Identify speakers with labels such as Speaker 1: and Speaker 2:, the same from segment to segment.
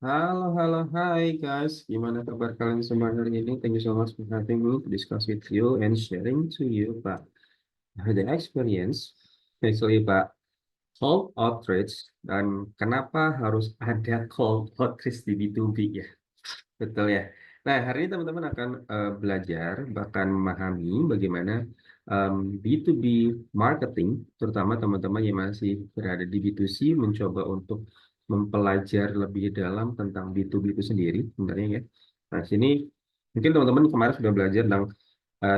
Speaker 1: Halo, hai guys. Gimana kabar kalian semua hari ini? Thank you so much for having me to discuss with you and sharing to you about the experience, actually Pak, cold outreach dan kenapa harus ada cold outreach di B2B ya. Betul ya. Nah, hari ini teman-teman akan belajar bahkan memahami bagaimana B2B marketing, terutama teman-teman yang masih berada di B2C, mencoba untuk mempelajari lebih dalam tentang B2B itu sendiri, sebenarnya ya. Nah, sini mungkin teman-teman kemarin sudah belajar tentang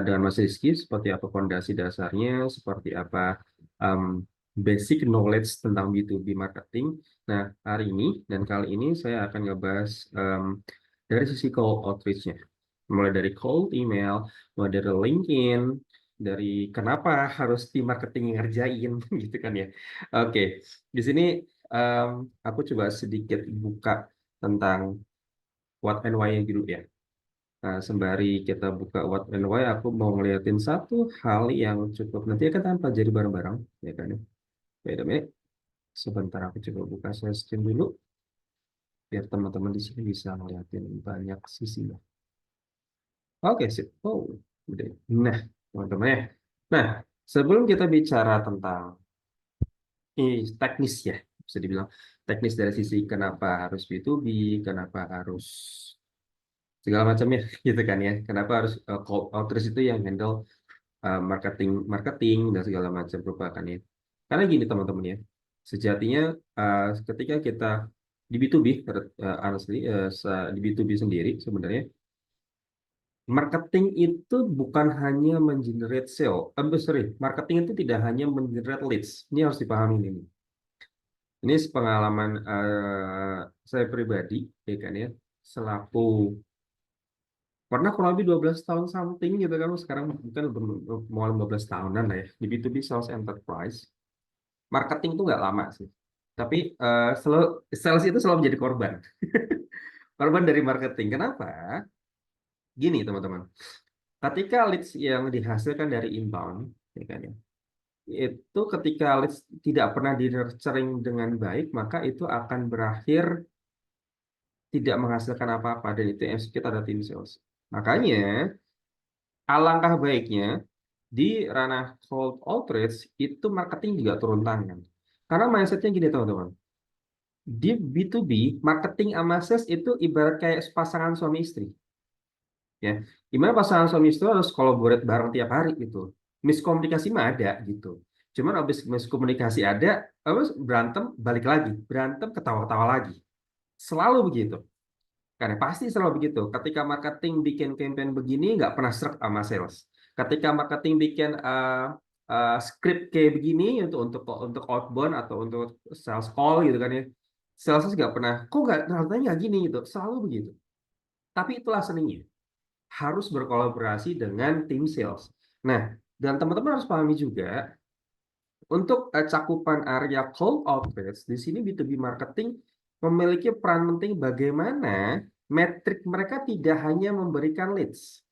Speaker 1: dengan Mas Rizky seperti apa fondasi dasarnya, seperti apa em, basic knowledge tentang B2B marketing. Nah, hari ini dan kali ini saya akan ngebahas dari sisi cold outreach-nya. Mulai dari cold email, mulai dari LinkedIn, dari kenapa harus tim marketing yang ngerjain, gitu kan ya. Oke, di sini em, aku coba sedikit buka tentang what and why-nya dulu ya. Nah, sembari kita buka what and why, aku mau ngeliatin satu hal yang cukup nanti akan kita pelajari bareng-bareng, ya kan ya. Wait a minute. Sebentar aku coba buka share screen dulu, biar teman-teman di sini bisa ngeliatin banyak sisinya. Oke, sip. Oh, udah. Nah, teman-teman ya. Nah, sebelum kita bicara tentang ini teknis ya, bisa dibilang teknis dari sisi kenapa harus B2B, kenapa harus segala macamnya, gitu kan ya. Kenapa harus call outreach itu yang handle marketing marketing dan segala macam perubahan ya. Karena gini teman-teman ya, sejatinya ketika kita di B2B, honestly, di B2B sendiri sebenarnya marketing itu bukan hanya mengenerate sale. Sorry, marketing itu tidak hanya mengenerate leads. Ini harus dipahami ini. Ini pengalaman saya pribadi, ya kan ya, selaku pernah kurang lebih 12 tahun something gitu kan, sekarang mungkin mau 15 tahunan lah ya, di B2B sales enterprise. Marketing itu nggak lama sih. Tapi selalu, sales itu selalu menjadi korban. Korban dari marketing. Kenapa? Gini teman-teman. Ketika leads yang dihasilkan dari inbound, ya kan ya, itu ketika leads tidak pernah di nurturing dengan baik, maka itu akan berakhir tidak menghasilkan apa-apa dan itu yang kita ada tim sales. Makanya alangkah baiknya di ranah cold outreach itu marketing juga turun tangan. Karena mindsetnya gini teman-teman. Di B2B, marketing sama sales itu ibarat kayak pasangan suami istri. Ya, gimana pasangan suami istri harus collaborate bareng tiap hari gitu. Miskomunikasi mah ada gitu. Cuman habis miskomunikasi ada, habis berantem balik lagi, berantem ketawa-ketawa lagi. Selalu begitu. Karena pasti selalu begitu. Ketika marketing bikin campaign begini, nggak pernah serak sama sales. Ketika marketing bikin script kayak begini untuk outbound atau untuk sales call gitu kan ya, sales nggak pernah. Kok nggak rasanya nggak gini gitu. Selalu begitu. Tapi itulah seninya. Harus berkolaborasi dengan tim sales. Nah, dan teman-teman harus pahami juga untuk cakupan area cold outreach di sini B2B marketing memiliki peran penting bagaimana metrik mereka tidak hanya memberikan leads,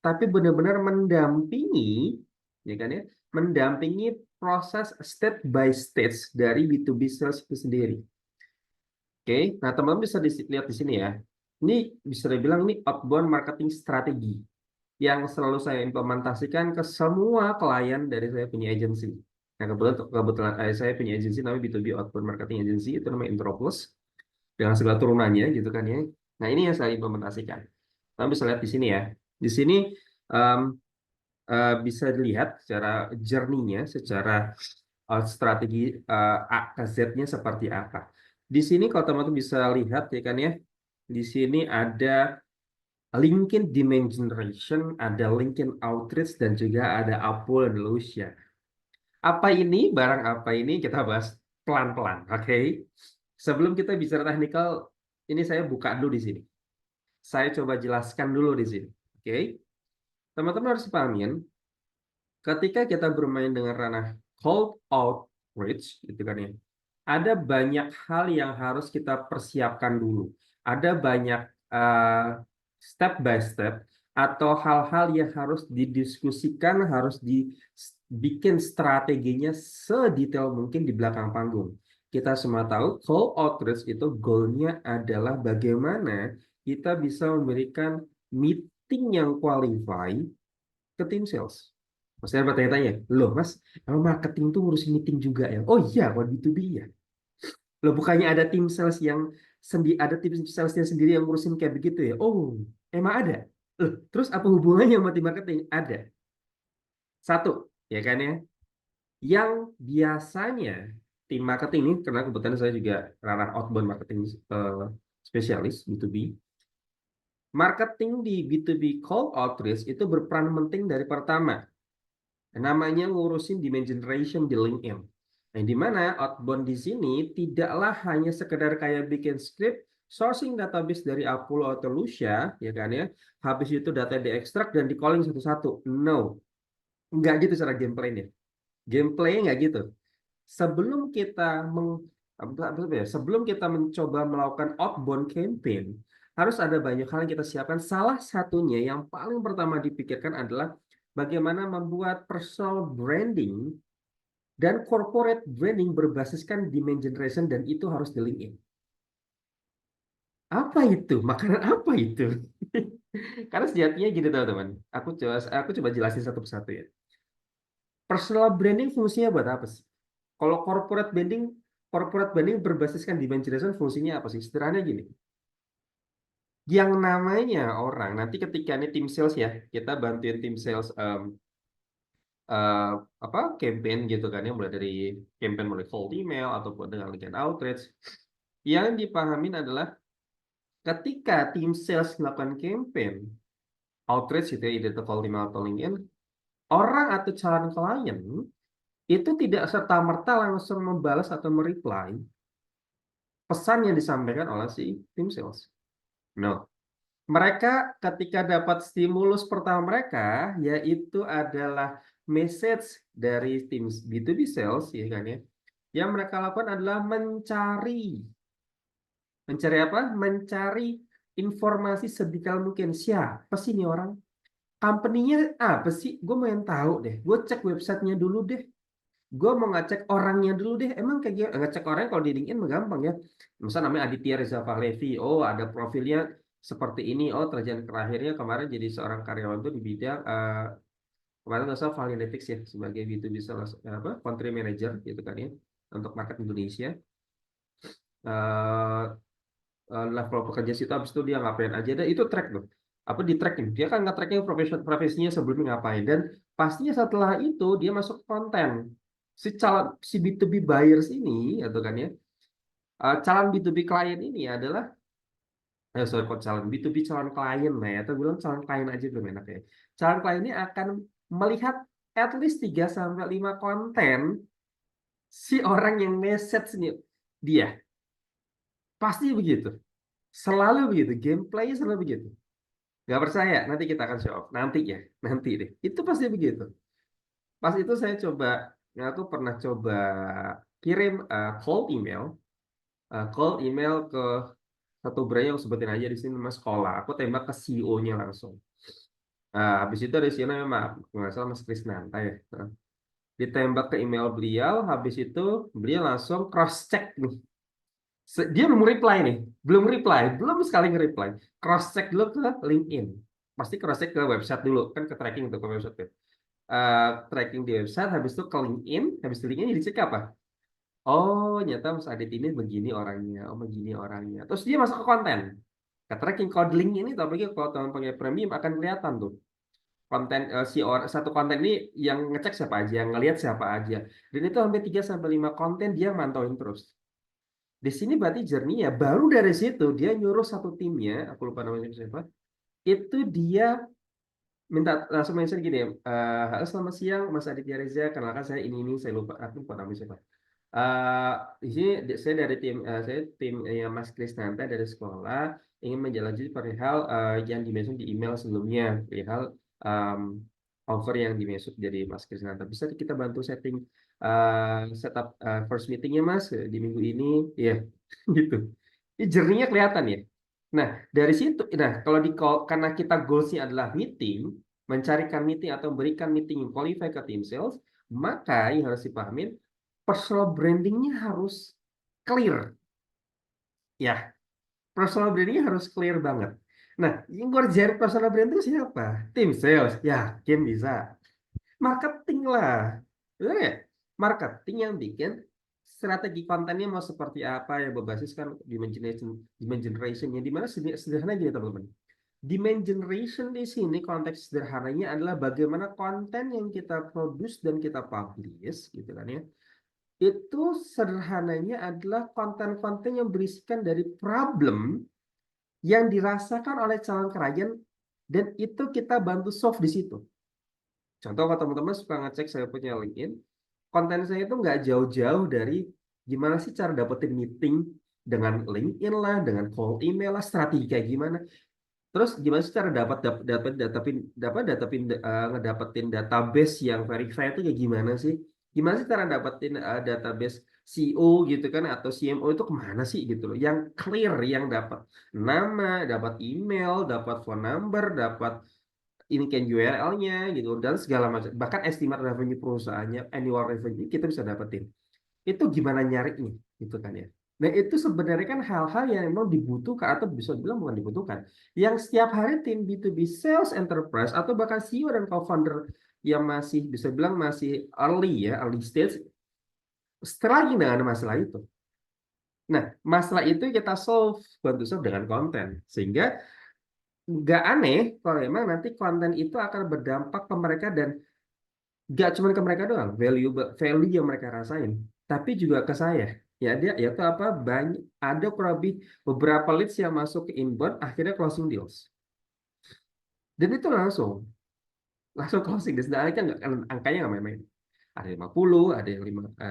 Speaker 1: tapi benar-benar mendampingi, ya kan ya, mendampingi proses step by stage dari B2B sales itu sendiri. Oke, nah teman-teman bisa lihat di sini ya. Ini bisa dibilang ini outbound marketing strategi yang selalu saya implementasikan ke semua klien dari saya punya agency. Nah, kebetulan saya punya agency namanya B2B Outbound Marketing Agency, itu namanya Introplus, dengan segala turunannya gitu kan ya. Nah, ini yang saya implementasikan. Kalian bisa lihat di sini ya. Di sini em, bisa dilihat secara journey-nya, secara strategi A ke Z-nya seperti apa. Di sini kalau teman-teman bisa lihat ya kan ya, di sini ada LinkedIn Demand Generation, ada LinkedIn Outreach, dan juga ada Apple dan Lucia. Apa ini? Barang apa ini? Kita bahas pelan-pelan, oke? Sebelum kita bicara teknikal, ini saya buka dulu di sini. Saya coba jelaskan dulu di sini, oke? Teman-teman harus pahamin, ketika kita bermain dengan ranah cold outreach, gitu kan ya, ada banyak hal yang harus kita persiapkan dulu. Ada banyak step by step atau hal-hal yang harus didiskusikan, harus dibikin strateginya sedetail mungkin di belakang panggung. kita semua tahu call outreach itu goalnya adalah bagaimana kita bisa memberikan meeting yang qualify ke tim sales. Maksudnya bertanya-tanya, loh mas, emang marketing tuh ngurusin meeting juga ya? Oh iya, kalau B2B ya. Loh bukannya ada tim sales yang ada tim salesnya sendiri yang ngurusin kayak begitu ya? Oh, emang ada? Loh, terus apa hubungannya sama tim marketing? Ada. Satu, ya kan ya? Yang biasanya tim marketing ini, karena kebetulan saya juga ranah outbound marketing spesialis B2B. Marketing di B2B call outreach itu berperan penting dari pertama. Namanya ngurusin demand generation di LinkedIn. Nah, di mana outbound di sini tidaklah hanya sekedar kayak bikin script, sourcing database dari Apollo atau Lucia, ya kan ya. Habis itu data diekstrak dan di calling satu-satu. No, nggak gitu cara gameplaynya. Gameplaynya nggak gitu. Sebelum kita sebelum kita mencoba melakukan outbound campaign, harus ada banyak hal yang kita siapkan. Salah satunya yang paling pertama dipikirkan adalah bagaimana membuat personal branding dan corporate branding berbasiskan demand generation dan itu harus di LinkedIn. Apa itu? Makanan apa itu? Karena sejatinya gini teman-teman. Aku coba jelasin satu persatu ya. Personal branding fungsinya buat apa sih? Kalau corporate branding berbasiskan demand generation fungsinya apa sih? Sederhana gini. Yang namanya orang nanti ketika ini tim sales ya, kita bantuin tim sales eh, campaign gitu kan ya, mulai dari campaign mulai cold email ataupun dengan LinkedIn outreach. Yang dipahamin adalah ketika tim sales melakukan campaign outreach itu ya, either itu cold email atau LinkedIn, orang atau calon klien itu tidak serta-merta langsung membalas atau mereply pesan yang disampaikan oleh si tim sales. No. Mereka ketika dapat stimulus pertama mereka, yaitu adalah message dari tim B2B sales, ya kan ya. Yang mereka lakukan adalah mencari apa? Mencari informasi sedetail mungkin. Siapa sih ini orang? Company-nya apa sih? Gue mau yang tahu deh. Gue cek websitenya dulu deh. Gue mau ngecek orangnya dulu deh. Emang kayak gitu, ngecek orangnya kalau di LinkedIn mah gampang ya. Misal namanya Aditya Reza Fahlevi. Oh, ada profilnya seperti ini. Oh, terjadi terakhirnya kemarin jadi seorang karyawan tuh di bidang kemarin nggak salah Valinetics ya sebagai B2B sales apa country manager gitu kan ya untuk market Indonesia. Eh Level pekerja situ habis itu dia ngapain aja dan itu track tuh. Apa di tracking? Dia kan nge-tracking profesinya sebelumnya ngapain dan pastinya setelah itu dia masuk konten si B2B buyers ini atau kan ya calon B2B klien ini adalah sorry kok calon B2B calon klien lah ya atau bilang calon klien aja belum enak ya calon klien ini akan melihat at least 3 sampai 5 konten si orang yang message nih dia pasti begitu selalu begitu gameplay selalu begitu nggak percaya nanti kita akan show off nanti ya nanti deh itu pasti begitu pas itu saya coba aku pernah coba kirim cold email ke satu brand yang sebutin aja di sini mas sekolah aku tembak ke CEO-nya langsung habis itu ada CEO namanya maaf nggak salah mas Krisnanta ya ditembak ke email beliau habis itu beliau langsung cross check nih dia belum sekali nge-reply cross check dulu ke LinkedIn pasti cross check ke website dulu kan ke tracking untuk ke website tracking di website habis itu ke LinkedIn habis itu LinkedIn jadi cek apa oh nyata Mas Adit ini begini orangnya oh begini orangnya terus dia masuk ke konten ke tracking code link ini tapi kalau teman pakai premium akan kelihatan tuh konten satu konten ini yang ngecek siapa aja yang ngelihat siapa aja dan itu hampir 3 sampai 5 konten dia mantauin terus. Di sini berarti jernih ya. Baru dari situ dia nyuruh satu timnya, aku lupa namanya siapa. Itu dia minta langsung mention gini, halo selamat siang Mas Aditya Reza, kenalkan saya ini saya lupa namanya siapa. Eh di sini saya dari tim Mas Krisnanta dari sekolah ingin menjelaskan perihal yang dimention di email sebelumnya, perihal em, offer yang dimaksud dari Mas Krisnanta. Bisa kita bantu setting setup first meetingnya Mas di minggu ini, ya gitu. Ini jerninya kelihatan ya. Nah dari situ, nah kalau karena kita goalsnya adalah meeting, mencarikan meeting atau memberikan meeting yang qualify ke tim sales, maka yang harus dipahamin personal brandingnya harus clear. Ya, personal branding harus clear banget. Nah, yang ngerjain personal branding itu siapa? Tim sales, yakin bisa. Marketing lah. Benar ya? Marketing yang bikin strategi kontennya mau seperti apa yang berbasiskan demand generation yang dimana sederhana gini teman-teman. Demand generation di sini konteks sederhananya adalah bagaimana konten yang kita produce dan kita publish gitu kan ya. Itu sederhananya adalah konten-konten yang berisikan dari problem yang dirasakan oleh calon klien dan itu kita bantu solve di situ. Contoh kalau teman-teman suka ngecek saya punya LinkedIn, konten saya itu nggak jauh-jauh dari gimana sih cara dapetin meeting dengan LinkedIn lah, dengan call email lah, strategi kayak gimana. Terus gimana sih cara ngedapetin database yang verified itu kayak gimana sih? Gimana sih cara dapetin database CEO gitu kan atau CMO itu kemana sih gitu loh? Yang clear, yang dapat nama, dapat email, dapat phone number, dapat ini kan URL-nya gitu dan segala macam. Bahkan estimate revenue perusahaannya, annual revenue kita bisa dapetin. Itu gimana nyarinya gitu kan ya. Nah itu sebenarnya kan hal-hal yang memang dibutuhkan atau bisa bilang bukan dibutuhkan. Yang setiap hari tim B2B sales enterprise atau bahkan CEO dan co-founder yang masih bisa bilang masih early ya, early stage, struggling dengan masalah itu. Nah, masalah itu kita bantu solve dengan konten. Sehingga nggak aneh kalau memang nanti konten itu akan berdampak ke mereka dan nggak cuma ke mereka doang, value yang mereka rasain, tapi juga ke saya. Ya dia ya itu apa banyak ada kurang lebih beberapa leads yang masuk ke inbound akhirnya closing deals. Dan itu langsung closing deals. Dan angkanya nggak main-main. Ada 50, ada yang 30,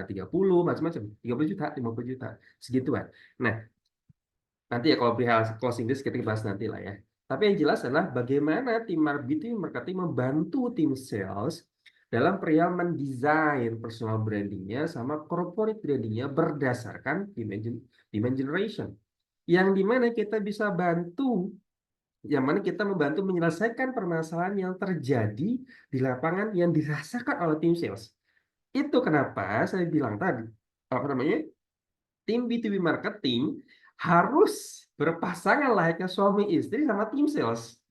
Speaker 1: macam-macam. 30 juta, 50 juta, segituan. Nah, nanti ya kalau perihal closing deals kita bahas nanti lah ya. Tapi yang jelas adalah bagaimana tim B2B marketing membantu tim sales dalam perihal mendesain personal brandingnya sama corporate brandingnya berdasarkan demand generation. Yang dimana kita bisa bantu, yang mana kita membantu menyelesaikan permasalahan yang terjadi di lapangan yang dirasakan oleh tim sales. Itu kenapa saya bilang tadi, apa namanya, tim B2B marketing harus berpasangan layaknya suami istri sama tim sales.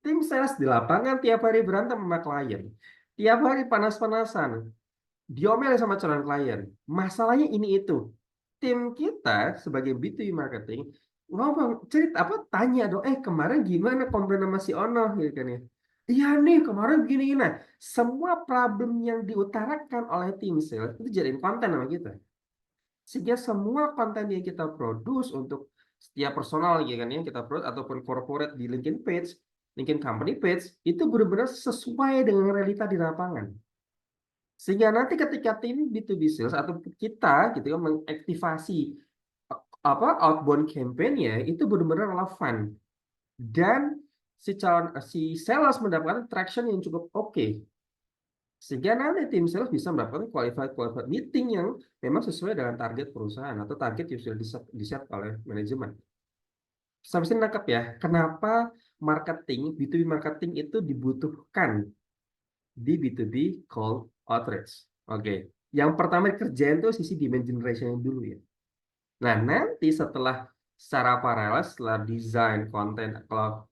Speaker 1: Tim sales di lapangan tiap hari berantem sama klien. Tiap hari panas-panasan. Diomelin sama calon klien. Masalahnya ini itu. Tim kita sebagai B2B marketing ngomong cerita apa tanya dong, kemarin gimana komplain sama si Ono gitu kan ya. Iya nih kemarin begini. Nah, semua problem yang diutarakan oleh tim sales itu jadiin konten sama kita. Sehingga semua konten yang kita produce untuk setiap personal ya kan yang kita produce ataupun corporate di LinkedIn page, LinkedIn company page itu benar-benar sesuai dengan realita di lapangan. Sehingga nanti ketika tim B2B sales atau kita gitu kan mengaktifasi apa outbound campaign-nya itu benar-benar relevan dan si sales mendapatkan traction yang cukup oke. Sehingga nanti tim sales bisa mendapatkan qualified meeting yang memang sesuai dengan target perusahaan atau target yang sudah di-set oleh manajemen. Sampai sini nangkep ya, kenapa B2B marketing itu dibutuhkan di B2B call outreach. Oke, yang pertama kerjaan itu sisi demand generation dulu ya. Nah, nanti setelah secara paralel, setelah desain konten, kalau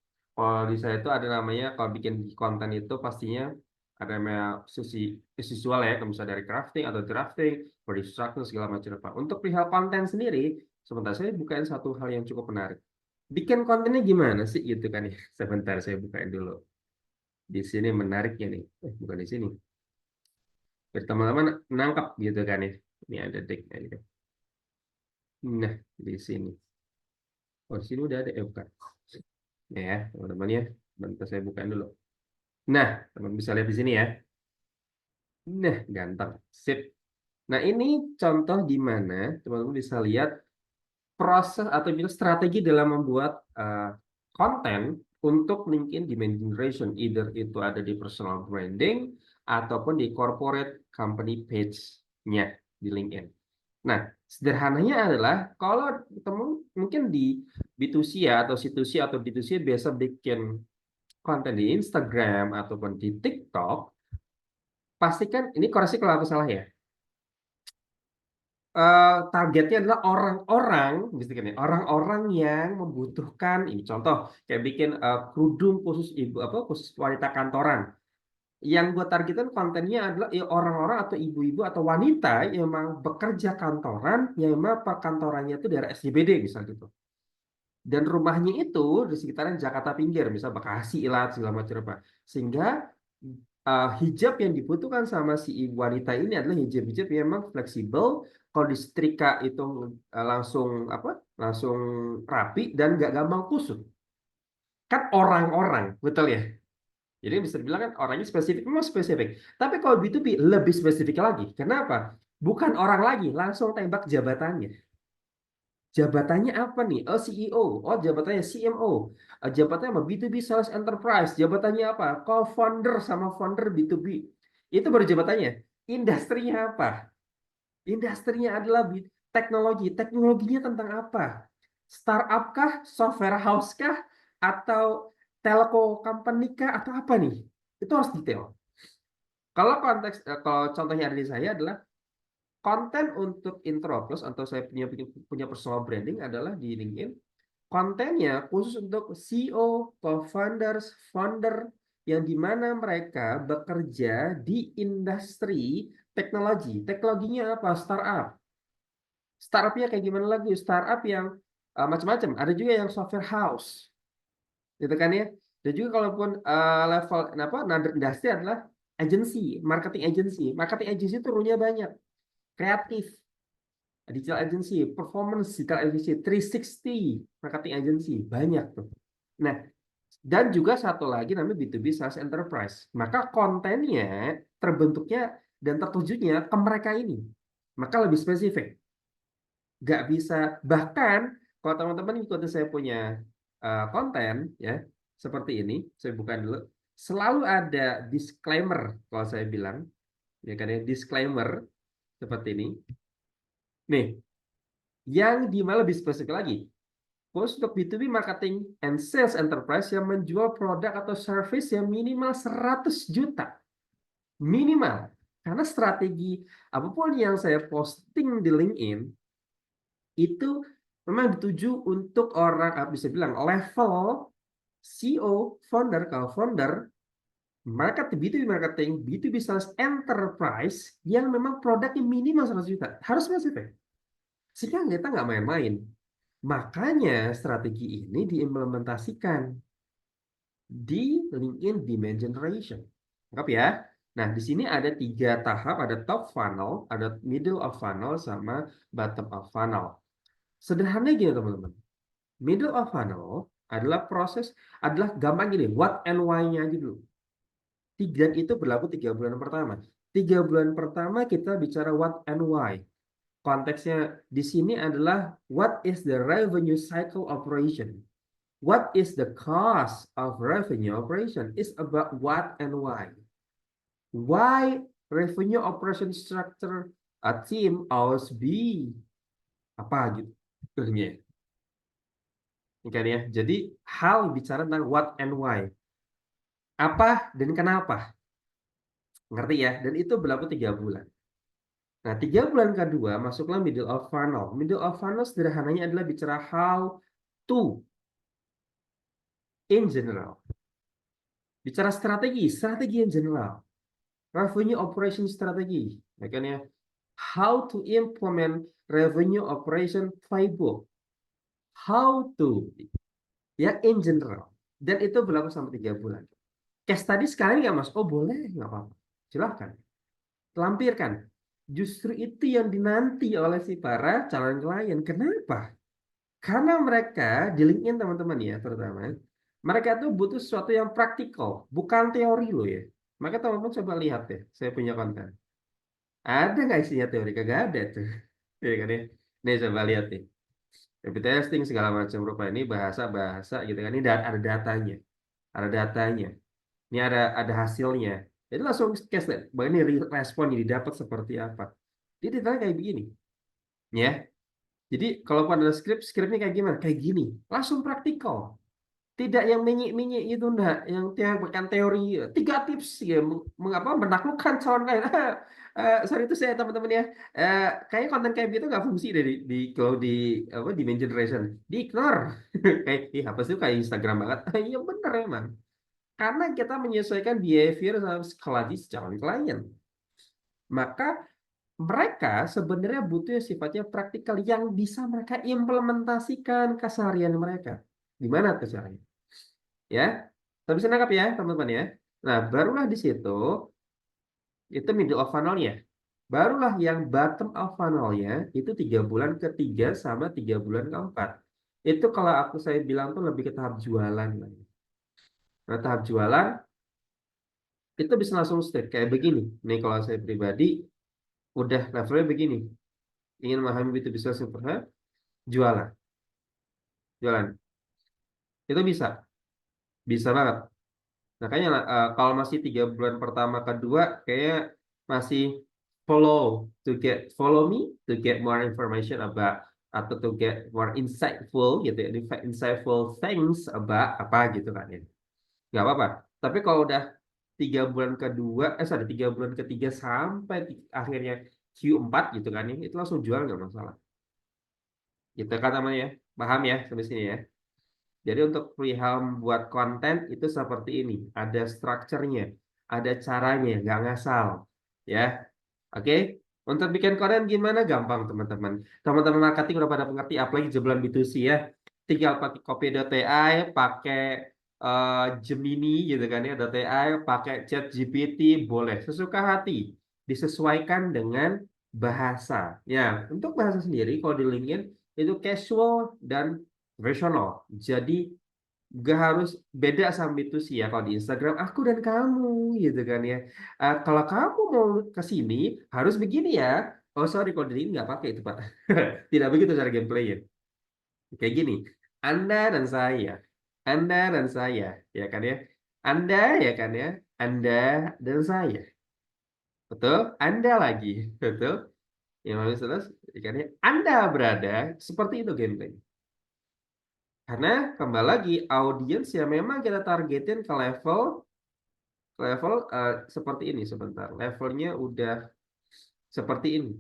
Speaker 1: di saya itu ada namanya, kalau bikin konten itu pastinya ada namanya sisi visual ya, kalau misalnya dari crafting atau drafting, body structure, segala macam apa. Untuk perihal konten sendiri, sebentar saya bukain satu hal yang cukup menarik. Bikin kontennya gimana sih gitu kan ya? Sebentar saya bukain dulu. Di sini menariknya nih. Bukan di sini. Biar teman-teman nangkap gitu kan ya. Ini ada decknya gitu. Nah, di sini. Oh, di sini udah ada bukan. Ya, teman-teman ya. Bentar saya bukain dulu. Nah, teman bisa lihat di sini ya. Nah, ganteng. Sip. Nah, ini contoh di mana teman-teman bisa lihat proses atau strategi dalam membuat konten untuk LinkedIn demand generation. Either itu ada di personal branding ataupun di corporate company page-nya di LinkedIn. Nah, sederhananya adalah kalau ketemu mungkin di B2C ya atau C2C atau B2C biasa bikin konten di Instagram ataupun di TikTok, pastikan ini koreksi kalau aku salah ya. targetnya adalah orang-orang, misalkan ya, orang-orang yang membutuhkan ini contoh kayak bikin kerudung khusus ibu apa khusus wanita kantoran. Yang gue targetin kontennya adalah ya, orang-orang atau ibu-ibu atau wanita yang memang bekerja kantoran, yang memang perkantorannya itu daerah SCBD misal gitu. Dan rumahnya itu di sekitaran Jakarta Pinggir, misal Bekasi, Ilat, segala macam apa. Sehingga hijab yang dibutuhkan sama si ibu wanita ini adalah hijab-hijab yang memang fleksibel. Kalau disetrika itu langsung apa? Langsung rapi dan nggak gampang kusut. Kan orang-orang, betul ya? Jadi bisa dibilang kan orangnya spesifik, memang spesifik. Tapi kalau B2B lebih spesifik lagi. Kenapa? Bukan orang lagi, langsung tembak jabatannya. Jabatannya apa nih? Oh, CEO. Oh, jabatannya CMO. Jabatannya apa? B2B Sales Enterprise. Jabatannya apa? Co-founder sama founder B2B. Itu baru jabatannya. Industrinya apa? Industrinya adalah teknologi. Teknologinya tentang apa? Startup kah? Software house kah? Atau telco company kah? Atau apa nih? Itu harus detail. Kalau konteks, kalau contohnya dari saya adalah konten untuk Intro Plus atau saya punya personal branding adalah di LinkedIn. Kontennya khusus untuk CEO, co-founders, founder yang dimana mereka bekerja di industri teknologi. Teknologinya apa? Startup. Startupnya kayak gimana lagi? Startup yang macam-macam. Ada juga yang software house, gitu kan ya. Dan juga kalaupun level apa, another industry adalah agency, marketing agency. Marketing agency itu rule-nya banyak. Kreatif, digital agency, performance digital agency, 360 marketing agency, banyak tuh. Nah, dan juga satu lagi namanya B2B SaaS Enterprise. Maka kontennya terbentuknya dan tertujunya ke mereka ini. Maka lebih spesifik. Nggak bisa, bahkan kalau teman-teman ikuti saya punya konten, ya seperti ini, saya buka dulu. Selalu ada disclaimer, kalau saya bilang, ya kan ya, disclaimer seperti ini. Nih, yang di mana lebih spesifik lagi. Khusus untuk B2B marketing and sales enterprise yang menjual produk atau service yang minimal 100 juta. Minimal. Karena strategi apapun yang saya posting di LinkedIn, itu memang dituju untuk orang, bisa bilang level CEO, founder, kalau founder, B2B marketing, B2B sales enterprise yang memang produknya minimal 100 juta. Harus spesifik. Sehingga kita nggak main-main. Makanya strategi ini diimplementasikan di LinkedIn Demand Generation. Anggap ya. Nah, di sini ada 3 tahap, ada top funnel, ada middle of funnel, sama bottom of funnel. Sederhananya gini teman-teman. Middle of funnel adalah adalah gampang gini, what and why-nya aja dulu. Dan itu berlaku 3 bulan pertama. 3 bulan pertama kita bicara what and why. Konteksnya di sini adalah what is the revenue cycle operation. What is the cost of revenue operation? Is about what and why. Why revenue operation structure a team always be apa gitu. Kan ya. Jadi hal bicara tentang what and why. Apa dan kenapa. Ngerti ya? Dan itu berlaku 3 bulan. Nah, 3 bulan kedua masuklah middle of funnel. Middle of funnel sederhananya adalah bicara how to in general. Bicara strategi in general. Revenue operation strategi, ya kan ya? How to implement revenue operation playbook. How to, ya in general. Dan itu berlaku sampai 3 bulan. Case tadi sekali nggak mas? Oh boleh, nggak apa-apa. Silahkan. Lampirkan. Justru itu yang dinanti oleh si para calon klien. Kenapa? Karena mereka di LinkedIn teman-teman ya terutama, mereka tuh butuh sesuatu yang praktikal, bukan teori loh ya. Maka teman-teman coba lihat deh, saya punya konten. Ada nggak isinya teori? Kagak ada tuh. Ya kan ya. Nih coba lihat nih. A/B testing segala macam rupa ini bahasa-bahasa gitu kan. Ini ada datanya. Ada datanya. Ini ada hasilnya. Jadi langsung case deh. Bahwa ini respon yang didapat seperti apa. Jadi detailnya kayak begini. Ya. Jadi kalau ada skripnya kayak gimana? Kayak gini. Langsung praktikal. Tidak yang minyi-minyi itu enggak, yang bukan teori 3 tips ya mengapa menaklukkan calon lain. Sorry itu saya teman-teman ya. Kayak konten kayak gitu nggak fungsi deh kalau di apa di main generation. Di ignore. Kayak apa sih kayak Instagram banget. Iya bener emang. Karena kita menyesuaikan behavior sama psikologis calon klien. Maka mereka sebenarnya butuh yang sifatnya praktikal yang bisa mereka implementasikan ke keseharian mereka. Gimana keseharian? Ya, tapi bisa nangkap ya teman-teman ya. Nah, barulah di situ itu middle of funnel-nya. Barulah yang bottom of funnel-nya itu 3 bulan ketiga sama 3 bulan keempat. Itu kalau saya bilang tuh lebih ke tahap jualan. Nah, tahap jualan itu bisa langsung start kayak begini. Nih kalau saya pribadi udah levelnya begini. Ingin memahami B2B sales super, jualan, jualan. Itu bisa banget. Makanya kalau masih 3 bulan pertama kedua kayak masih follow me to get more information about atau to get more insightful gitu ya, insightful things about apa gitu kan ya. Nggak apa-apa. Tapi kalau udah 3 bulan kedua, sorry 3 bulan ketiga sampai akhirnya Q4 gitu kan ya, itu langsung jual nggak masalah. Gitu kan namanya ya. Paham ya sampai sini ya. Jadi untuk perihal buat konten itu seperti ini, ada strukturnya, ada caranya, nggak ngasal, ya. Oke, untuk bikin konten gimana? Gampang teman-teman. Teman-teman marketing udah pada mengerti, apalagi jualan B2C ya. Tinggal pakai copy.ai, pakai Gemini gitu kan ya, .ai, pakai ChatGPT, boleh sesuka hati, disesuaikan dengan bahasa. Ya, untuk bahasa sendiri kalau di LinkedIn itu casual dan profesional. Jadi gak harus beda sama itu sih ya kalau di Instagram aku dan kamu gitu kan ya. Kalau kamu mau ke sini harus begini ya. Oh sorry kalau di sini nggak pakai itu Pak. Tidak begitu cara gameplay ya. Kayak gini. Anda dan saya. Anda dan saya. Ya kan ya. Anda ya kan ya. Anda dan saya. Betul? Anda lagi. Betul? Yang maksud terus. Ya kan ya. Anda berada. Seperti itu gameplay. Karena kembali lagi audiens yang memang kita targetin ke level seperti ini sebentar. Levelnya udah seperti ini.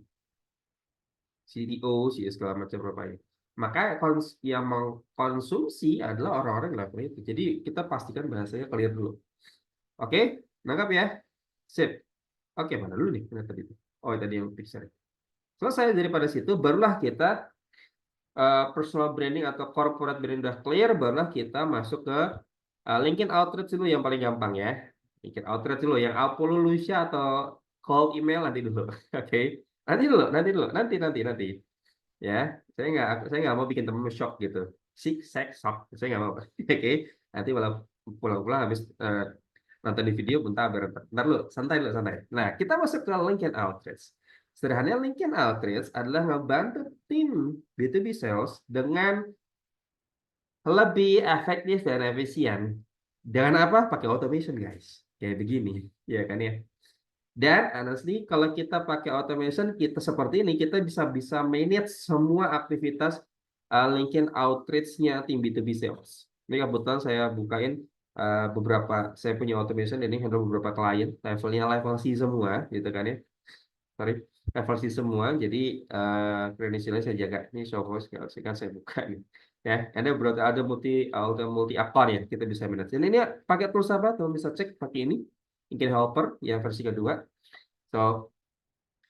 Speaker 1: CDO, sih segala macam rupanya. Maka yang mengkonsumsi adalah orang-orang yang level itu. Jadi kita pastikan bahasanya clear dulu. Oke, nangkap ya. Sip. Oke, mana dulu nih? Mana tadi itu? Oh, tadi yang picture. Selesai daripada situ, barulah kita personal branding atau corporate branding udah clear, barulah kita masuk ke LinkedIn Outreach dulu yang paling gampang ya. LinkedIn Outreach dulu yang Apollo Lucia atau cold email nanti dulu. Oke. Nanti dulu. Nanti. Ya, saya nggak mau bikin temen shock gitu. Sex shock. Saya nggak mau. Oke. Nanti malah pulang-pulang habis nonton di video bentar bentar lu santai. Nah, kita masuk ke LinkedIn Outreach. Sederhananya LinkedIn Outreach adalah ngebantu tim B2B sales dengan lebih efektif dan efisien. Dengan apa? Pakai automation, guys. Kayak begini, ya kan ya. Dan honestly, kalau kita pakai automation, kita seperti ini, kita bisa bisa manage semua aktivitas LinkedIn outreach-nya tim B2B sales. Ini kebetulan saya bukain saya punya automation ini handle beberapa klien, levelnya level C semua, gitu kan ya. Sorry, level C semua. Jadi credentialnya saya jaga. Ini show host, kan saya buka nih. Ya, ada multi account ya, kita bisa manage. Dan ini pakai tools apa? Teman bisa cek pakai ini. LinkedIn Helper yang versi kedua. So,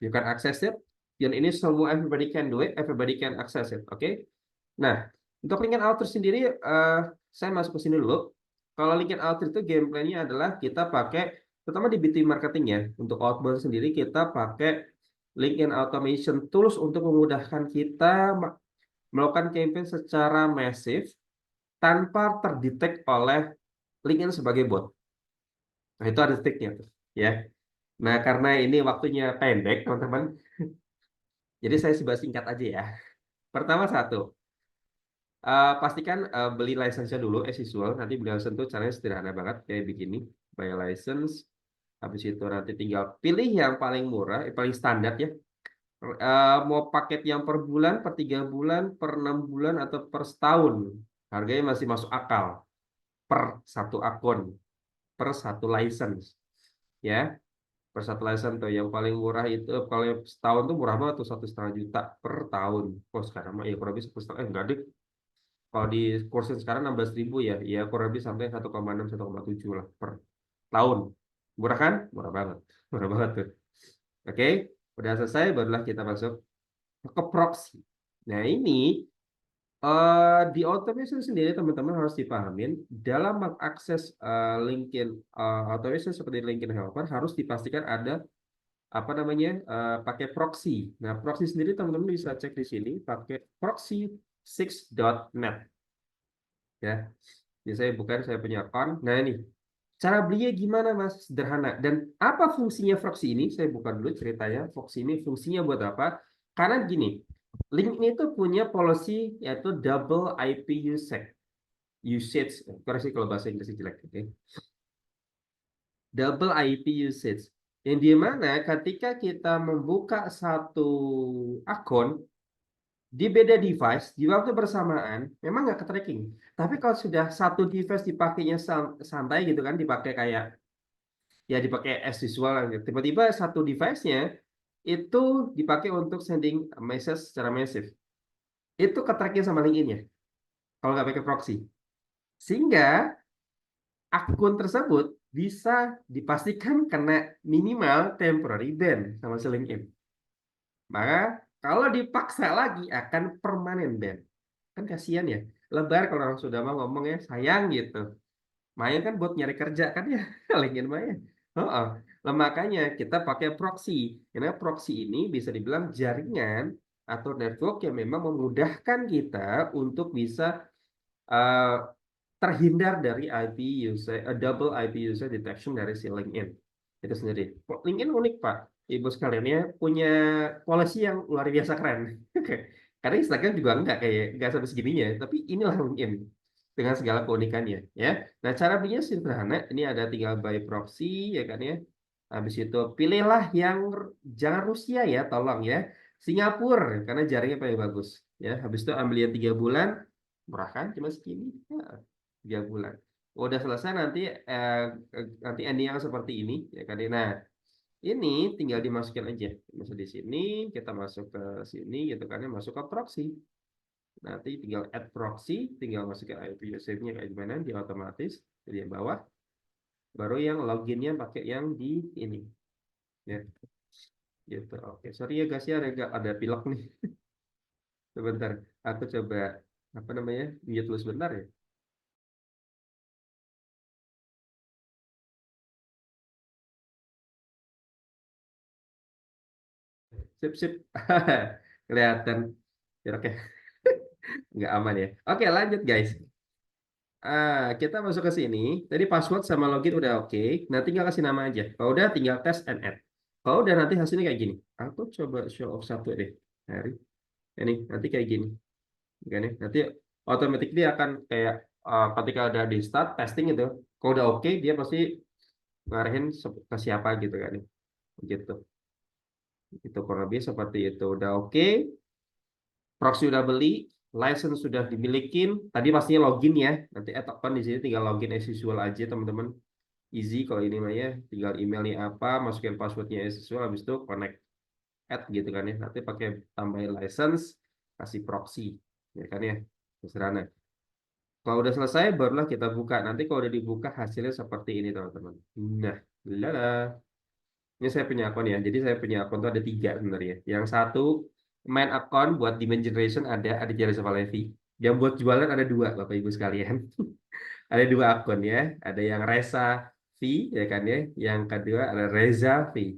Speaker 1: you can access it. Dan ini semua everybody can do it, everybody can access it. Oke. Nah, untuk LinkedIn Outreach sendiri, saya masuk ke sini dulu. Kalau LinkedIn Outreach itu gameplaynya adalah kita pakai, terutama di B2B marketing ya, untuk outbound sendiri kita pakai LinkedIn Automation Tools untuk memudahkan kita melakukan campaign secara masif tanpa terdetek oleh LinkedIn sebagai bot. Nah, itu ada triknya tuh, ya. Nah, karena ini waktunya pendek, teman-teman, jadi saya coba singkat aja ya. Pertama satu, pastikan beli license-nya dulu as usual. Nanti beli license itu caranya sederhana banget kayak begini. Buy license, habis itu nanti tinggal pilih yang paling murah, paling standar ya. Mau paket yang per bulan, per 3 bulan, per 6 bulan, atau per setahun. Harganya masih masuk akal. per satu akun, per satu license, ya. Per satu license tuh yang paling murah itu kalau setahun tuh murah banget tuh 1,5 juta per tahun. Oh sekarang mah ya kurang lebih 1,5 enggak deh. Kalau di kursin sekarang 16.000 ya, ya kurang lebih sampai 1,6 1,7 lah per tahun. Murah kan? Murah banget. Murah banget tuh. Oke, udah selesai barulah kita masuk ke proxy. Nah, ini di automation sendiri teman-teman harus dipahamin dalam mengakses LinkedIn automation seperti LinkedIn Helper harus dipastikan ada apa namanya pakai proxy. Nah, proxy sendiri teman-teman bisa cek di sini pakai proxy6.net ya. Jadi saya punya account. Nah, ini cara belinya gimana Mas? Sederhana. Dan apa fungsinya proxy ini? Saya buka dulu ceritanya. Proxy ini fungsinya buat apa? Karena gini, LinkedIn itu punya policy yaitu double IP usage. Koreksi kalau bahasa Inggris jelek, oke. Double IP usage. Yang di mana ketika kita membuka satu akun di beda device di waktu bersamaan, memang nggak ke-tracking. Tapi kalau sudah satu device dipakainya santai gitu kan, dipakai kayak ya dipakai as usual gitu. Tiba-tiba satu device-nya itu dipakai untuk sending message secara massive. Itu ke-tracking sama LinkedIn-nya kalau nggak pakai proxy. Sehingga akun tersebut bisa dipastikan kena minimal temporary ban sama si LinkedIn. Maka kalau dipaksa lagi akan permanen ban. Kan kasihan ya. Lebar kalau orang sudah mau ngomong ya sayang gitu. Main kan buat nyari kerja kan ya. LinkedIn Maya. Oh, makanya kita pakai proxy. Karena proxy ini bisa dibilang jaringan atau network yang memang memudahkan kita untuk bisa eh, terhindar dari IP user, double IP user detection dari si LinkedIn itu sendiri. LinkedIn unik Pak, Ibu sekalian ya punya policy yang luar biasa keren. Karena Instagram juga enggak sampai segininya, tapi inilah LinkedIn dengan segala keunikannya ya. Nah cara belinya sederhana, ini ada tinggal by proxy ya kan ya. Habis itu pilihlah yang jangan Rusia ya, tolong ya. Singapura karena jaringnya paling bagus ya. Habis itu ambil yang 3 bulan, murah kan cuma segini. Ya, 3 bulan. Udah selesai nanti ending yang seperti ini ya kan. Nah, ini tinggal dimasukin aja. Masuk di sini, kita masuk ke sini gitu kan ya, masuk ke proxy. Nanti tinggal add proxy, tinggal masukin IP username-nya kayak gimana di otomatis jadi yang bawah. Baru yang loginnya pakai yang di ini. Ya, gitu. Oke, sorry ya guys ya ada pilek nih. Sebentar, aku coba apa namanya? Mute dulu sebentar ya. Sip, sip. Kelihatan. Ya, oke, nggak aman ya. Oke, lanjut guys. Kita masuk ke sini. Tadi password sama login udah oke. Nah, tinggal kasih nama aja. Kalau udah, tinggal tes and add. Kalau udah nanti hasilnya kayak gini. Aku coba show off satu deh. Hari ini nanti kayak gini. Kan ya? Nanti otomatis dia akan kayak ketika udah di start testing itu. Kalau udah oke, dia pasti ngarahin ke siapa gitu kan ya. Gitu. Itu kurang lebih seperti itu. Udah oke. Proxy udah beli, license sudah dimilikin, tadi pastinya login ya. Nanti add account di sini tinggal login as usual aja teman-teman. Easy kalau ini mah ya, tinggal emailnya apa, masukin passwordnya as usual, habis itu connect add gitu kan ya. Nanti pakai tambahin license, kasih proxy, ya kan ya. Sederhana. Kalau udah selesai, barulah kita buka. Nanti kalau udah dibuka hasilnya seperti ini teman-teman. Nah, lala. Ini saya punya akun ya. Jadi saya punya akun tuh ada 3 sebenarnya. Yang satu main account buat demand generation ada Jari sama Levi. Yang buat jualan ada 2 Bapak Ibu sekalian. Ada 2 akun ya. Ada yang Reza V ya kan ya. Yang kedua ada Reza V.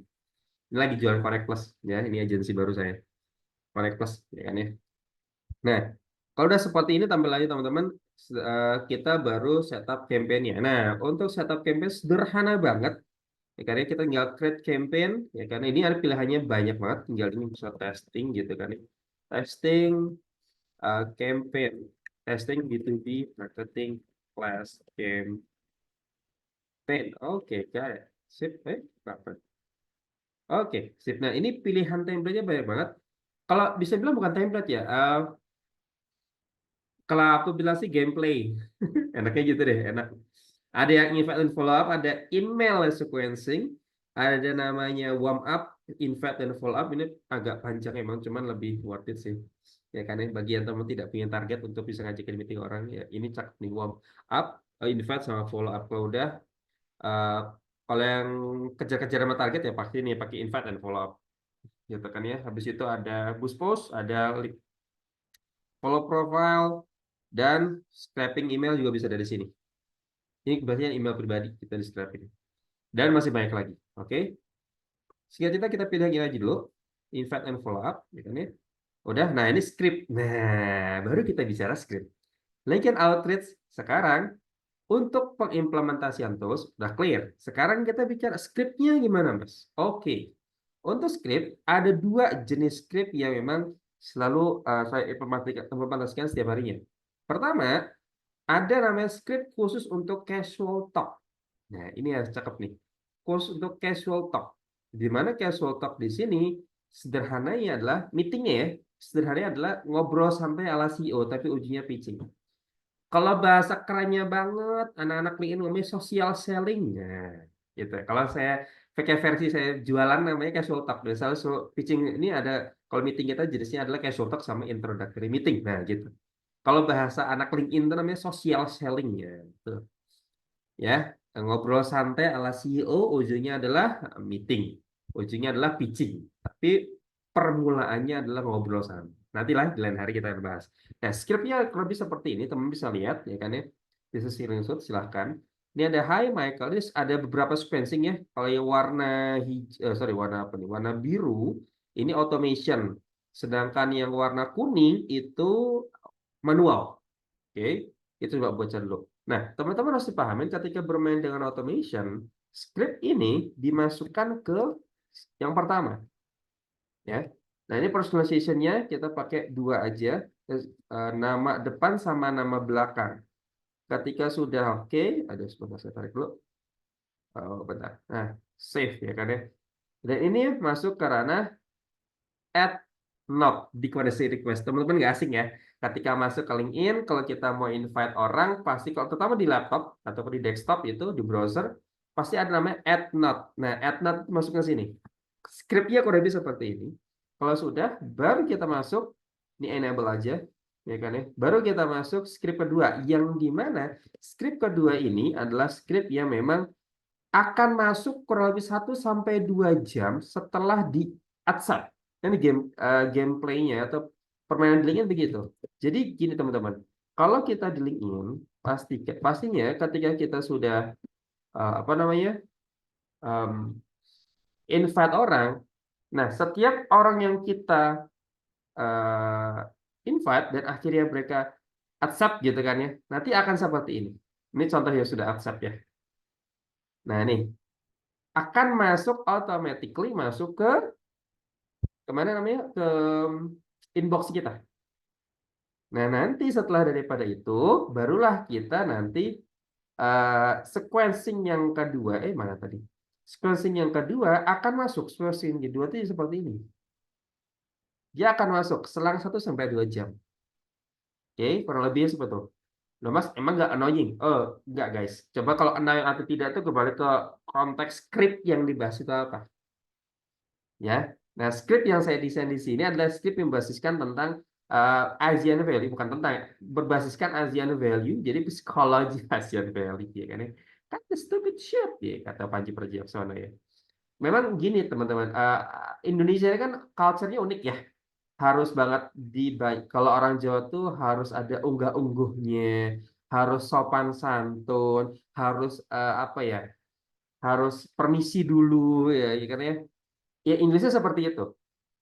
Speaker 1: Ini lagi jualan Connect Plus ya. Ini agensi baru saya. Connect Plus ya kan ya. Nah, kalau udah seperti ini tampil lagi teman-teman, kita baru setup campaign-nya. Nah, untuk setup campaign sederhana banget. Ya, karena kita tinggal create campaign, ya karena ini ada pilihannya banyak banget, tinggal ini bisa testing gitu kan ya. Testing campaign, testing B2B marketing class campaign. Oke, guys. Sip, apa? Oke, sip. Nah, ini pilihan template-nya banyak banget. Kalau bisa bilang bukan template ya. Kalau aku bilang sih gameplay. Enaknya gitu deh, enak. Ada yang invite and follow up, ada email sequencing, ada namanya warm up, invite and follow up. Ini agak panjang emang, cuman lebih worth it sih. Ya kan ya, bagi yang teman tidak punya target untuk bisa ngajakin meeting orang, ya ini cak nih warm up, invite sama follow up. Kalau udah, eh, kalau yang kejar-kejar sama target ya pasti nih pakai invite and follow up. Gitu kan ya. Habis itu ada boost post, ada follow profile, dan scraping email juga bisa dari sini. Ini biasanya email pribadi kita di scraping. Dan masih banyak lagi. Oke. Singkat kita pilih yang ini aja dulu. Invite and follow up. Ya kan ya. Udah, nah ini script. Nah, baru kita bicara script. LinkedIn Outreach sekarang untuk pengimplementasian tools udah clear. Sekarang kita bicara scriptnya gimana, Mas? Oke. Untuk script, ada dua jenis script yang memang selalu saya implementasikan setiap harinya. Pertama, ada namanya script khusus untuk casual talk. Nah, ini yang cakep nih. Khusus untuk casual talk. Di mana casual talk di sini sederhananya adalah meetingnya ya. Sederhananya adalah ngobrol sampai ala CEO tapi ujungnya pitching. Kalau bahasa kerennya banget, anak-anak LinkedIn ngomongnya social selling. Nah, gitu. Kalau saya pakai versi saya jualan namanya casual talk. Misalnya pitching ini ada, kalau meeting kita jenisnya adalah casual talk sama introductory meeting. Nah, gitu. Kalau bahasa anak LinkedIn itu namanya social selling ya. Gitu. Ya, ngobrol santai ala CEO, ujungnya adalah meeting, ujungnya adalah pitching, tapi permulaannya adalah ngobrol santai. Nantilah di lain hari kita bahas. Nah, scriptnya kurang lebih seperti ini, teman bisa lihat ya kan ya. Bisa screenshot silahkan. Ini ada Hi Michael, ini ada beberapa sequencing ya. Kalau yang warna sorry, warna apa nih? Warna biru ini automation, sedangkan yang warna kuning itu manual. Oke, itu coba baca dulu. Nah, teman-teman harus dipahamin ketika bermain dengan automation, script ini dimasukkan ke yang pertama, ya. Nah, ini personalization-nya kita pakai dua aja, nama depan sama nama belakang. Ketika sudah oke, ada sebentar saya tarik dulu. Oh, bentar. Nah, save ya kan ya. Dan ini masuk ke ranah add note di query request. Teman-teman nggak asing ya. Ketika masuk ke LinkedIn, kalau kita mau invite orang, pasti kalau terutama di laptop atau di desktop itu di browser, pasti ada namanya add note. Nah, add note masuk ke sini. Scriptnya kurang lebih seperti ini. Kalau sudah, baru kita masuk, ini enable aja, ya kan ya. Baru kita masuk script kedua, yang dimana script kedua ini adalah script yang memang akan masuk kurang lebih 1 sampai 2 jam setelah di accept. Ini gameplaynya atau permainan di LinkedIn begitu. Jadi gini teman-teman, kalau kita di LinkedIn pastinya ketika kita sudah apa namanya invite orang, nah setiap orang yang kita uh, invite dan akhirnya mereka accept gitu kan ya, nanti akan seperti ini. Ini contoh yang sudah accept ya. Nah ini akan masuk automatically masuk ke kemana namanya ke inbox kita. Nah nanti setelah daripada itu barulah kita nanti sequencing yang kedua mana tadi sequencing yang kedua akan masuk sequencing yang kedua itu seperti ini. Dia akan masuk selang 1 sampai 2 jam. Oke, kurang lebih seperti itu. Loh Mas, emang nggak annoying? Oh, nggak guys. Coba kalau annoying atau tidak itu kembali ke konteks script yang dibahas itu apa. Ya. Nah, script yang saya desain di sini adalah script yang berbasiskan tentang Asian value, bukan tentang ya, berbasiskan Asian value, jadi psikologi Asian value ya kan ya. Cut the stupid shit ya kata Panji Pragiwaksono ya. Memang gini teman-teman, Indonesia ini kan culture-nya unik ya. Harus banget kalau orang Jawa tuh harus ada unggah-ungguhnya, harus sopan santun, harus apa ya? Harus permisi dulu ya kan ya. Ya, Inggrisnya seperti itu.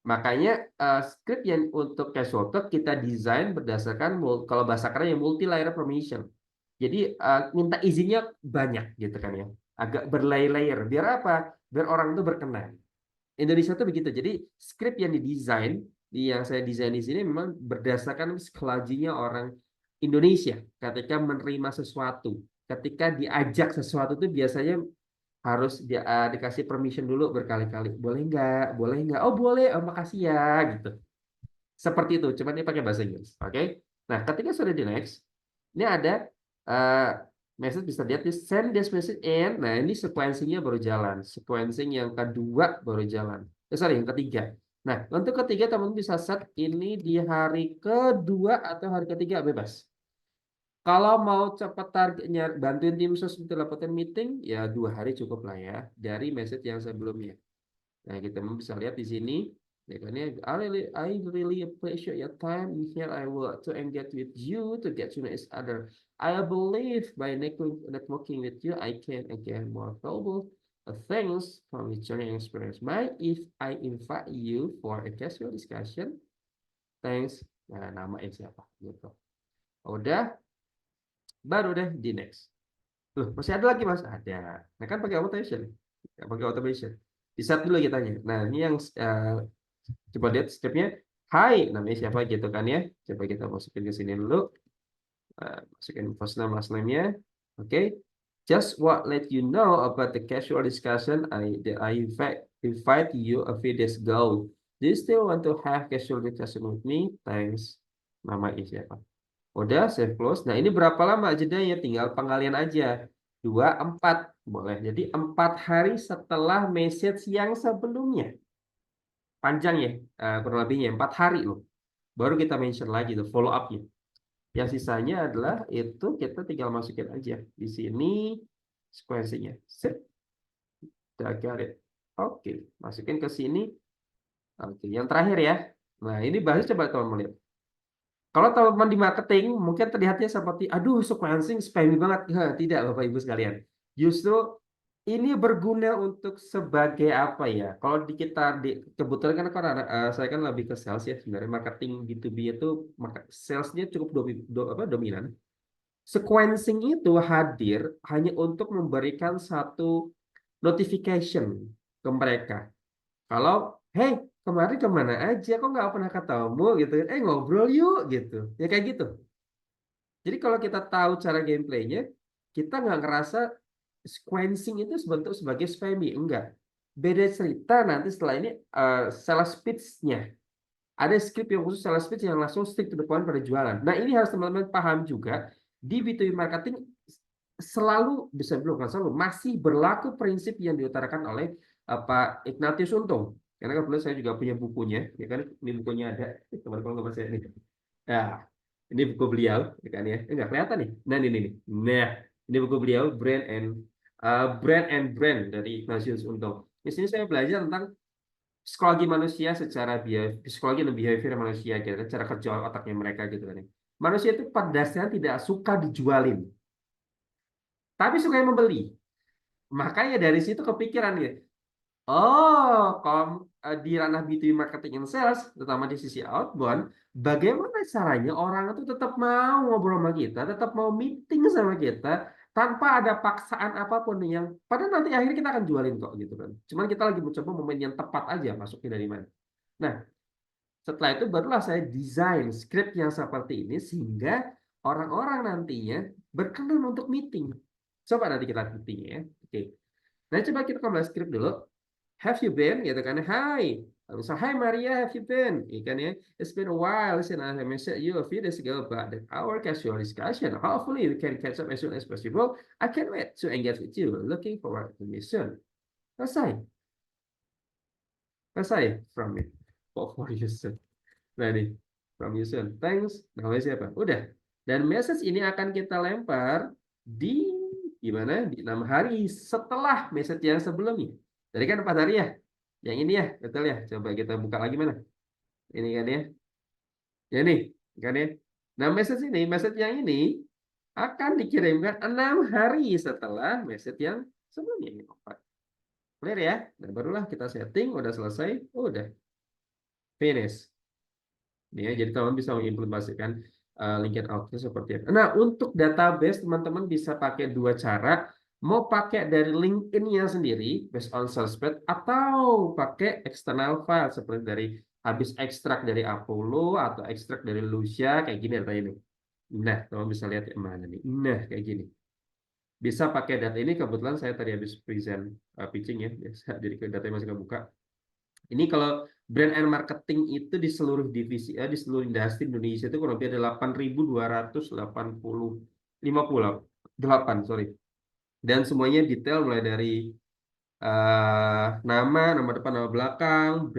Speaker 1: Makanya script yang untuk casual talk kita desain berdasarkan kalau bahasa keren ya multi layer permission. Jadi minta izinnya banyak gitu kan ya. Agak berlayer-layer. Biar apa? Biar orang itu berkenan. Indonesia tuh begitu. Jadi script yang didesain, yang saya desain di sini memang berdasarkan psikologinya orang Indonesia ketika menerima sesuatu. Ketika diajak sesuatu itu biasanya harus dikasih permission dulu berkali-kali. Boleh nggak? Boleh nggak? Oh boleh. Oh makasih ya gitu. Seperti itu. Cuman ini pakai bahasa Inggris. Oke. Nah ketika sudah di next, ini ada uh, Message bisa lihat di send this message and, nah ini sequencingnya baru jalan. Sequencing yang kedua baru jalan. Sorry, yang ketiga. Nah, untuk ketiga teman bisa set ini di hari kedua atau hari ketiga bebas. Kalau mau cepat targetnya bantuin tim sus untuk dapetin meeting, ya 2 hari cukup lah ya dari message yang sebelumnya. Nah, kita bisa lihat di sini. Ya kan ya, I really appreciate your time. Here I want to engage with you to get to know each other. I believe by networking with you, I can again more valuable things from your journey experience. If I invite you for a casual discussion, thanks. Nah, namanya siapa? Gitu. Udah, baru deh di next. Loh, masih ada lagi mas? Ada. Nah kan pakai automation. Ya, pakai automation. Di set dulu kitanya. Nah ini yang coba lihat stepnya. Hai, namanya siapa gitu kan ya? Coba kita masukin ke sini dulu. Masukin first name last name-nya. Oke. Just what let you know about the casual discussion I invite you a few days ago. Do you still want to have casual discussion with me? Thanks. Namanya siapa? Udah, save close. Nah, ini berapa lama jedanya? Tinggal pengalian aja. 2, 4. Boleh. Jadi 4 hari setelah message yang sebelumnya. Panjang ya, kurang lebihnya 4 hari loh. Baru kita mention lagi tuh, follow up-nya. Yang sisanya adalah itu kita tinggal masukin aja. Di sini sequencing-nya. Set. Got it. Oke, masukin ke sini. Oke, yang terakhir ya. Nah, ini bahas coba teman-teman lihat. Kalau teman-teman di marketing mungkin terlihatnya seperti aduh sequencing spammy banget. Tidak Bapak Ibu sekalian. Justru ini berguna untuk sebagai apa ya? Kalau di kita kebetulan kan saya kan lebih ke sales ya sebenarnya marketing B2B itu salesnya cukup dominan. Sequencing itu hadir hanya untuk memberikan satu notification ke mereka. Kalau, hey, kemarin kemana aja? Kok nggak pernah ketemu gitu? Ngobrol yuk gitu. Ya kayak gitu. Jadi kalau kita tahu cara gameplaynya, kita nggak ngerasa sequencing itu sebentuk sebagai spammy. Enggak. Beda cerita nanti setelah ini sales pitch-nya. Ada script yang khusus sales pitch yang langsung stick to the point pada jualan. Nah ini harus teman-teman paham juga. Di B2B marketing selalu, bisa belum kan selalu, masih berlaku prinsip yang diutarakan oleh Pak Ignatius Untung. Karena kebetulan saya juga punya bukunya, ya kan? Ini bukunya ada, teman-teman nggak masih ini. Nah, ini buku beliau, ya kan ya? Enggak kelihatan nih. Nah, ini nih. Nah, ini buku beliau Brand dari Ignatius Untung. Di sini saya belajar tentang psikologi manusia secara psikologi dan behavior manusia gitu, cara kerja otaknya mereka gitu kan. Ya. Manusia itu pada dasarnya tidak suka dijualin, tapi suka yang membeli. Makanya dari situ kepikiran gitu. Oh, kalau di ranah B2B marketing and sales, terutama di sisi outbound, bagaimana caranya orang itu tetap mau ngobrol sama kita, tetap mau meeting sama kita, tanpa ada paksaan apapun yang, padahal nanti akhirnya kita akan jualin kok gitu kan. Cuman kita lagi mencoba momen yang tepat aja masuknya dari mana. Nah, setelah itu barulah saya desain script yang seperti ini sehingga orang-orang nantinya berkenan untuk meeting. Coba nanti kita meeting ya. Oke. Nah, coba kita kembali script dulu. Have you been? Gitu kan. Hi. So, hi Maria, have you been? Ya kan ya. It's been a while. Listen, I mentioned you a few days ago about our casual discussion. Hopefully we can catch up as soon as possible. I can't wait to engage with you. Looking forward to meet soon. Selesai. Selesai from it. For you soon. Nah nih, from you soon. Thanks. Namanya siapa? Udah. Dan message ini akan kita lempar di gimana? Di 6 hari setelah message yang sebelumnya. Tadi kan 4 hari ya? Yang ini ya, betul ya? Coba kita buka lagi mana? Ini kan ya? Ya nih, kan ya? Nah, message yang ini akan dikirimkan 6 hari setelah message yang sebelumnya. Ini clear ya? Dan barulah kita setting, udah selesai, udah finish. Ya, jadi teman-teman bisa mengimplementasikan LinkedIn Outlook seperti itu. Nah, untuk database teman-teman bisa pakai 2 cara. Mau pakai dari LinkedIn-nya sendiri based on Salesforce atau pakai external file seperti dari habis ekstrak dari Apollo atau ekstrak dari Lucia kayak gini data ini. Nah, teman bisa lihat yang mana nih. Nah, kayak gini. Bisa pakai data ini, kebetulan saya tadi habis present pitching ya. Jadi datanya masih kebuka. Ini kalau brand and marketing itu di seluruh divisi di seluruh industri Indonesia itu kurang lebih ada 8.250 8, sorry. Dan semuanya detail mulai dari nama depan, nama belakang,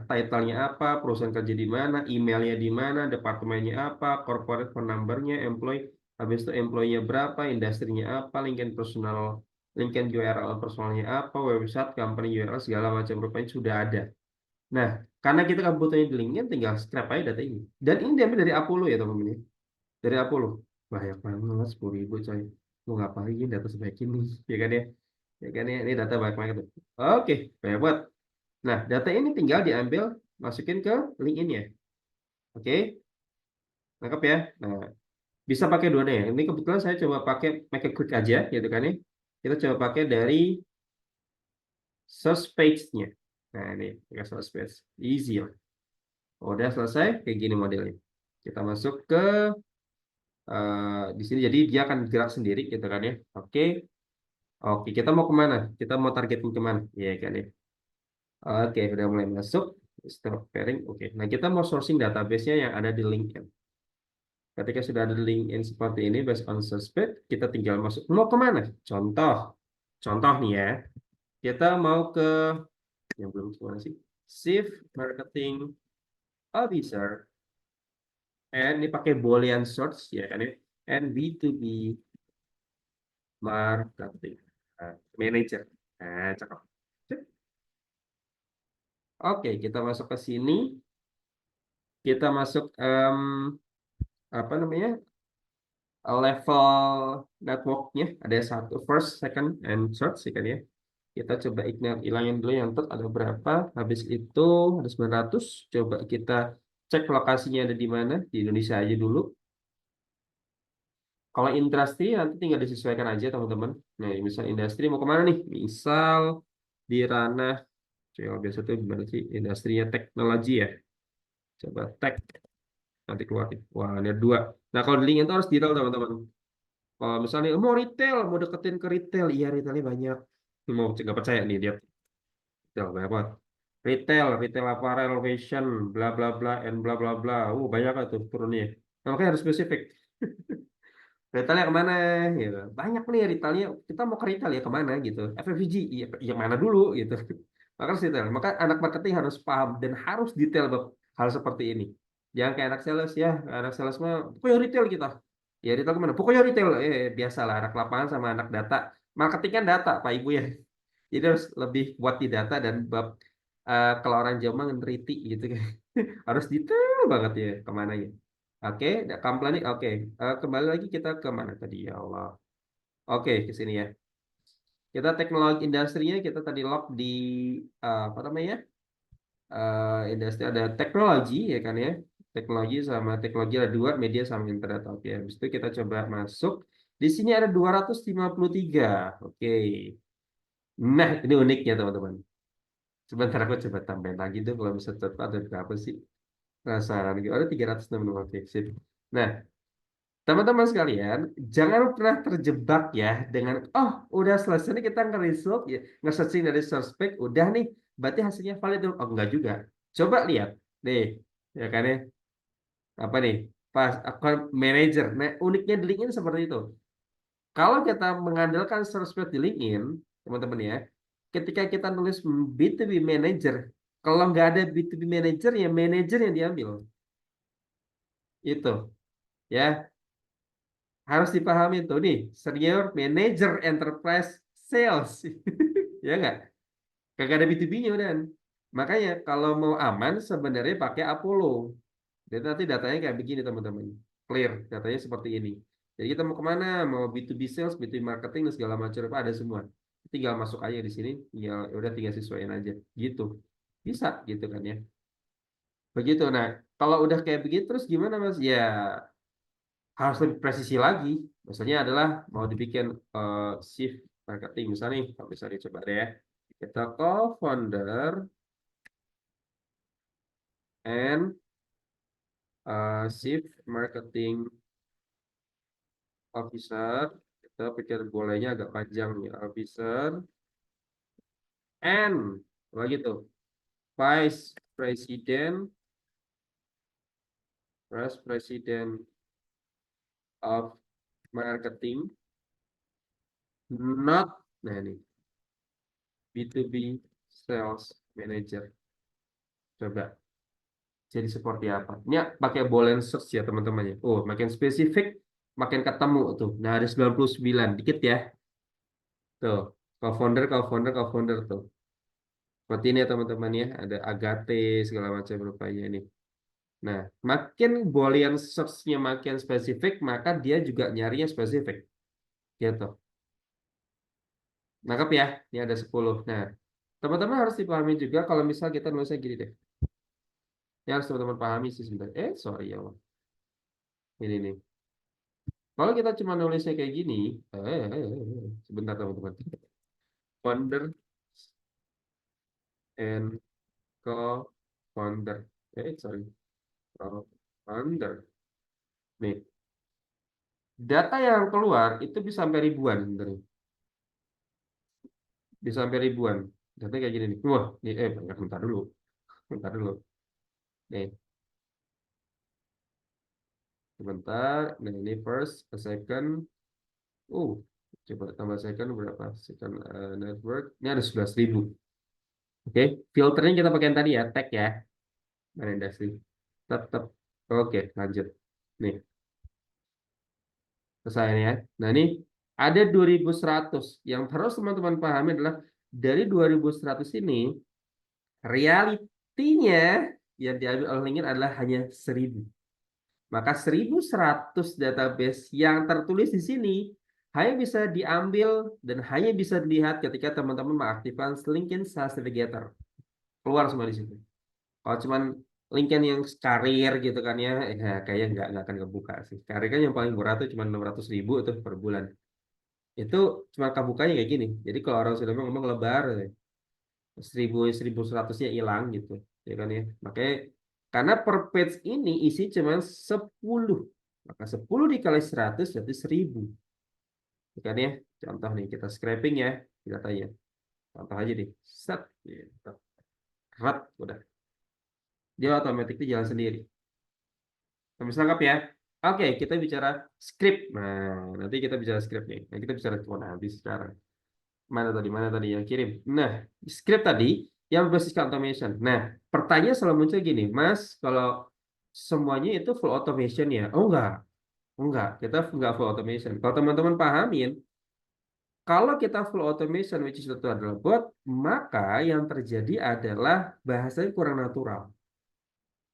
Speaker 1: title-nya apa, perusahaan kerja di mana, emailnya di mana, departemennya apa, corporate phone number-nya, employee, habis itu employee-nya berapa, industrinya apa, LinkedIn personal, LinkedIn URL personalnya apa, website, company URL, segala macam rupanya sudah ada. Nah, karena kita kebutuhannya di LinkedIn, tinggal scrap aja data ini. Dan ini diambil dari Apollo ya teman-teman ya. Dari Apollo. Banyak banget, 10.000 coy. Mau ngapain data sebanyak ini, ya kan ya? Ya kan ya, ini data banyak banget tuh. Oke, banyak banget. Nah, data ini tinggal diambil, masukin ke LinkedIn-nya. Oke, lengkap ya. Nah, bisa pakai dua deh. Ini kebetulan saya coba pakai make a quick aja, gitu kan ya. Kita coba pakai dari source page-nya. Nah, ini pakai source page. Easy lah. Udah selesai, kayak gini modelnya. Kita masuk ke di sini, jadi dia akan gerak sendiri, gitu kan ya. Oke, oke. Kita mau kemana? Kita mau targetin kemana? Ya kan ya. Oke, udah mulai masuk. Stop pairing. Oke, nah kita mau sourcing database-nya yang ada di LinkedIn. Ketika sudah ada LinkedIn seperti ini, based on suspect, kita tinggal masuk. Mau kemana? Contoh, contoh nih ya. Kita mau ke yang belum kemana sih? Chief Marketing Officer. And ini pakai Boolean search ya kan ya. And B2B Marketing Manager. Nah, cakep. Oke, kita masuk ke sini. Kita masuk apa namanya? Level networknya ada satu, first, second, and third sih kan ya. Kita coba ilangin dulu yang third ada berapa. Habis itu ada 900. Coba kita cek lokasinya ada di mana. Di Indonesia aja dulu. Kalau industri nanti tinggal disesuaikan aja teman-teman. Nah, misal industri mau kemana nih? Misal di ranah, coba biasa tuh gimana sih? Industrinya teknologi ya. Coba tech, nanti keluar nih. Wah, ini ada dua. Nah, kalau di link itu harus detail teman-teman. Kalau misalnya mau retail, mau deketin ke retail, iya retailnya banyak. Mau nggak percaya nih, lihat retail banyak banget. Retail, retail apparel, fashion, bla bla bla, and bla bla bla. Banyak lah tuh turunnya. Nah, makanya harus spesifik. Retailnya kemana? Gitu. Banyak nih retailnya. Kita mau ke retail ya kemana gitu. FFG, iya, yang mana dulu gitu. Maka harus detail. Maka anak marketing harus paham dan harus detail bab hal seperti ini. Jangan kayak anak sales ya. Anak sales mah pokoknya retail kita. Ya retail kemana? Pokoknya retail. Biasalah anak lapangan sama anak data. Marketing kan data, Pak Ibu ya. Jadi harus lebih buat di data dan bab kalau orang Jawa mah ngeriti gitu kan. Harus detail banget ya kemana ya. Oke, company. Oke. Kembali lagi kita ke mana tadi ya Allah. Oke, ke sini ya. Kita teknologi industrinya kita tadi log di apa namanya? Industri ada teknologi ya kan ya. Teknologi sama teknologi ada dua, media sama internet. Oke, habis itu kita coba masuk. Di sini ada 253. Oke. Nah, ini uniknya teman-teman. Sebentar aku coba tambahin lagi tuh kalau bisa cepat ada berapa sih? Penasaran gitu. Ada 366. Oke, sip. Nah, teman-teman sekalian, jangan pernah terjebak ya dengan udah selesai nih kita nge-result ya, nge-searching dari suspek, udah nih, berarti hasilnya valid dong. Oh, enggak juga. Coba lihat deh, ya kan ya. Apa nih? Pas account manager. Nah, uniknya di LinkedIn seperti itu. Kalau kita mengandalkan suspek di LinkedIn, teman-teman ya, ketika kita nulis B2B manager, kalau nggak ada B2B manager ya manager yang diambil. Itu ya. Harus dipahami tuh nih, senior manager enterprise sales. Ya nggak? Kagak ada B2B-nya udah. Makanya kalau mau aman sebenarnya pakai Apollo. Jadi nanti datanya kayak begini teman-teman. Clear, datanya seperti ini. Jadi kita mau kemana? Mau B2B sales, B2B marketing, dan segala macam apa ada semua. Tinggal masuk aja di sini, tinggal udah tinggal sesuaiin aja. Gitu. Bisa gitu kan ya. Begitu. Nah, kalau udah kayak begitu terus gimana Mas? Ya harus lebih presisi lagi. Misalnya adalah mau dibikin shift marketing misalnya nih, kalau misalnya coba deh ya. Kita co-founder and shift marketing officer. Kita pikir bolehnya agak panjang nih, officer and apa gitu, vice president, vice president of marketing. not, nah ini B2B sales manager. Coba jadi seperti apa? Ini pakai boolean search ya teman-teman ya. Oh, makin spesifik, makin ketemu tuh. Nah, ada 99, dikit ya. Tuh, co-founder, co-founder, co-founder tuh. Seperti ini ya teman-teman ya. Ada Agate segala macam rupanya ini. Nah, makin boolean search-nya makin spesifik, maka dia juga nyarinya spesifik. Gitu. Nangkep ya? Ini ada 10. Nah, teman-teman harus dipahami juga kalau misal kita nulisnya gini deh. Yang harus teman-teman pahami sih sebentar. Sorry ya Allah. Ini nih. Kalau kita cuma nulisnya kayak gini, sebentar teman-teman. Founder and co-founder. Sorry. Co-founder. Nih, data yang keluar itu bisa sampai ribuan sebenarnya. Bisa sampai ribuan. Data kayak gini nih. Wah, nih, bentar dulu. Bentar dulu. Nih, sebentar. Nah, ini first, second. Uh, coba tambah second berapa? Second network. Ini ada 11.000. Oke, filternya kita pakai yang tadi ya, tag ya. Mana industri. Tetap. Oke, lanjut. Nih, selesai nih ya. Nah, ini ada 2100. Yang harus teman-teman pahami adalah dari 2100 ini, realitinya yang diambil oleh LinkedIn adalah hanya 1000. Maka 1100 database yang tertulis di sini hanya bisa diambil dan hanya bisa dilihat ketika teman-teman mengaktifkan LinkedIn Sales Navigator. Keluar semua di situ. Kalau cuman LinkedIn yang karir gitu kan ya, kayaknya nggak akan kebuka sih. Karir kan yang paling murah tuh cuma 600.000 itu per bulan. Itu cuma kebukanya kayak gini. Jadi kalau orang sudah ngomong lebar, 1.100-nya hilang gitu, ya kan ya. Makanya karena per page ini isi cuma 10, maka 10 dikali 100 jadi 1000, ya kan ya. Contoh nih kita scraping ya, kita tanya. Contoh aja nih, set, gitu. Rat, udah. Dia otomatis jalan sendiri. Habis lengkap ya. Oke, kita bicara script. Nah, nanti kita bicara script nih. Nah, kita bicara habis sekarang. Mana tadi yang kirim? Nah, script tadi yang berbasis automation. Nah, pertanyaan selalu muncul gini, Mas, kalau semuanya itu full automation ya? Oh enggak, kita enggak full automation. Kalau teman-teman pahamin, kalau kita full automation, which is itu adalah bot, maka yang terjadi adalah bahasanya kurang natural.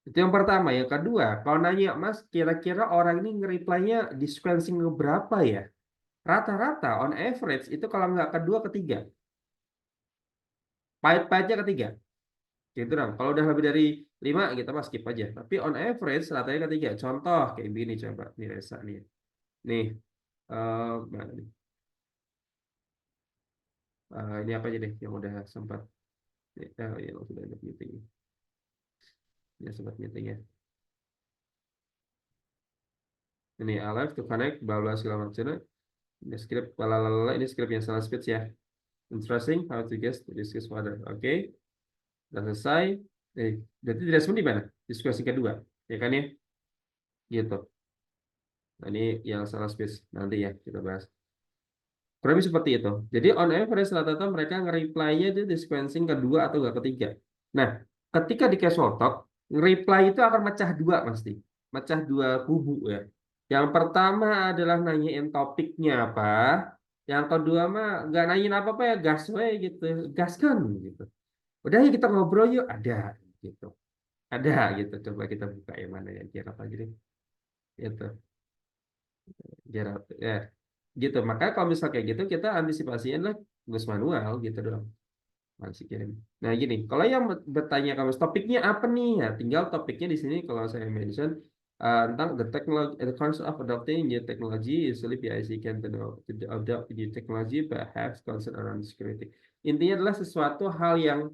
Speaker 1: Itu yang pertama. Yang kedua, kalau nanya, Mas, kira-kira orang ini nge-reply-nya di sequencing berapa ya? Rata-rata, on average, itu kalau nggak kedua, ketiga. Pahit-pahitnya ketiga. Gitu dong. Kalau udah lebih dari 5 kita mah skip aja. Tapi on average rata-rata ketiga. Contoh kayak gini coba. Nih Resa nih. Nih. Mana nih? Ini apa aja deh yang udah sempat. Yang sudah ada meeting. Ya sempat meeting ya. Ini alive to connect. Bla bla segala macam. Ini script. Lalalala. Ini script yang salah speech ya. Interesting. How to guess to discuss further. Oke. Udah selesai. Jadi direspon di mana? Diskusi kedua. Ya kan ya? Gitu. Nah, ini yang salah speech. Nanti ya kita bahas. Kurang lebih seperti itu. Jadi on average rata-rata mereka nge-reply-nya itu di sequencing kedua atau enggak ketiga. Nah, ketika di casual talk, reply itu akan mecah dua pasti. Mecah dua kubu ya. Yang pertama adalah nanyain topiknya apa. Yang kedua mah nggak nanyain apa-apa ya, gas we gitu. Gaskan gitu. Udah ya kita ngobrol yuk. Ada gitu. Ada gitu. Coba kita buka yang mana ya. Kira apa gitu. Gitu. Jarak ya gitu. Maka kalau misal kayak gitu kita antisipasinya adalah tugas manual gitu dong, masih kirim. Nah gini, kalau yang bertanya kamu topiknya apa nih ya, tinggal topiknya di sini kalau saya mention tentang the technology, the concept of adopting new technology. Usually PIC can to adopt new technology but have concern around security. Intinya adalah sesuatu hal yang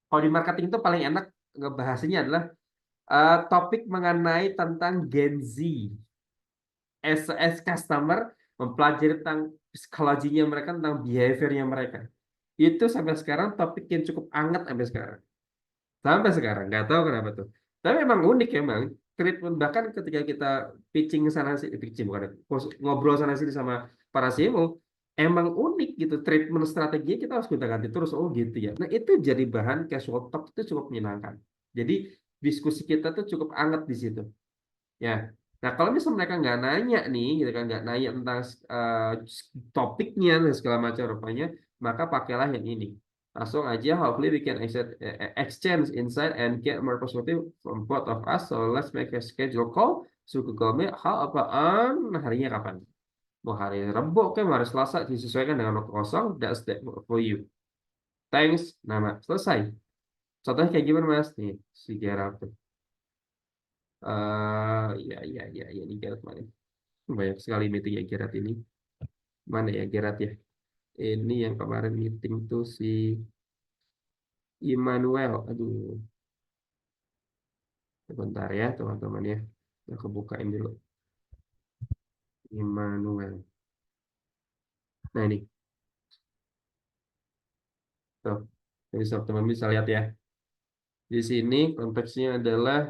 Speaker 1: kalau di marketing itu paling enak ngebahasnya adalah topik mengenai tentang Gen Z. As customer mempelajari tentang psikologinya mereka, tentang behaviornya mereka. Itu sampai sekarang topik yang cukup hangat sampai sekarang. Sampai sekarang nggak tahu kenapa tuh. Tapi memang unik emang. Treatment bahkan ketika kita pitching sana sini, pitching bukan ngobrol sana sini sama para CMO, emang unik gitu, treatment strateginya kita harus kita ganti terus, oh gitu ya. Nah itu jadi bahan casual talk itu cukup menyenangkan. Jadi diskusi kita tuh cukup hangat di situ. Ya, nah kalau misalnya mereka nggak nanya nih, gitu kan, nggak nanya tentang topiknya dan segala macam rupanya, maka pakailah yang ini. Langsung aja, hopefully we can exchange insight and get more perspective from both of us. So let's make a schedule call. So Google Meet, how about harinya kapan? Mau hari Rabu, oke, hari Selasa disesuaikan dengan waktu kosong. That's the for you. Thanks, nama selesai. Contohnya kayak gimana mas? Nih, si Gerard tuh. Ya, ini Gerard mana? Banyak sekali meeting ya Gerard ini. Mana ya Gerard ya? Ini yang kemarin meeting tuh si Immanuel. Aduh, sebentar ya teman-teman ya. Aku bukain dulu. Immanuel. Nah ini, tuh. Jadi teman-teman bisa lihat ya. Di sini konteksnya adalah,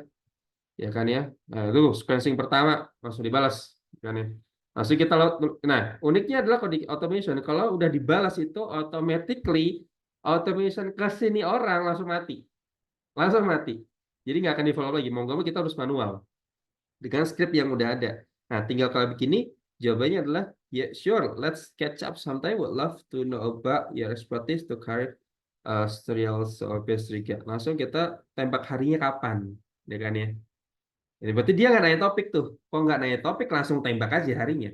Speaker 1: ya kan ya. Nah, itu sequencing pertama langsung dibalas, kan ya. Langsung kita nah, uniknya adalah kalau di automation kalau udah dibalas itu automatically automation ke sini orang langsung mati. Langsung mati. Jadi nggak akan di follow lagi. Mau nggak mau kita harus manual dengan script yang udah ada. Nah, tinggal kalau begini, jawabannya adalah yeah, sure, let's catch up sometime. Would love to know about your expertise to carry serials or pastry cake. Langsung kita tembak harinya kapan, ya kan ya? Jadi berarti dia nggak nanya topik tuh. Kok nggak nanya topik, langsung tembak aja harinya.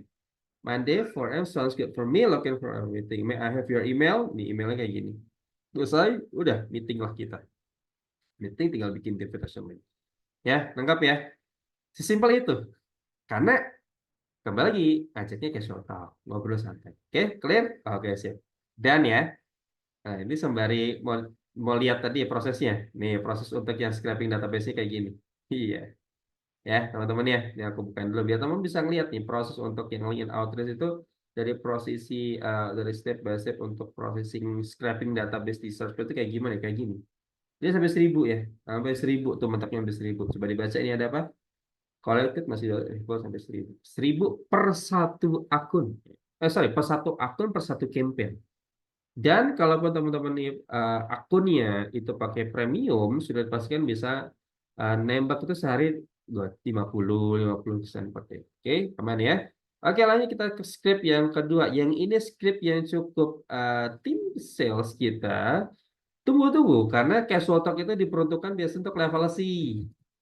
Speaker 1: Monday 4 AM sounds good for me. Looking for a meeting. May I have your email? Nih emailnya kayak gini. Selesai, udah meeting lah kita. Meeting tinggal bikin invitation link. Ya, lengkap ya. Sesimpel itu. Karena kembali lagi ngajaknya casual talk, ngobrol santai. Oke, clear? Oke, siap. Dan ya, nah ini sembari mau lihat tadi ya prosesnya. Nih, proses untuk yang scraping database-nya kayak gini. Iya. Ya teman-teman ya, ini aku bukain dulu biar teman bisa ngeliat nih proses untuk yang login outreach itu dari prosesi dari step by step untuk processing scraping database di search itu kayak gimana, kayak gini. Dia sampai 1.000 ya, sampai 1.000 tuh mentaknya sampai 1.000. Coba dibaca ini ada apa? Collected masih sampai 1.000, 1.000 per satu akun. Sorry, per satu akun per satu campaign. Dan kalaupun teman-teman nih akunnya itu pakai premium, sudah dipastikan bisa nembak itu sehari 50 persen per day. Oke, aman ya. Oke, lanjut kita ke script yang kedua. Yang ini script yang cukup tim sales kita tunggu-tunggu karena casual talk itu diperuntukkan biasa untuk level C.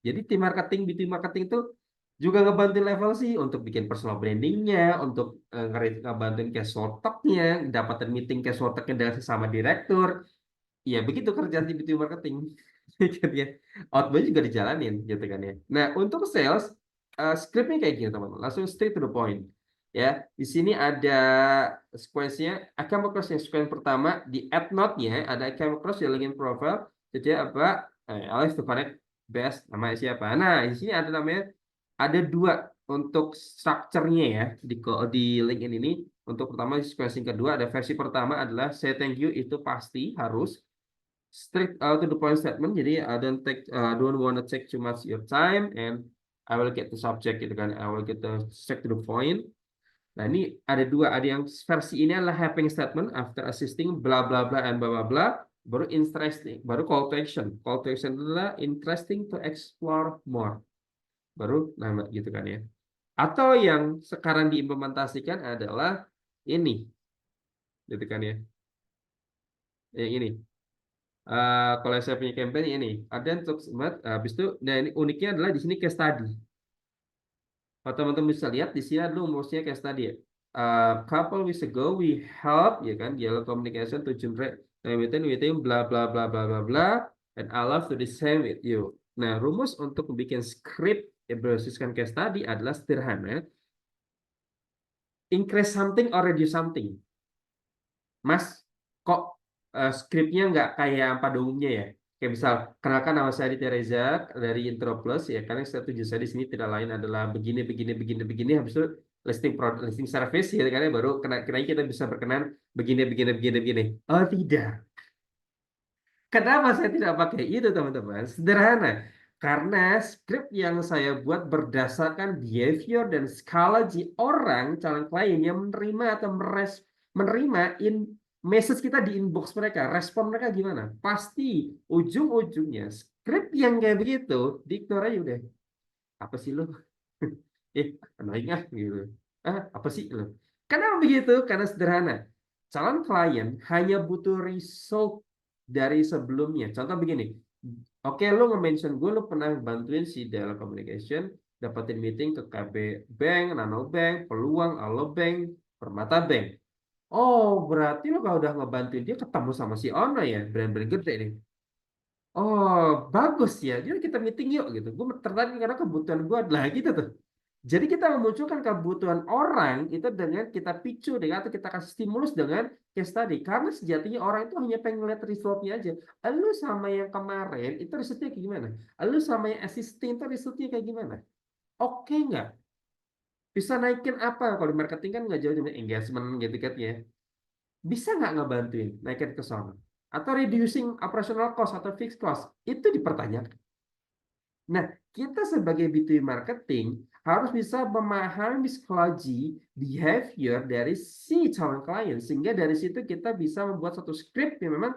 Speaker 1: Jadi tim marketing, B2B marketing itu juga ngebantuin level C untuk bikin personal brandingnya, untuk ngebantuin casual talk-nya, dapatin meeting casual talk-nya dengan sesama direktur. Ya begitu kerjaan di B2B marketing. Gitu ya. Outbound juga dijalanin gitu kan ya. Nah, untuk sales scriptnya kayak gini teman-teman. Langsung straight to the point. Ya, di sini ada sequence-nya. Account across yang sequence pertama di add note-nya ada account across di login profile. Jadi apa? Alex to connect best namanya siapa? Nah, di sini ada namanya ada dua untuk structure-nya ya di LinkedIn ini. Untuk pertama sequencing kedua ada versi pertama adalah say thank you itu pasti harus strict to the point statement. Jadi don't want to take too much your time and I will get the subject gitu kan. I will get the straight to the point. Nah, ini ada dua, ada yang versi ini adalah having statement after assisting bla bla bla and bla bla bla, baru interesting, baru call to action. Call to action adalah interesting to explore more. Baru nama gitu kan ya. Atau yang sekarang diimplementasikan adalah ini, gitu kan ya. Yang ini. Kalau saya punya campaign ini ada untuk smart, habis itu, nah ini uniknya adalah di sini case study. Kalau teman-teman bisa lihat di sini ada rumusnya case study ya. Couple weeks ago we help ya kan dialog communication to generate within bla bla bla bla bla bla and I love to the same with you. Nah, rumus untuk membuat script yang berbasiskan case study adalah sederhana. Increase something or reduce something. Mas, kok skripnya nggak kayak pada umumnya ya? Kayak misal, kenalkan nama saya Aditya Reza dari Intro Plus ya. Karena yang tujuan saya di sini tidak lain adalah begini, begini, begini, begini. Habis itu listing product, listing service ya kan ya. Baru kena kita bisa berkenan begini, begini, begini, begini. Oh tidak. Kenapa saya tidak pakai itu teman-teman? Sederhana. Karena skrip yang saya buat berdasarkan behavior dan psikologi orang calon klien yang menerima atau menerima message kita di inbox mereka, respon mereka gimana? Pasti ujung-ujungnya script yang kayak begitu di-ignore aja udah. Apa sih lo? Annoying ah gitu. Apa sih lo? Kenapa begitu? Karena sederhana. Calon klien hanya butuh result dari sebelumnya. Contoh begini. Oke, lo nge-mention gue, lo pernah bantuin si Dell Communication dapetin meeting ke KB Bank, Nano Bank, Peluang, Alo Bank, Permata Bank. Oh, berarti lo kalau udah ngebantuin dia ketemu sama si Ono ya, brand-brand gede nih. Oh, bagus ya. Jadi kita meeting yuk gitu. Gue tertarik karena kebutuhan gue adalah gitu tuh. Jadi kita memunculkan kebutuhan orang itu dengan kita picu dengan atau kita kasih stimulus dengan case study. Karena sejatinya orang itu hanya pengen lihat resultnya aja. Lu sama yang kemarin itu resultnya kayak gimana? Lu sama yang assisting itu resultnya kayak gimana? Oke nggak? Bisa naikin apa? Kalau di marketing kan nggak jauh dari engagement gitu kan ya. Bisa nggak ngebantuin naikin ke sana? Atau reducing operational cost atau fixed cost? Itu dipertanyakan. Nah, kita sebagai B2B marketing harus bisa memahami psikologi behavior dari si calon klien sehingga dari situ kita bisa membuat satu script yang memang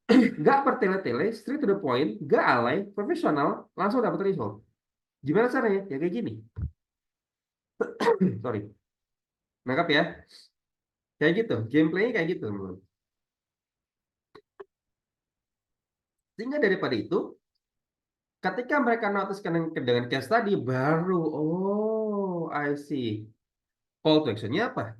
Speaker 1: nggak bertele-tele, straight to the point, nggak alay, profesional, langsung dapat result. Gimana caranya? Ya kayak gini. Sorry. Nangkap ya? Kayak gitu. Gameplaynya kayak gitu. Sehingga daripada itu, ketika mereka notice dengan case tadi, baru, oh, I see. Call to action-nya apa?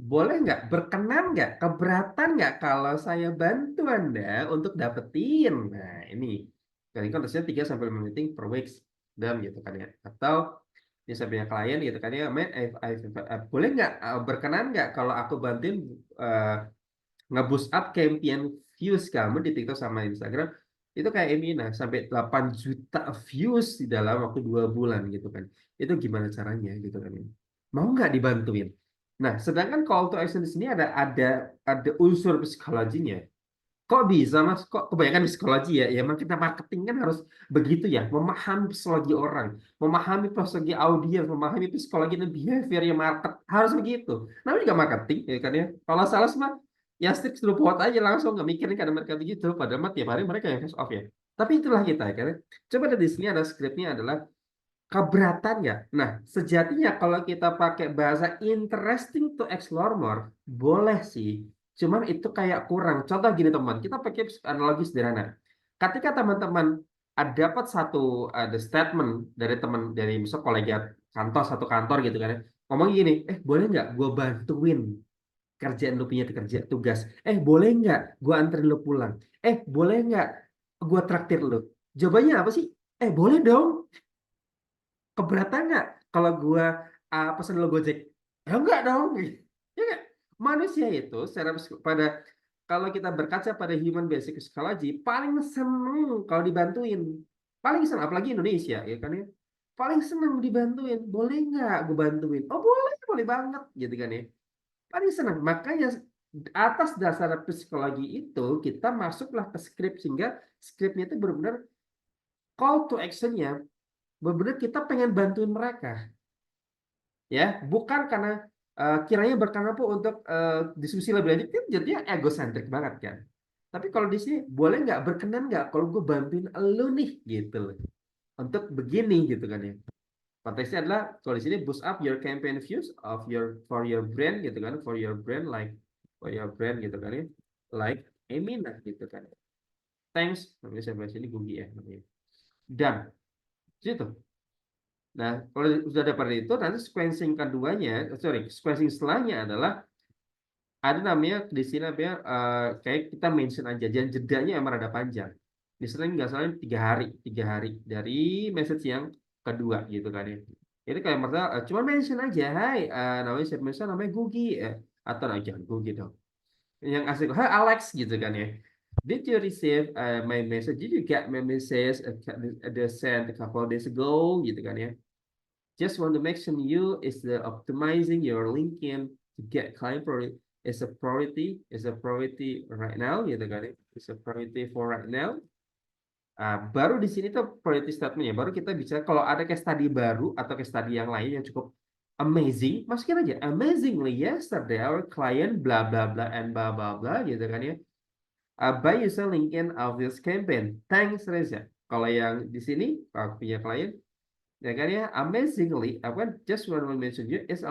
Speaker 1: Boleh nggak, berkenan nggak, keberatan nggak kalau saya bantu Anda untuk dapetin. Nah, ini. Kali konteksnya 3 sampai 5 meeting per week dan gitu kan ya. Atau ini saya punya klien gitu kan ya, man, boleh nggak, berkenan nggak kalau aku bantuin uh, nge-boost up campaign views kamu di TikTok sama Instagram itu kayak Emina sampai 8 juta views di dalam waktu 2 bulan gitu kan. Itu gimana caranya gitu kan ya. Mau nggak dibantuin? Nah, sedangkan call to action di sini ada unsur psikologinya. Kok bisa Mas? Kok kebanyakan psikologi ya? Ya emang kita marketing kan harus begitu ya, memahami psikologi orang, memahami psikologi audiens, memahami psikologi dan behavior yang market harus begitu. Namanya juga marketing ya kan ya. Kalau sales mah ya stick to the point aja langsung nggak mikirin karena mereka begitu. Padahal mah tiap hari mereka yang face off ya. Tapi itulah kita ya kan. Coba di sini ada skripnya adalah keberatan ya. Nah, sejatinya kalau kita pakai bahasa interesting to explore more, boleh sih. Cuman itu kayak kurang. Contoh gini teman, kita pakai analogi sederhana. Ketika teman-teman dapat ada statement dari teman dari misal kolega kantor satu kantor gitu kan ya. Ngomong gini, boleh nggak gue bantuin kerjaan lu punya kerja tugas? Boleh nggak gue anterin lu pulang? Boleh nggak gue traktir lu? Jawabannya apa sih? Boleh dong. Keberatan nggak kalau gua pesan lo Gojek? Ya enggak dong. Ya nggak? Manusia itu secara pada kalau kita berkaca pada human basic psychology paling seneng kalau dibantuin. Paling seneng apalagi Indonesia ya kan ya. Paling seneng dibantuin. Boleh nggak gue bantuin? Oh boleh, boleh banget gitu kan ya. Paling seneng. Makanya atas dasar psikologi itu kita masuklah ke skrip sehingga skripnya itu benar-benar call to actionnya benar-benar kita pengen bantuin mereka ya bukan karena kiranya berkenapa untuk diskusi lebih lanjut itu jadinya egosentrik banget kan tapi kalau di sini boleh nggak berkenan nggak kalau gue bantuin lo nih gitu loh untuk begini gitu kan ya konteksnya adalah kalau di sini boost up your campaign views of your for your brand gitu kan for your brand like for your brand gitu kan ya like Emina gitu kan thanks namanya saya bahas ini Gugi ya namanya dan situ. Nah, kalau sudah dapat itu, nanti sequencing keduanya, sequencing setelahnya adalah ada namanya di sini namanya kayak kita mention aja, dan jedanya emang ada panjang. Di sini nggak salah 3 hari, 3 hari dari message yang kedua gitu kan ya. Ini kayak mereka cuma mention aja, hai, namanya siapa mention namanya Gugi, atau nah, jangan Gugi dong. Yang asik, hai Alex gitu kan ya. Did you receive my message? Did you get my message? The sent a couple of days ago gitu kan ya. Just want to mention you is the optimizing your LinkedIn to get client priority is a priority right now gitu kan ya. Is a priority for right now. Baru di sini tuh priority statementnya baru kita bicara kalau ada case study baru atau case study yang lain yang cukup amazing, masukin aja amazingly yesterday our client bla bla bla and bla bla bla gitu kan ya. By using LinkedIn of this campaign. Thanks Reza. Kalau yang di sini kalau punya klien ya kan ya, amazingly, apa just want to mention you is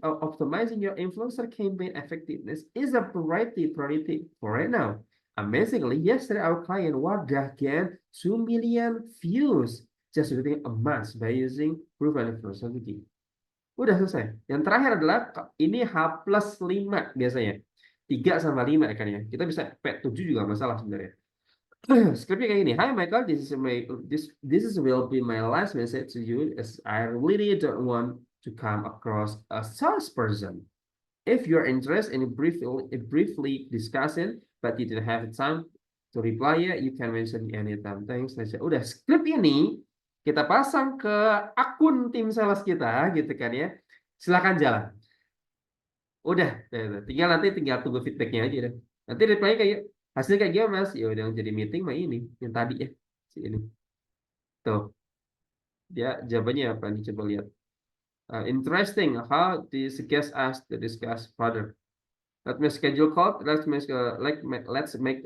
Speaker 1: optimizing your influencer campaign effectiveness is a priority for right now. Amazingly, yesterday our client Wardah gained 2 million views just within a month by using proven influencer marketing. Udah selesai. Yang terakhir adalah ini H+5 biasanya. 3 sama 5 kan ya. Kita bisa P7 juga masalah sebenarnya. Skripnya kayak gini. Hi Michael, this is will be my last message to you as I really don't want to come across a salesperson. If you're interested in briefly discussing but you didn't have time to reply yet, you can mention me anytime. Thanks. Udah skrip ini kita pasang ke akun tim sales kita gitu kan ya. Silakan jalan. Udah, tinggal tunggu feedbacknya aja deh. Nanti reply kayak hasilnya kayak gimana Mas? Ya udah jadi meeting mah ini yang tadi ya. Si ini. Tuh, dia jawabannya apa nih coba lihat. Interesting how this guest asked to discuss further. Let me schedule call. Let's make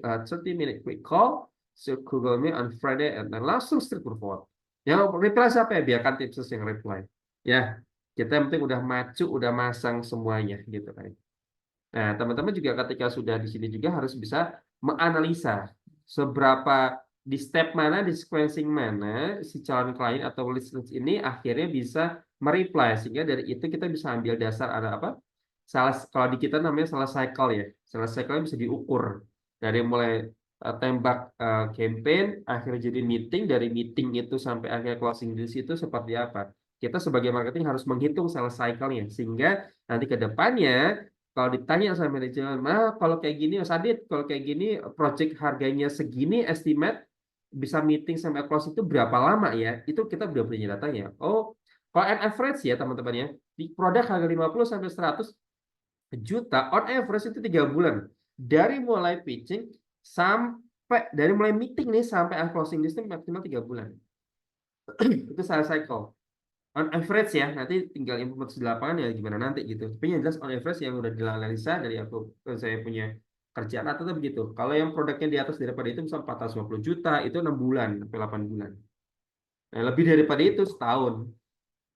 Speaker 1: a 30-minute quick call. So Google Meet on Friday and then langsung straight forward. Yang reply siapa ya? Biarkan tim sus yang reply. Ya, kita yang penting udah macu, udah masang semuanya gitu kan. Nah, teman-teman juga ketika sudah di sini juga harus bisa menganalisa seberapa di step mana, di sequencing mana si calon klien atau list ini akhirnya bisa mereply sehingga dari itu kita bisa ambil dasar ada apa? Salah kalau di kita namanya salah cycle ya. Salah cycle bisa diukur dari mulai tembak campaign akhirnya jadi meeting, dari meeting itu sampai akhirnya closing di situ seperti apa. Kita sebagai marketing harus menghitung salah cycle-nya sehingga nanti ke depannya kalau ditanya sama manajemen, kalau kayak gini Mas Adit, kalau kayak gini project harganya segini estimate bisa meeting sampai close itu berapa lama ya? Itu kita udah punya datanya. Oh, kalau on average ya teman-teman ya, di produk harga 50 sampai 100 juta on average itu 3 bulan. Dari mulai pitching sampai dari mulai meeting nih sampai closing itu maksimal 3 bulan. Itu saya cycle. On average ya, nanti tinggal implementasi di lapangan ya gimana nanti gitu. Tapi yang jelas on average yang udah dianalisa dari aku, saya punya kerjaan atau begitu. Kalau yang produknya di atas daripada itu misal 450 juta, itu 6 bulan sampai 8 bulan. Nah, lebih daripada itu setahun.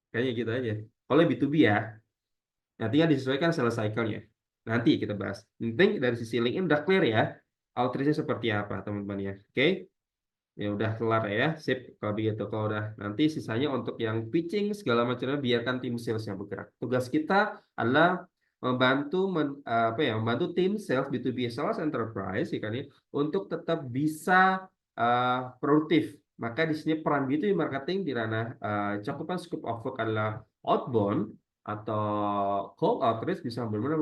Speaker 1: Kayaknya gitu aja. Kalau B2B ya, nanti kan disesuaikan sales cycle-nya. Nanti kita bahas. Penting dari sisi LinkedIn udah clear ya. Outreach-nya seperti apa teman-teman ya. Oke. Ya udah kelar ya, sip kalau begitu. Kalau udah nanti sisanya untuk yang pitching segala macamnya biarkan tim sales yang bergerak. Tugas kita adalah membantu membantu tim sales B2B sales enterprise ya kan ya untuk tetap bisa produktif. Maka di sini peran B2B marketing di ranah cakupan scope of work adalah outbound atau cold outreach bisa benar-benar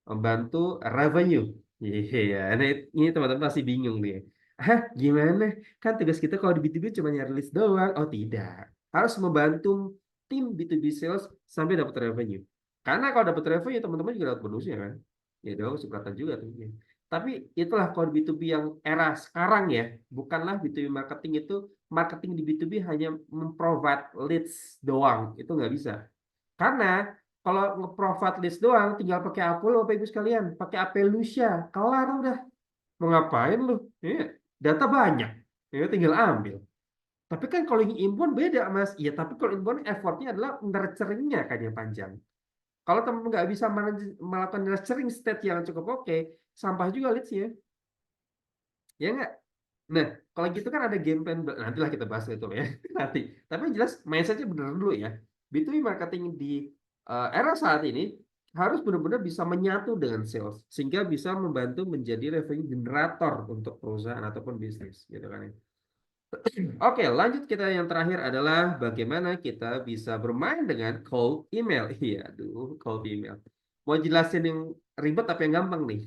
Speaker 1: membantu revenue. Iya, ini teman-teman pasti bingung nih. Hah, gimana? Kan tugas kita kalau di B2B cuma nyari list doang. Oh, tidak. Harus membantu tim B2B sales sampai dapat revenue. Karena kalau dapat revenue, teman-teman juga dapat bonusnya kan. Ya dong, seberatan juga tentunya. Tapi itulah kalau B2B yang era sekarang ya, bukanlah B2B marketing itu, marketing di B2B hanya memprovide leads doang. Itu nggak bisa. Karena kalau nge-provide list doang, tinggal pakai Apollo, Bapak Ibu sekalian. Pakai AP Lucia, kelar udah. Mau ngapain lu? Ya, data banyak. Ya, tinggal ambil. Tapi kan kalau yang inbound beda, Mas. Iya, tapi kalau inbound effortnya adalah nurturing-nya kan yang panjang. Kalau teman nggak bisa melakukan nurturing state yang cukup oke, sampah juga leads-nya. Ya nggak? Nah, kalau gitu kan ada game plan, nantilah kita bahas itu ya. Nanti. Tapi yang jelas mindset-nya bener dulu ya. B2B marketing di era saat ini harus benar-benar bisa menyatu dengan sales sehingga bisa membantu menjadi revenue generator untuk perusahaan ataupun bisnis gitu kan ya. Oke, lanjut kita yang terakhir adalah bagaimana kita bisa bermain dengan cold email. Iya, aduh, cold email. Mau jelasin yang ribet apa yang gampang nih?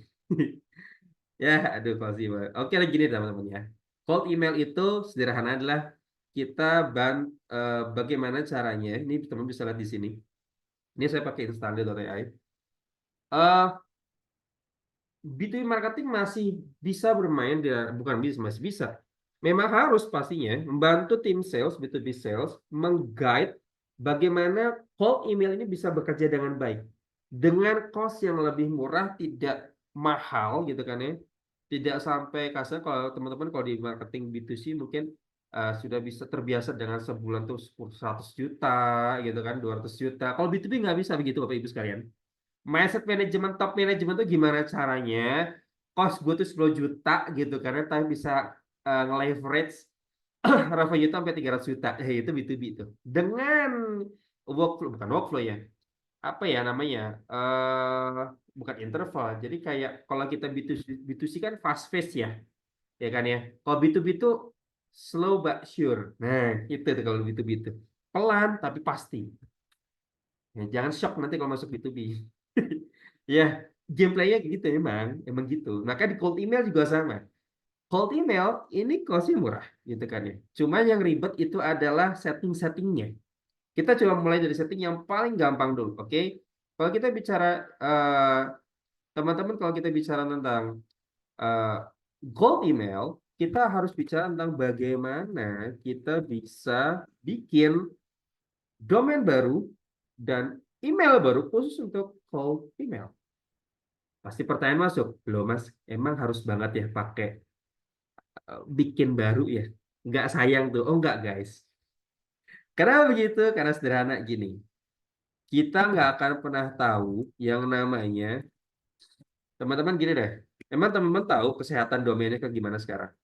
Speaker 1: Ya, aduh, cold email. Oke, gini teman-teman ya. Cold email itu sederhana adalah kita bagaimana caranya. Ini teman bisa lihat di sini. Ini saya pakai Installer.ai. B2B marketing masih bisa bermain bukan bisa masih bisa. Memang harus pastinya membantu tim sales B2B sales mengguide bagaimana cold email ini bisa bekerja dengan baik dengan cost yang lebih murah, tidak mahal gitu kan ya, tidak sampai kasar. Kalau teman-teman kalau di marketing B2C mungkin sudah bisa terbiasa dengan sebulan tuh 100 juta gitu kan, 200 juta. Kalau B2B nggak bisa begitu Bapak Ibu sekalian. Mindset manajemen, top manajemen tuh gimana caranya cost gue tuh 10 juta gitu karena tapi bisa nge-leverage revenue itu sampai 300 juta. Itu B2B itu. Dengan workflow, bukan workflow ya. Apa ya namanya? Bukan interval. Jadi kayak kalau kita B2C kan fast pace ya. Ya kan ya. Kalau B2B itu slow but sure. Nah, itu tuh kalau B2B itu. Pelan tapi pasti. Ya, jangan shock nanti kalau masuk B2B. Ya, gameplaynya gitu emang gitu. Maka di cold email juga sama. Cold email ini costnya murah gitu kan ya. Cuma yang ribet itu adalah setting-settingnya. Kita coba mulai dari setting yang paling gampang dulu, oke? Kalau kita bicara eh, teman-teman, kalau kita bicara tentang eh, cold email, kita harus bicara tentang bagaimana kita bisa bikin domain baru dan email baru khusus untuk cold email. Pasti pertanyaan masuk, loh Mas, emang harus banget ya pakai bikin baru ya? Nggak sayang tuh. Oh nggak guys. Kenapa begitu? Karena sederhana gini. Kita nggak akan pernah tahu yang namanya, teman-teman gini deh. Emang teman-teman tahu kesehatan domainnya ke gimana sekarang?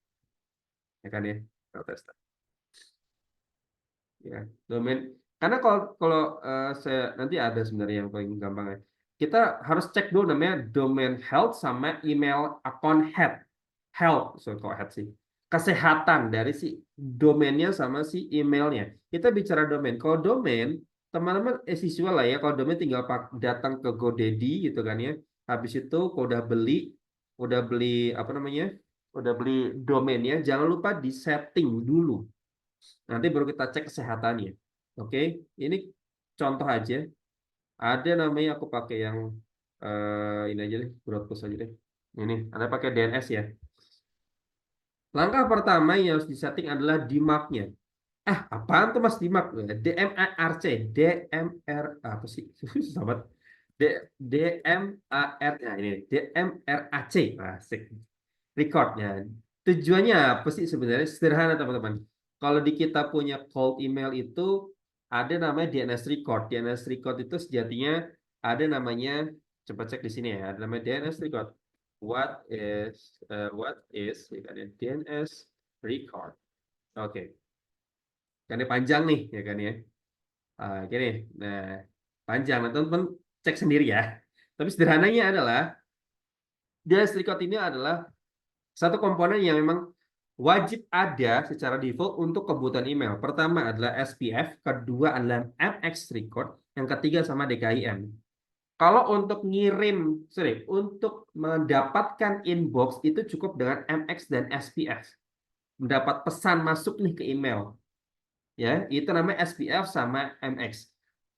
Speaker 1: Ya kan ya? Protestan. Ya, domain. Karena kalau saya nanti ada sebenarnya yang paling gampang ya. Kita harus cek dulu namanya domain health sama email account head. Health, so kok head sih. Kesehatan dari si domainnya sama si emailnya. Kita bicara domain. Kalau domain, teman-teman visual lah ya. Kalau domain tinggal datang ke GoDaddy gitu kan ya. Habis itu kalau udah beli apa namanya? Udah beli domainnya, jangan lupa di setting dulu. Nanti baru kita cek kesehatannya. Oke, ini contoh aja. Ada namanya aku pakai yang ini aja deh, broadcast aja deh. Ini ada pakai DNS ya. Langkah pertama yang harus disetting adalah DMARC-nya. Apaan tuh Mas DMARC? DMARC, DMR apa sih? Sahabat. D DMAR, nah ini DMRAC, asik. Recordnya. Tujuannya apa sih sebenarnya? Sederhana teman-teman. Kalau di kita punya cold email itu ada namanya DNS record. DNS record itu sejatinya ada namanya, coba cek di sini ya. Ada namanya DNS record. What is ya kan ya, DNS record. Oke. Kan ini panjang nih ya kan ya. Gini. Nah, panjang. Nah, teman-teman cek sendiri ya. Tapi sederhananya adalah DNS record ini adalah satu komponen yang memang wajib ada secara default untuk kebutuhan email. Pertama adalah SPF, kedua adalah MX record, yang ketiga sama DKIM. Kalau untuk ngirim, sorry, untuk mendapatkan inbox itu cukup dengan MX dan SPF. Mendapat pesan masuk nih ke email. Ya, itu namanya SPF sama MX.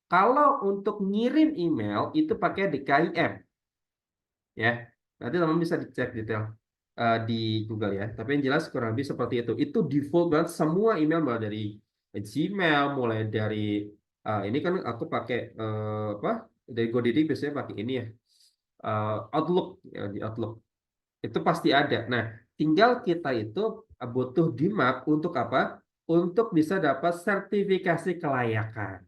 Speaker 1: Kalau untuk ngirim email itu pakai DKIM. Ya, nanti teman bisa dicek detail di Google ya. Tapi yang jelas kurang lebih seperti itu. Itu default banget semua email mulai dari Gmail, mulai dari ini kan aku pakai apa? Dari GoDaddy biasanya pakai ini ya. Outlook ya di Outlook. Itu pasti ada. Nah, tinggal kita itu butuh DMARC untuk apa? Untuk bisa dapat sertifikasi kelayakan.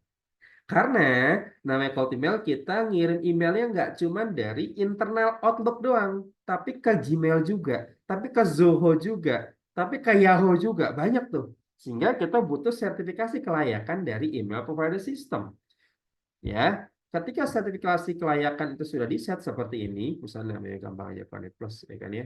Speaker 1: Karena namanya cold email kita ngirim emailnya nggak cuma dari internal Outlook doang, tapi ke Gmail juga, tapi ke Zoho juga, tapi ke Yahoo juga, banyak tuh. Sehingga kita butuh sertifikasi kelayakan dari email provider system. Ya, ketika sertifikasi kelayakan itu sudah di-set seperti ini, misalnya namanya gampang aja Connect Plus, ya kan ya,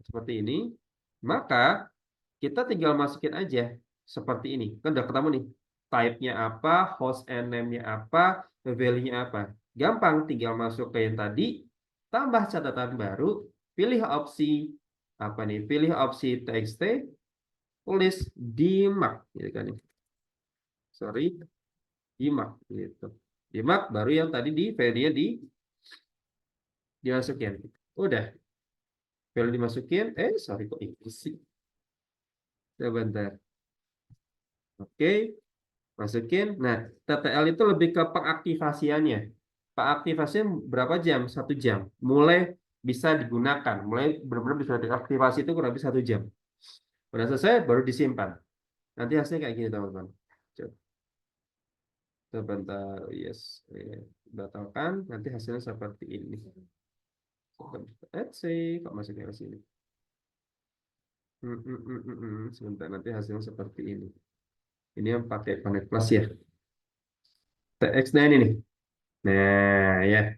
Speaker 1: seperti ini, maka kita tinggal masukin aja seperti ini. Kan udah ketemu nih. Type-nya apa, host and name-nya apa, value-nya apa. Gampang, tinggal masuk ke yang tadi, tambah catatan baru, pilih opsi apa nih? Pilih opsi TXT, tulis DMARC gitu kan ya. Sorry, DMARC gitu. DMARC baru yang tadi di value-nya dimasukin. Udah, value dimasukin. Sorry kok Inggris sih. Sebentar. Oke. Masukin. Nah, TTL itu lebih ke pengaktifasiannya. Pengaktifasinya berapa jam? 1 jam. Mulai bisa digunakan. Mulai benar-benar bisa diaktifasi itu kurang lebih 1 jam. Udah selesai, baru disimpan. Nanti hasilnya kayak gini, teman-teman. Coba sebentar. Yes. Batalkan. Nanti hasilnya seperti ini. Let's see. Kok masuknya ke sini? Sebentar. Nanti hasilnya seperti ini. Ini yang pakai Connect Plus ya. TX9 ini. Nah, ya.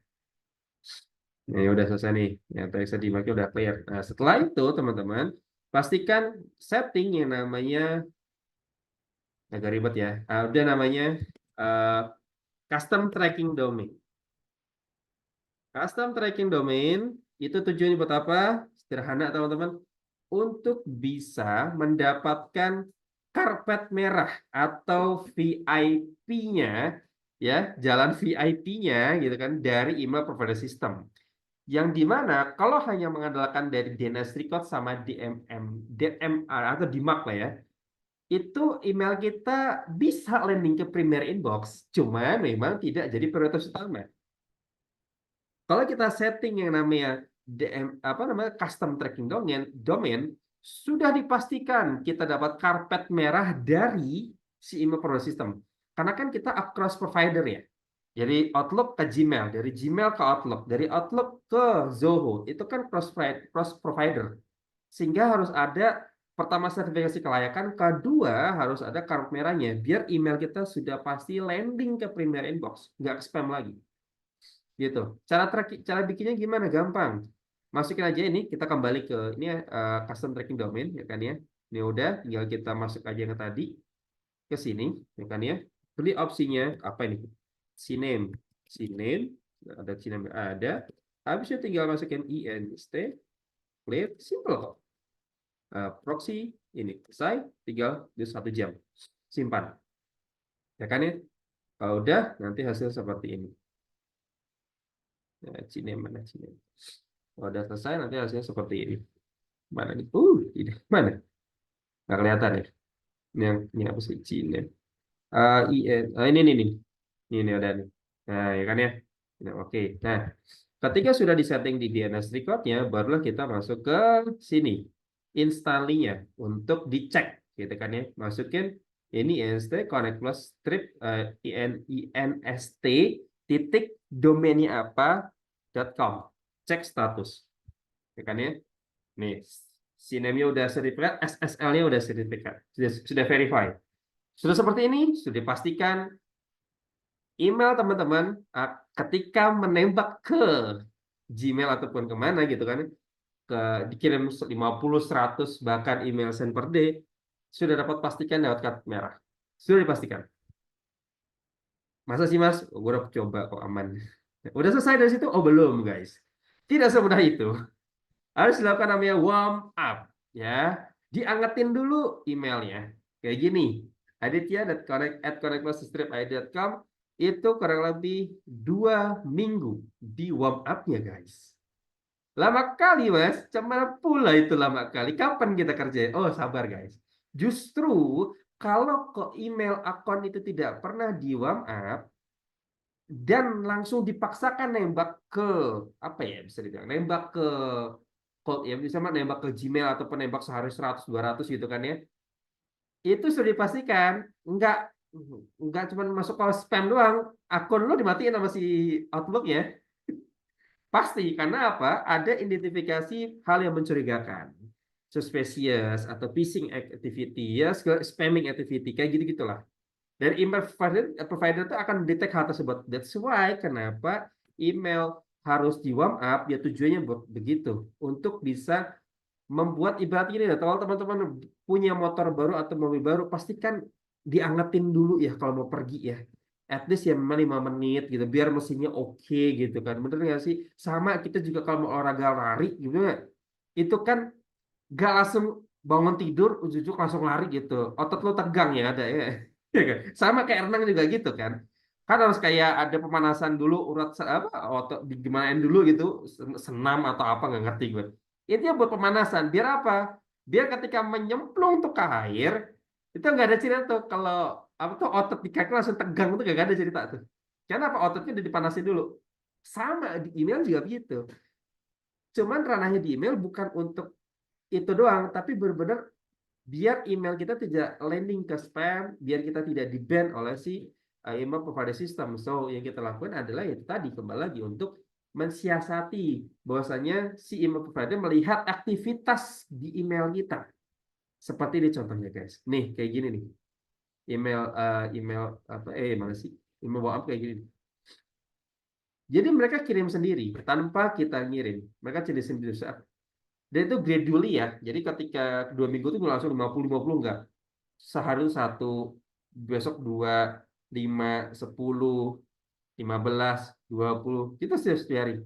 Speaker 1: Nah, ya udah selesai nih. Ya, TX dimaknya udah clear. Nah, setelah itu, teman-teman, pastikan setting yang namanya agak ribet ya. Udah namanya uh, custom tracking domain. Custom tracking domain itu tujuannya buat apa? Sederhana, teman-teman. Untuk bisa mendapatkan karpet merah atau VIP-nya, ya, jalan VIP-nya gitu kan dari email provider system. Yang dimana kalau hanya mengandalkan dari DNS record sama DMR atau DMARC lah ya, itu email kita bisa landing ke primary inbox, cuma memang tidak jadi prioritas utama. Kalau kita setting yang namanya apa namanya custom tracking domain, sudah dipastikan kita dapat karpet merah dari si email provider system. Karena kan kita across provider ya. Jadi Outlook ke Gmail, dari Gmail ke Outlook, dari Outlook ke Zoho, itu kan cross provider. Sehingga harus ada pertama sertifikasi kelayakan, kedua harus ada karpet merahnya, biar email kita sudah pasti landing ke primary inbox, nggak spam lagi. Gitu. Cara bikinnya gimana? Gampang. Masukin aja ini, kita kembali ke ini ya, custom tracking domain ya kan ya. Ini udah, tinggal kita masuk aja yang tadi ke sini ya kan ya. Pilih opsinya apa ini? CNAME. CNAME, ada CNAME ada. Habis itu tinggal masukin INST, clear, simple kok. Proxy ini selesai, tinggal di 1 jam. Simpan. Ya kan ya? Kalau udah, nanti hasil seperti ini. CNAME mana CNAME? Kalau udah selesai nanti hasilnya seperti ini. Mana nih? Ini mana? Nggak kelihatan ya? Ini apa sih? Cine. Ini udah nih. Nah, ya kan ya? Nah, oke. Nah, ketika sudah disetting di DNS recordnya, barulah kita masuk ke sini. Installingnya untuk dicek, gitu kan ya? Masukin ini inst connect plus strip inst titik domainnya apa.com. Cek status. Ya kan ya? Nih, Sinemnya udah sertifikat, SSL-nya udah sertifikat, sudah verify. Sudah seperti ini, sudah dipastikan email teman-teman ketika menembak ke Gmail ataupun kemana gitu kan, dikirim 50, 100 bahkan email send per day, sudah dapat pastikan lewat kartu merah. Sudah dipastikan. Masa sih Mas? Gue udah coba kok aman. Udah selesai dari situ? Oh belum guys. Tidak semudah itu. Harus dilakukan namanya warm up ya. Diangetin dulu emailnya. Kayak gini. aditya.connect@connect+strip.id.com itu kurang lebih 2 minggu di warm up-nya guys. Lama kali Mas, cuman pula itu lama kali. Kapan kita kerjain? Oh sabar guys. Justru kalau kok email akun itu tidak pernah di warm up dan langsung dipaksakan nembak ke apa ya bisa dibilang nembak ke cold ya bisa nembak ke Gmail ataupun nembak sehari 100 200 gitu kan ya. Itu sudah dipastikan enggak cuma masuk ke spam doang, akun lo dimatiin sama si Outlook ya. Pasti karena apa? Ada identifikasi hal yang mencurigakan. Suspicious atau phishing activity ya, spamming activity kayak gitu-gitulah. Dan email provider itu akan detect hal tersebut. That's why kenapa email harus di warm up ya tujuannya buat begitu untuk bisa membuat ibarat ini ya kalau teman-teman punya motor baru atau mobil baru pastikan diangetin dulu ya kalau mau pergi ya at least ya 5 menit gitu biar mesinnya oke gitu kan bener nggak sih sama kita juga kalau mau olahraga lari gitu ya itu kan gak langsung bangun tidur ujuk-ujuk langsung lari gitu otot lo tegang ya ada ya. Iya kan? Sama kayak renang juga gitu kan harus kayak ada pemanasan dulu urat apa otot digimanain dulu gitu senam atau apa nggak ngerti gue itu ya buat pemanasan biar apa biar ketika menyemplung tuh ke air itu nggak ada cerita tuh kalau apa tuh otot di kaki langsung tegang tuh gak ada cerita tuh. Karena apa ototnya udah dipanasin dulu. Sama di email juga begitu. Cuman ranahnya di email bukan untuk itu doang, tapi benar-benar biar email kita tidak landing ke spam, biar kita tidak di-ban oleh si email provider system. So, yang kita lakukan adalah itu tadi kembali lagi untuk mensiasati bahwasanya si email provider melihat aktivitas di email kita. Seperti ini contohnya, guys. Nih, kayak gini nih. Email apa mana sih? Email WhatsApp kayak gini. Jadi mereka kirim sendiri tanpa kita ngirim. Mereka kirim sendiri. Dan itu gradually ya. Jadi ketika 2 minggu itu langsung 50 enggak. Sehari satu, besok dua, 5, 10, 15, 20. Kita setiap hari.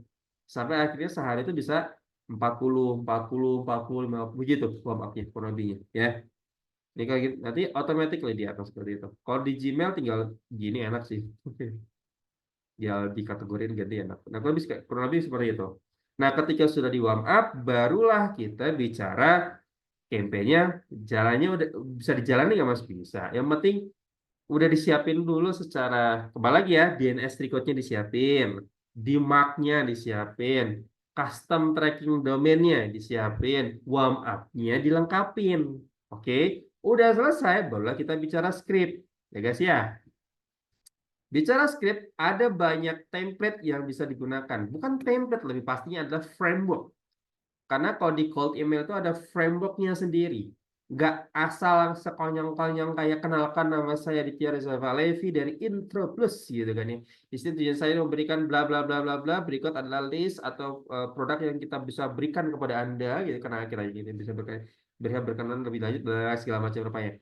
Speaker 1: Sampai akhirnya sehari itu bisa 40, 50 gitu warm up-nya, kurang lebihnya. Ya. Ini kayak gitu. Nanti automatically dia akan seperti itu. Kalau di Gmail tinggal gini enak sih. Ya dikategorin ganti enak. Nah, kurang lebih seperti itu. Nah, ketika sudah di warm up, barulah kita bicara campaign-nya. Jalannya udah bisa dijalani nggak Mas? Bisa. Yang penting udah disiapin dulu secara kembali lagi ya, DNS record-nya disiapin, DMARC-nya disiapin, custom tracking domainnya disiapin, warm up-nya dilengkapin. Oke, udah selesai, barulah kita bicara script. Ya guys ya. Bicara script, ada banyak template yang bisa digunakan. Bukan template, lebih pastinya adalah framework. Karena kalau di cold email itu ada frameworknya sendiri. Nggak asal sekonyong-konyong kayak kenalkan nama saya Ditya Rizalva Levi dari Intro Plus gitu kan ya. Di sini tujuan saya memberikan bla bla bla bla bla. Berikut adalah list atau produk yang kita bisa berikan kepada Anda gitu. Karena kita gitu, bisa berkenan lebih lanjut segala macam rupanya.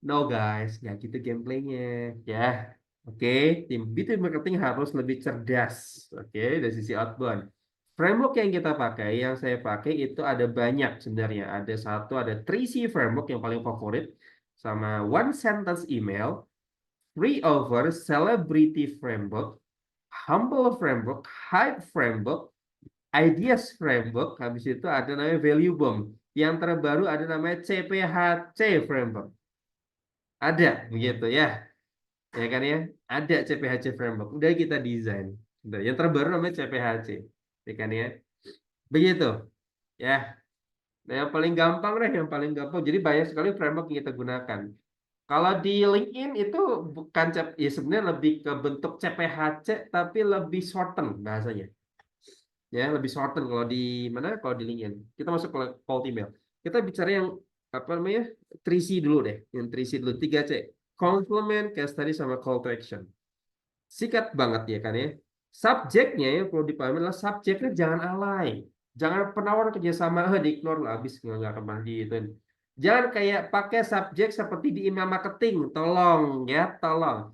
Speaker 1: No guys, nggak gitu gameplaynya ya. Oke, tim B2B marketing harus lebih cerdas. Oke, dari sisi outbound. Framework yang kita pakai, yang saya pakai itu ada banyak sebenarnya. Ada satu, ada 3C framework yang paling favorit, sama one sentence email, three over celebrity framework, humble framework, hype framework, ideas framework. Habis itu ada namanya value bomb. Yang terbaru ada namanya CPHC framework. Ada begitu ya. Ya kan ya, ada CPHC framework. Udah kita desain. Yang terbaru namanya CPHC. Ya kan ya. Begitu. Ya. Nah, yang paling gampang deh, yang paling gampang. Jadi banyak sekali framework yang kita gunakan. Kalau di LinkedIn itu bukan ya sebenarnya lebih ke bentuk CPHC tapi lebih shorten bahasanya. Ya, lebih shorten kalau di mana? Kalau di LinkedIn. Kita masuk ke cold email. Kita bicara yang apa namanya? 3C dulu deh. Yang 3C dulu, 3C. Compliment, case study sama call to action. Sikat banget ya kan ya. Subjeknya yang perlu dipahami adalah subjeknya jangan alay. Jangan penawaran kerjasama di ignore lah habis nggak akan mandi itu. Jangan kayak pakai subjek seperti di email marketing. Tolong ya, tolong.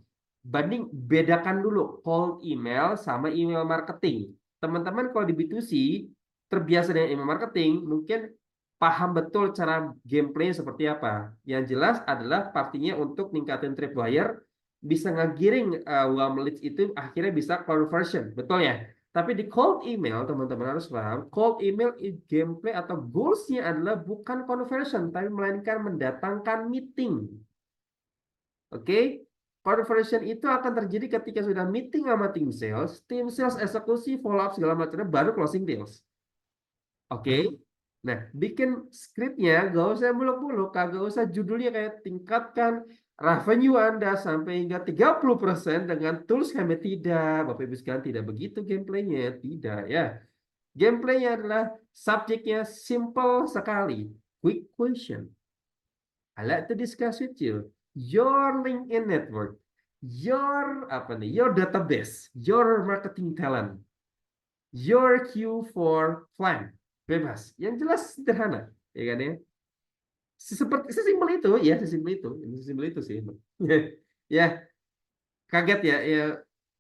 Speaker 1: Bedakan dulu cold email sama email marketing. Teman-teman kalau di B2C terbiasa dengan email marketing, mungkin paham betul cara gameplay seperti apa. Yang jelas adalah pastinya untuk ningkatin tripwire bisa ngegiring warm leads itu akhirnya bisa conversion, betul ya? Tapi di cold email teman-teman harus paham, cold email gameplay atau goalsnya adalah bukan conversion, tapi melainkan mendatangkan meeting. Oke? Conversion itu akan terjadi ketika sudah meeting sama tim sales eksekusi, follow up segala macamnya, baru closing deals. Oke? Nah, bikin skripnya gak usah muluk-muluk, kagak usah judulnya kayak tingkatkan revenue Anda sampai hingga 30% dengan tools kami. Tidak, Bapak Ibu sekalian, tidak begitu gameplaynya. Tidak ya. Gameplaynya adalah subjeknya simple sekali. Quick question. I like to discuss with you your LinkedIn network, your database, your marketing talent, your Q4 plan. Bebas. Yang jelas sederhana, ya kan ya? Seperti sesimpel itu, ya sesimpel itu sih. Ya, kaget ya,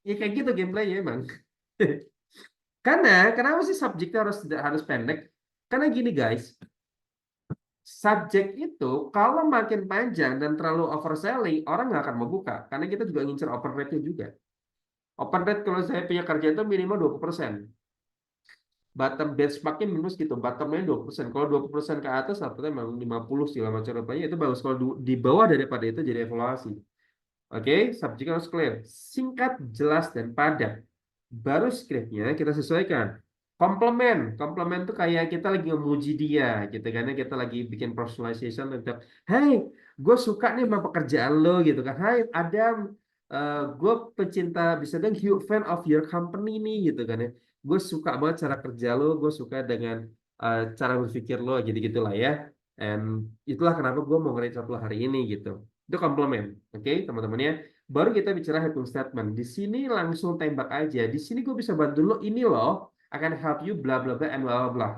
Speaker 1: ya kayak gitu gameplaynya emang. Karena kenapa sih subjeknya harus pendek? Karena gini guys, subjek itu kalau makin panjang dan terlalu overselling, orang nggak akan membuka. Karena kita juga ngincer open rate-nya juga. Open rate kalau saya punya kerja itu minimal 20%. Bottom benchmarknya minus gitu, bottomnya 20%. Kalau 20% ke atas, artinya memang 50 segala macam rupanya itu bagus. Kalau di bawah daripada itu jadi evaluasi. Oke, subjek harus clear. Singkat, jelas, dan padat. Baru scriptnya kita sesuaikan. Komplement. Komplement tuh kayak kita lagi ngemuji dia gitu kan. Kita lagi bikin personalization untuk, hey, gue suka nih sama pekerjaan lo gitu kan. Hai Adam, gue pecinta, bisa dong huge fan of your company nih gitu kan ya. Gue suka banget cara kerja lo, gue suka dengan cara berpikir lo, jadi gitulah ya. And itulah kenapa gue mau nge-reach out lo hari ini gitu. Itu komplement. Oke, teman-teman ya. Baru kita bicara helping statement. Di sini langsung tembak aja. Di sini gue bisa bantu lo, ini loh akan help you bla bla bla and bla bla bla.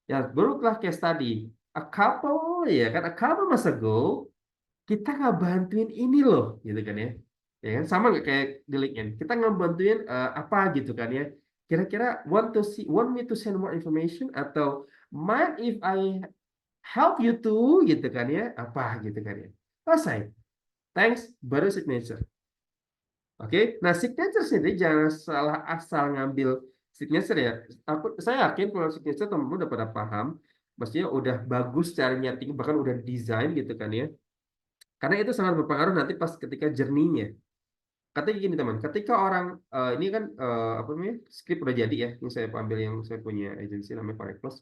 Speaker 1: Ya, barulah case tadi. A couple ya kan, a couple months ago kita nggak bantuin ini loh, gitu kan ya. Ya kan sama nggak kayak di LinkedIn. Kita ngebantuin apa gitu kan ya. Kira-kira want me to send more information atau mind if I help you to gitu kan ya, apa gitu kan ya. Selesai. Thanks, baru signature. Oke, nah signature sendiri jangan salah asal ngambil signature ya. Saya yakin kalau signature teman-teman udah pada paham, maksudnya udah bagus cara nyeting, bahkan udah desain gitu kan ya. Karena itu sangat berpengaruh nanti pas ketika journey-nya. Katanya gini teman, ketika orang ini kan apa namanya script udah jadi ya. Ini saya ambil yang saya punya agensi namanya Connect Plus.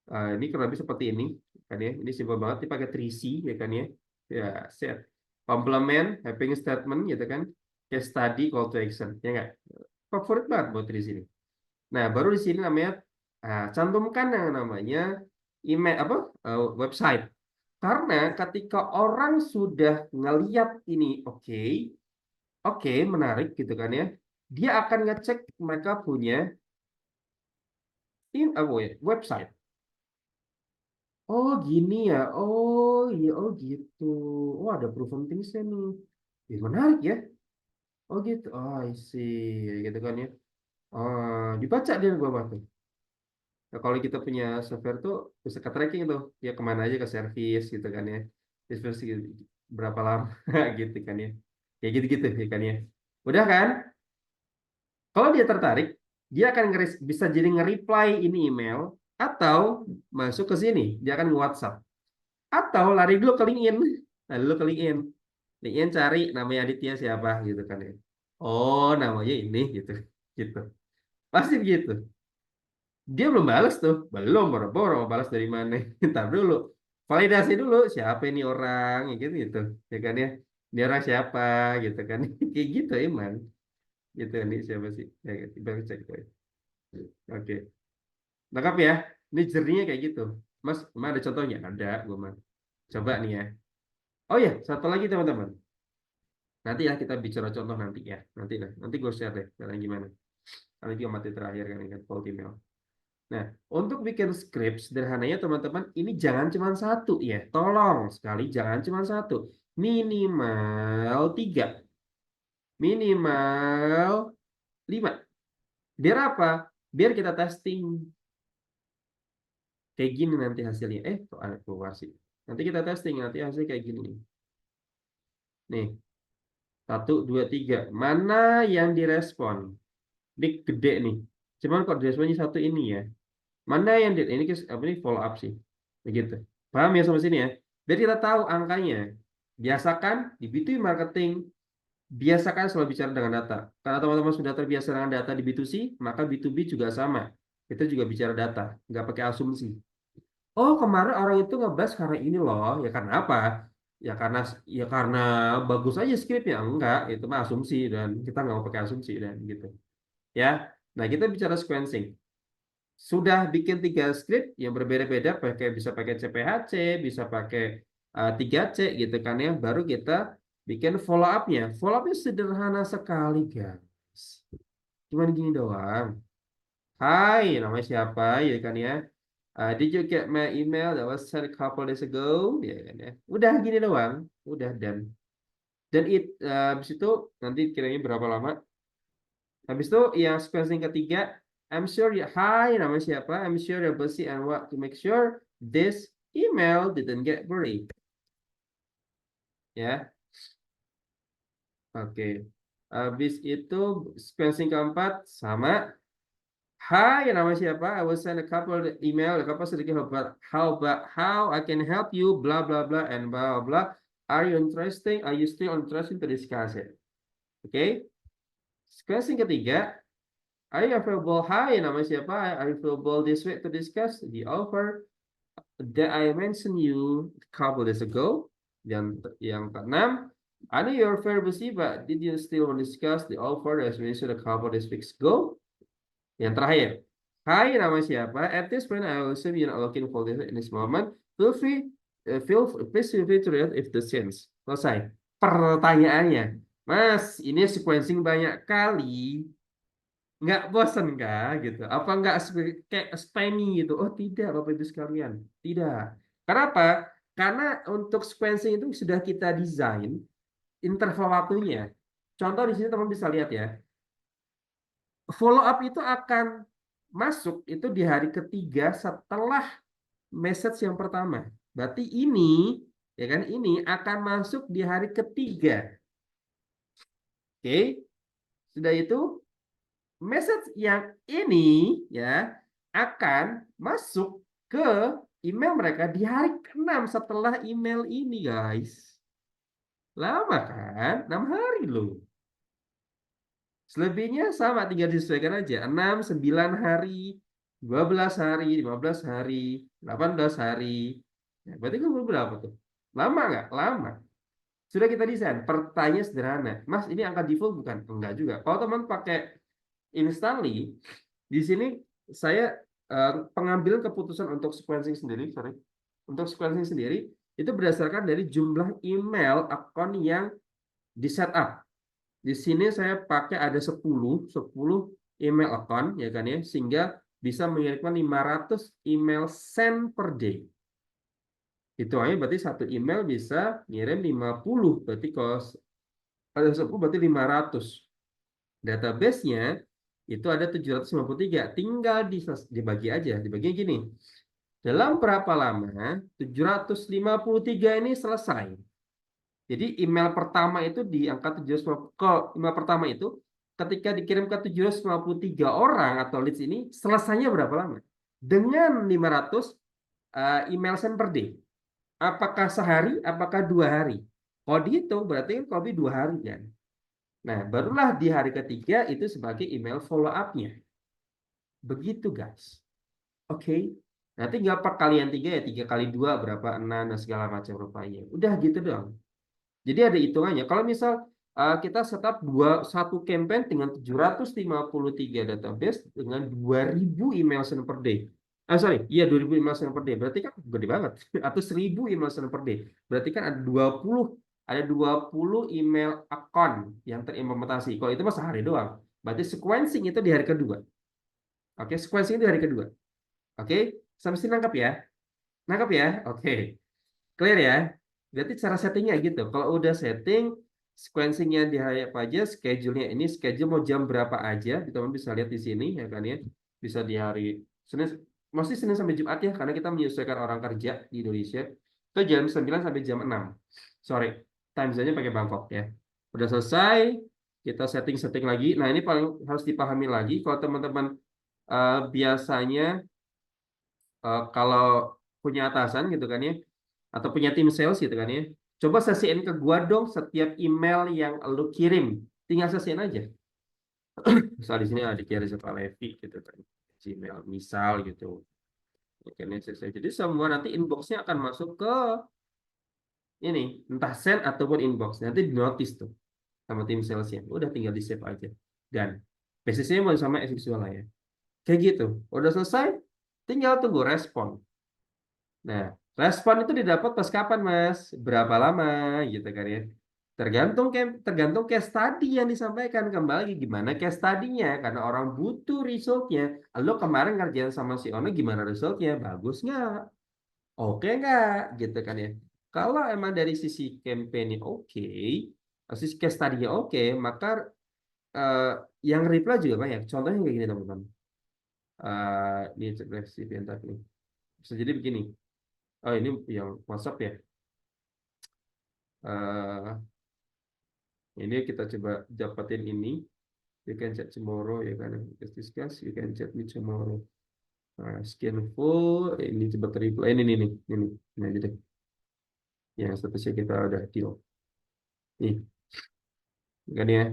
Speaker 1: Ini kurang lebih seperti ini kan ya. Ini simpel banget, ini pakai 3C ya kan ya. Ya, set. Complement, helping statement gitu kan. Case study, call to action. Ya enggak? Favorit banget buat di sini. Nah, baru di sini namanya cantumkan yang namanya email apa website. Karena ketika orang sudah ngeliat ini oke, oke, menarik gitu kan ya. Dia akan ngecek mereka punya apa ya, website. Oh gini ya, oh iya, oh gitu. Oh ada proven things-nya nih. Menarik ya. Oh gitu, oh I see, gitu kan ya. Dibaca dia gua tuh. Nah, kalau kita punya software tuh bisa ke tracking tuh, ya kemana aja ke service gitu kan ya. Service berapa lama gitu kan ya. Ya gitu-gitu ya kan ya. Udah kan? Kalau dia tertarik, dia akan bisa jadi nge-reply ini email atau masuk ke sini, dia akan nge-WhatsApp. Atau lari dulu ke LinkedIn. Nah, dulu ke LinkedIn. LinkedIn cari namanya Aditya siapa gitu kan ya. Oh, namanya ini gitu. Gitu. Pasti begitu. Dia belum balas tuh. Belum, boro-boro balas dari mana. Ntar dulu. Validasi dulu siapa ini orang ya gitu gitu. Ya kan ya. Ini orang siapa gitu kan. Kayak gitu emang. Gitu ini siapa sih? Ya, tiba cek. Oke. Lengkap ya. Ini jerninya kayak gitu. Mas, emang ada contohnya? Ada, gue mah. Coba nih ya. Oh ya, satu lagi teman-teman. Nanti ya kita bicara contoh nanti ya. Nanti gue share deh caranya gimana. Karena juga mati terakhir kan ingat Paul email. Nah, untuk bikin script sederhananya teman-teman, ini jangan cuma satu ya. Tolong sekali jangan cuma satu. Minimal tiga. Minimal lima. Biar apa? Biar kita testing. Kayak gini nanti hasilnya. Kok ada keluar sih? Nanti kita testing, nanti hasilnya kayak gini nih. Nih, satu, dua, tiga. Mana yang direspon? Ini gede nih. Cuman kok diresponnya satu ini ya. Mana yang ini apa ini follow up sih. Begitu. Paham ya sampai sini ya? Biar kita tahu angkanya. Biasakan di B2B marketing, biasakan selalu bicara dengan data. Karena teman-teman sudah terbiasa dengan data di B2C, maka B2B juga sama. Kita juga bicara data, nggak pakai asumsi. Oh, kemarin orang itu ngebahas karena ini loh. Ya karena apa? Ya karena bagus aja skripnya. Enggak, itu mah asumsi dan kita nggak mau pakai asumsi dan gitu. Ya. Nah, kita bicara sequencing. Sudah bikin 3 skrip yang berbeda-beda, bisa pakai CPHC, bisa pakai 3C gitu kan ya. Baru kita bikin follow up-nya. Follow up-nya sederhana sekali, guys. Cuman gini doang. Hai, namanya siapa ya kan ya? Did you get my email that was sent a couple days ago? Ya kan ya. Udah gini doang. Udah dan habis itu nanti kiranya berapa lama? Habis itu yang sequencing ketiga, I'm sure ya, hi, namanya siapa? I'm sure you're busy and want to make sure this email didn't get buried. Ya, oke. Habis itu sequencing keempat sama, hi, namanya siapa? I will send a couple email, a couple sedikit how I can help you, bla bla bla and bla bla. Are you interesting? Are you still interested to discuss it? Oke. Question ketiga, are you available? Hi, nama siapa? Are you available this week to discuss the offer that I mentioned you a couple days ago? Yang keenam, I know you're very busy, but did you still want to discuss the offer as mentioned a couple days weeks ago? Yang terakhir, hai, nama siapa? At this point, I will assume you're not looking for this in this moment. Please feel free to read if the sense. Selesai. Pertanyaannya, Mas, ini sequencing banyak kali, nggak bosan nggak gitu? Apa nggak kayak spammy gitu? Oh tidak, Bapak Ibu sekalian, tidak. Kenapa? Karena untuk sequencing itu sudah kita desain interval waktunya. Contoh di sini teman bisa lihat ya. Follow up itu akan masuk itu di hari ketiga setelah message yang pertama. Berarti ini, ya kan, ini akan masuk di hari ketiga. Oke, sudah itu message yang ini ya akan masuk ke email mereka di hari ke-6 setelah email ini, guys. Lama kan? 6 hari loh. Selebihnya sama, tinggal disesuaikan aja. 6, 9 hari, 12 hari, 15 hari, 18 hari. Ya, berarti kan berapa tuh? Lama nggak? Lama. Sudah kita desain. Pertanyaan sederhana. Mas, ini angka default bukan? Enggak juga. Kalau teman pakai Instantly, di sini saya pengambilan keputusan untuk sequencing sendiri, untuk sequencing sendiri, itu berdasarkan dari jumlah email akun yang di setup. Di sini saya pakai ada 10 email account ya kan ya, sehingga bisa mengirimkan 500 email send per day. Itu aja berarti satu email bisa ngirim 50, berarti kalau ada 10 berarti 500. Database-nya itu ada 753, tinggal dibagi aja, dibagi gini. Dalam berapa lama 753 ini selesai? Jadi email pertama itu di angka 750, kalau email pertama itu ketika dikirim ke 753 orang atau leads ini selesainya berapa lama? Dengan 500 email send per day. Apakah sehari, apakah 2 hari? Kalau dihitung berarti kan kalau lebih 2 hari kan. Nah, barulah di hari ketiga itu sebagai email follow up-nya. Begitu, guys. Oke. Nah, tinggal perkalian 3 ya, 3 kali 2 berapa? 6 dan segala macam rupanya. Udah gitu dong. Jadi ada hitungannya. Kalau misal kita setup satu campaign dengan 753 database dengan 2000 email send per day. Sorry, iya 2000 email send per day. Berarti kan gede banget. Atau 1000 email send per day. Berarti kan ada 20 email account yang terimplementasi. Kalau itu mah sehari doang. Berarti sequencing itu di hari kedua. Oke, sequencing itu di hari kedua. Oke, sampai sini nangkap ya? Nangkap ya? Oke. Clear ya? Berarti cara settingnya gitu. Kalau udah setting, sequencingnya di hari apa aja, schedule-nya ini, schedule mau jam berapa aja, teman bisa lihat di sini ya kan ya. Bisa di hari Senin, mesti Senin sampai Jumat ya, karena kita menyesuaikan orang kerja di Indonesia. Itu jam 9 sampai jam 6 sore. Time zone-nya pakai Bangkok ya. Udah selesai, kita setting-setting lagi. Nah, ini paling harus dipahami lagi. Kalau teman-teman biasanya kalau punya atasan gitu kan ya, atau punya tim sales gitu kan ya, coba sesiin ke gua dong setiap email yang lu kirim, tinggal sesiin aja. Misal di sini ada Kiara Zapa Levi gitu kan, Gmail misal gitu. Oke, ini selesai. Jadi semua nanti inboxnya akan masuk ke ini, entah send ataupun inbox. Nanti di notice tuh sama tim salesnya. Udah tinggal di save aja. Dan basisnya mau sama as usual lah ya. Kayak gitu. Udah selesai, tinggal tunggu respon. Nah, respon itu didapat pas kapan, Mas? Berapa lama gitu kan ya. Tergantung case study yang disampaikan, kembali gimana case study-nya, karena orang butuh resultnya. Lo kemarin ngerjain sama si Ono gimana resultnya? Bagus nggak? Oke nggak? Gitu kan ya. Kalau emang dari sisi campaign oke, sisi case study-nya oke, maka eh, yang reply juga banyak. Contohnya kayak gini teman-teman. Ini si bentar nih. Bisa jadi begini. Oh, ini yang WhatsApp ya. Eh, ini kita coba dapetin ini. You can chat tomorrow ya kan. Let's discuss. You can chat me tomorrow. Nah, skin full. Ini coba reply. Ini. Ini aja deh. yang statusnya kita udah deal. Nih, kan ya.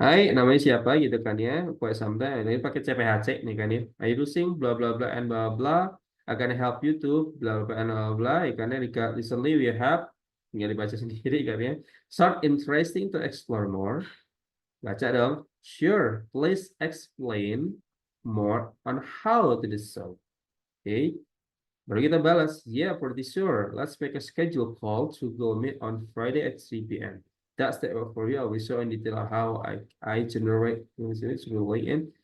Speaker 1: Hai, namanya siapa gitu kan ya? Quite something. Ini pakai CPHC nih kan ya. Are you using blah blah blah and blah blah. I can help you to blah blah and blah blah. Ikannya recently we have tinggal dibaca sendiri kan ya. Sound interesting to explore more. Baca dong. Sure, please explain more on how to do so. Okay. Baru kita balas, yeah, pretty sure. Let's make a schedule call to go meet on Friday at 3 p.m. That's the work for you. I will show in detail how I generate this really in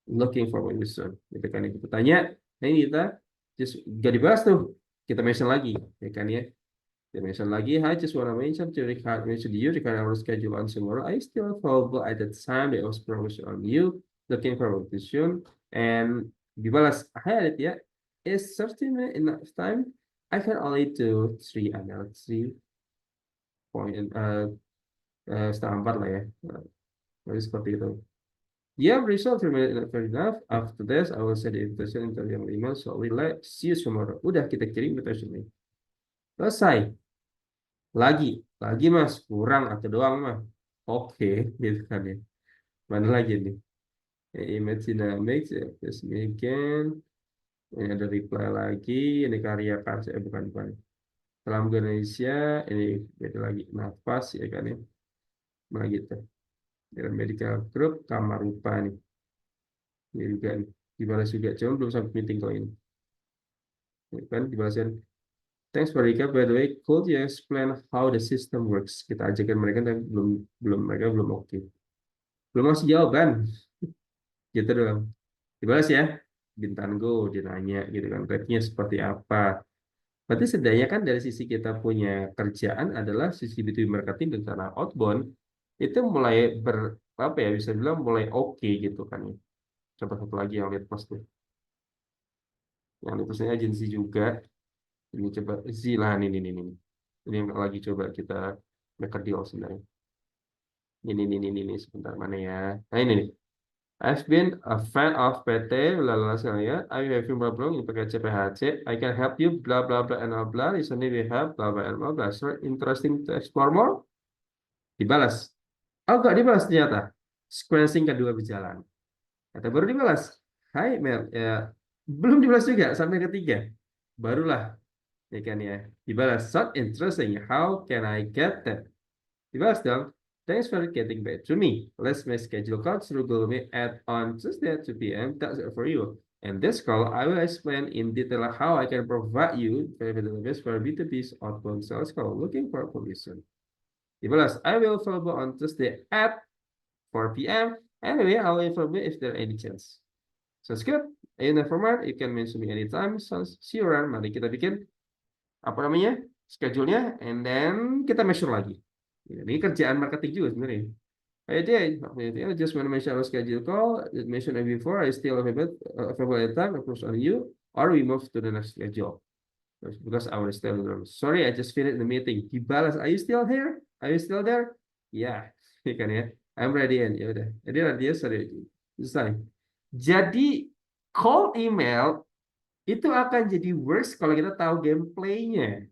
Speaker 1: looking forward to soon. Gitu kan ya, kita tanya, nah ini kita just gak dibahas tuh, kita mention lagi, ya kan ya. Kita mention lagi, I just wanna mention to you regarding our schedule on tomorrow. I still available at the time that was promised on you. Looking forward to soon. And dibalas, hi Aditya, is 30 minutes enough time? I can only do 3 setengah 4 lah ya. Jadi seperti itu. Yeah, result 3 minutes not enough. After this, I will send the invitation into your email. So we like see you tomorrow. Udah kita kirim invitation ini. Selesai. Lagi mas, kurang atau doang mah. Oke, gitu kan ya. Mana lagi nih? Image dynamics, ya, terus ini again. Ini ada reply lagi. Ini karya karya, bukan. Salam Indonesia, ini beda lagi. Nafas, ya kan ya. Nah gitu. Dalam medical group, kamar rupa nih. Ini juga nih. Dibalas juga, cuma belum sampai meeting kok ini. Ya kan, dibalasin. Thanks for recap. By the way, could you explain how the system works? Kita ajakin mereka, tapi mereka belum oke. Belum masih jawaban. Gitu doang. Dibalas ya. Bintang Go, dinanya gitu kan. Rate-nya seperti apa? Berarti setidaknya kan dari sisi kita punya kerjaan adalah sisi B2B marketing dan cara outbound itu mulai apa ya bisa bilang mulai oke gitu kan ya. Coba satu lagi yang lihat post tuh. Yang itu agensi juga. Ini coba Zilan ini. Ini yang lagi coba kita make a deal sebenarnya. Ini sebentar mana ya. Nah ini nih. I've been a fan of PT, lalala saya. I have been problem ini pakai CPHC. I can help you, blah blah blah and blah blah. Recently we have blah blah and blah blah. So interesting to explore more. Dibalas. Oh, enggak dibalas ternyata. Sequencing kedua berjalan. Kata baru dibalas. Hai Mel, ya belum dibalas juga sampai ketiga. Barulah ya kan ya. Dibalas. So interesting. How can I get that? Dibalas dong. Thanks for getting back to me. Let's make schedule call through Google Meet on Tuesday at 2 p.m. That's it for you. And this call, I will explain in detail how I can provide you database for B2B outbound sales call looking for commission. Dibalas, I will follow on Tuesday at 4 p.m. Anyway, I will inform you if there any chance. Sounds good. In the format, you can mention me anytime. Sounds see you around. Mari kita bikin apa namanya schedule-nya, and then kita measure lagi. Ini kerjaan marketing juga sebenarnya. I did. I just want to mention our schedule call. As mentioned before, I still available at time. Of course, on you, or we move to the next schedule. Because our still sorry, I just finished the meeting. Dibalas, are you still here? Are you still there? Ya, yeah. Kan ya. I'm ready and ya udah. Jadi dia sorry. Selesai. Jadi call email itu akan jadi worse kalau kita tahu gameplaynya.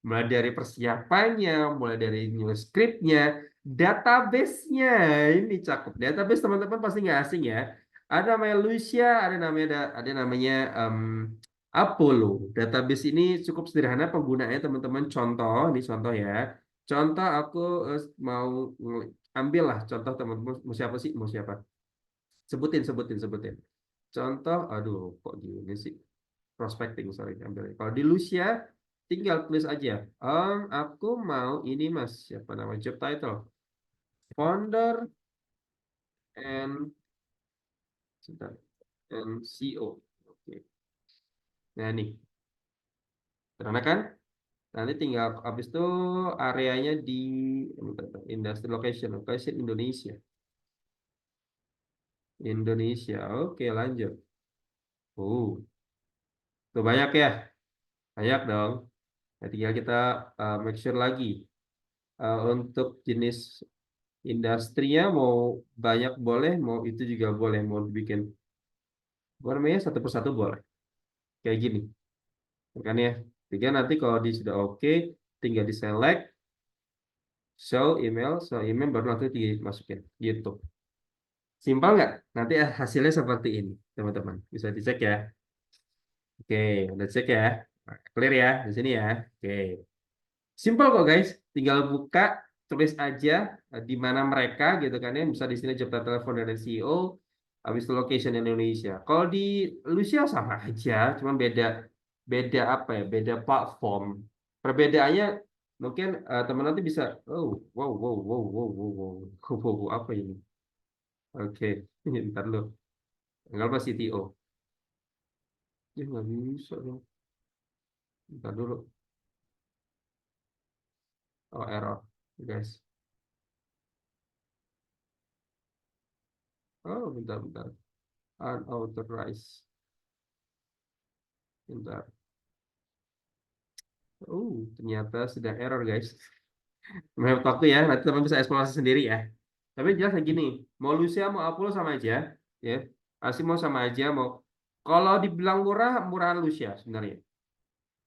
Speaker 1: Mulai dari persiapannya, mulai dari news scriptnya, database-nya. Ini cakep. Database teman-teman pasti nggak asing ya. Ada namanya Lucia, ada namanya Apollo. Database ini cukup sederhana penggunaannya teman-teman. Contoh, ini contoh ya. Contoh aku mau ambil lah contoh teman-teman. Mau siapa sih? Mau siapa? Sebutin. Contoh, aduh kok gini sih. Prospecting, sorry. Ambil. Kalau di Lucia, tinggal tulis aja. Aku mau ini mas, siapa nama job title? Founder and CEO. Oke. Nah nih, karena kan nanti tinggal habis itu areanya di industry location Indonesia. Oke, lanjut. Tuh banyak dong. Nah, tinggal kita make sure lagi untuk jenis industrinya mau banyak boleh, mau itu juga boleh, mau dibikin namanya satu persatu boleh. Kayak gini. Kan ya. Tiga nanti kalau di sudah oke, tinggal di select, show email baru nanti dimasukin gitu. Simpel nggak? Nanti hasilnya seperti ini, teman-teman. Bisa dicek ya. Oke, udah cek ya. Clear ya di sini ya. Oke. Simple kok guys, tinggal buka, tulis aja di mana mereka gitu kan ya. Bisa di sini job telepon dari CEO, habis itu location Indonesia. Kalau di Lucia sama aja, cuma beda beda apa ya? Beda platform. Perbedaannya mungkin teman nanti bisa, oh, wow, wow, wow, wow, wow, wow, wow, wow, apa ini? Oke, ntar lu, tinggal pas CTO. Ya nggak bisa dong. Ntar dulu. Oh, error, guys. Oh, bentar, bentar. Unauthorized. Bentar. Ternyata sedang error, guys. Menghemat waktu ya, nanti teman bisa eksplorasi sendiri ya. Tapi jelas kayak gini, mau Lucia mau Apollo sama aja, ya. Asli mau sama aja, mau. Kalau dibilang murah, murahan Lucia sebenarnya.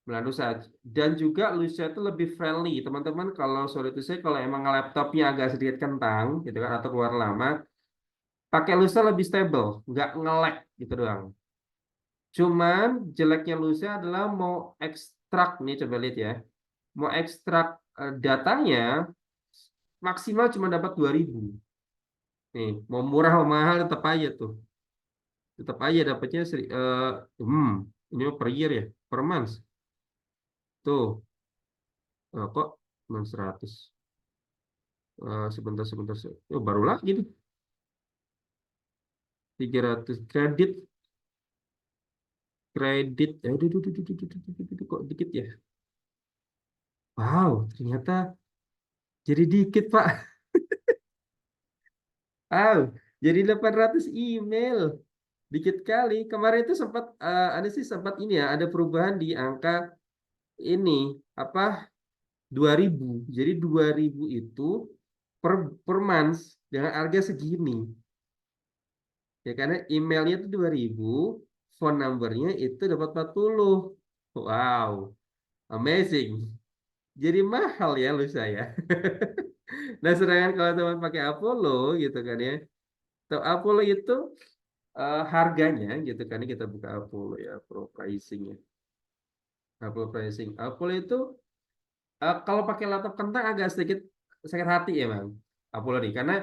Speaker 1: Murahan Lucia. Dan juga Lucia itu lebih friendly, teman-teman. Kalau sorry itu saya, kalau emang laptopnya agak sedikit kentang, gitu kan, atau keluar lama, pakai Lucia lebih stable, nggak nge-lag gitu doang. Cuman jeleknya Lucia adalah mau ekstrak nih, coba lihat ya. Mau ekstrak datanya maksimal cuma dapat 2.000. Nih, mau murah mau mahal tetap aja tuh. Tetap aja dapatnya ini mah per year ya, per month. Tuh, kok 900. Sebentar sebentar. Oh, baru lagi nih. 300 kredit. Aduh, duh, duh, duh, duh, duh, duh, duh, duh, duh, kok dikit ya? Wow, ternyata jadi dikit, Pak. Wow, jadi 800 email. Dikit kali. Kemarin itu sempat ada sih sempat ini ya, ada perubahan di angka ini apa 2.000. Jadi 2.000 itu per per month dengan harga segini. Ya karena emailnya itu 2.000, phone numbernya itu dapat 40. Wow, amazing. Jadi mahal ya lu saya. Nah, sedangkan kalau teman pakai Apollo gitu kan ya. Tuh, Apollo itu harganya gitu kan ya, kita buka Apollo ya, pro pricing ya. Apple pricing. Apple itu kalau pakai laptop kentang agak sedikit sakit hati ya bang. Apple nih karena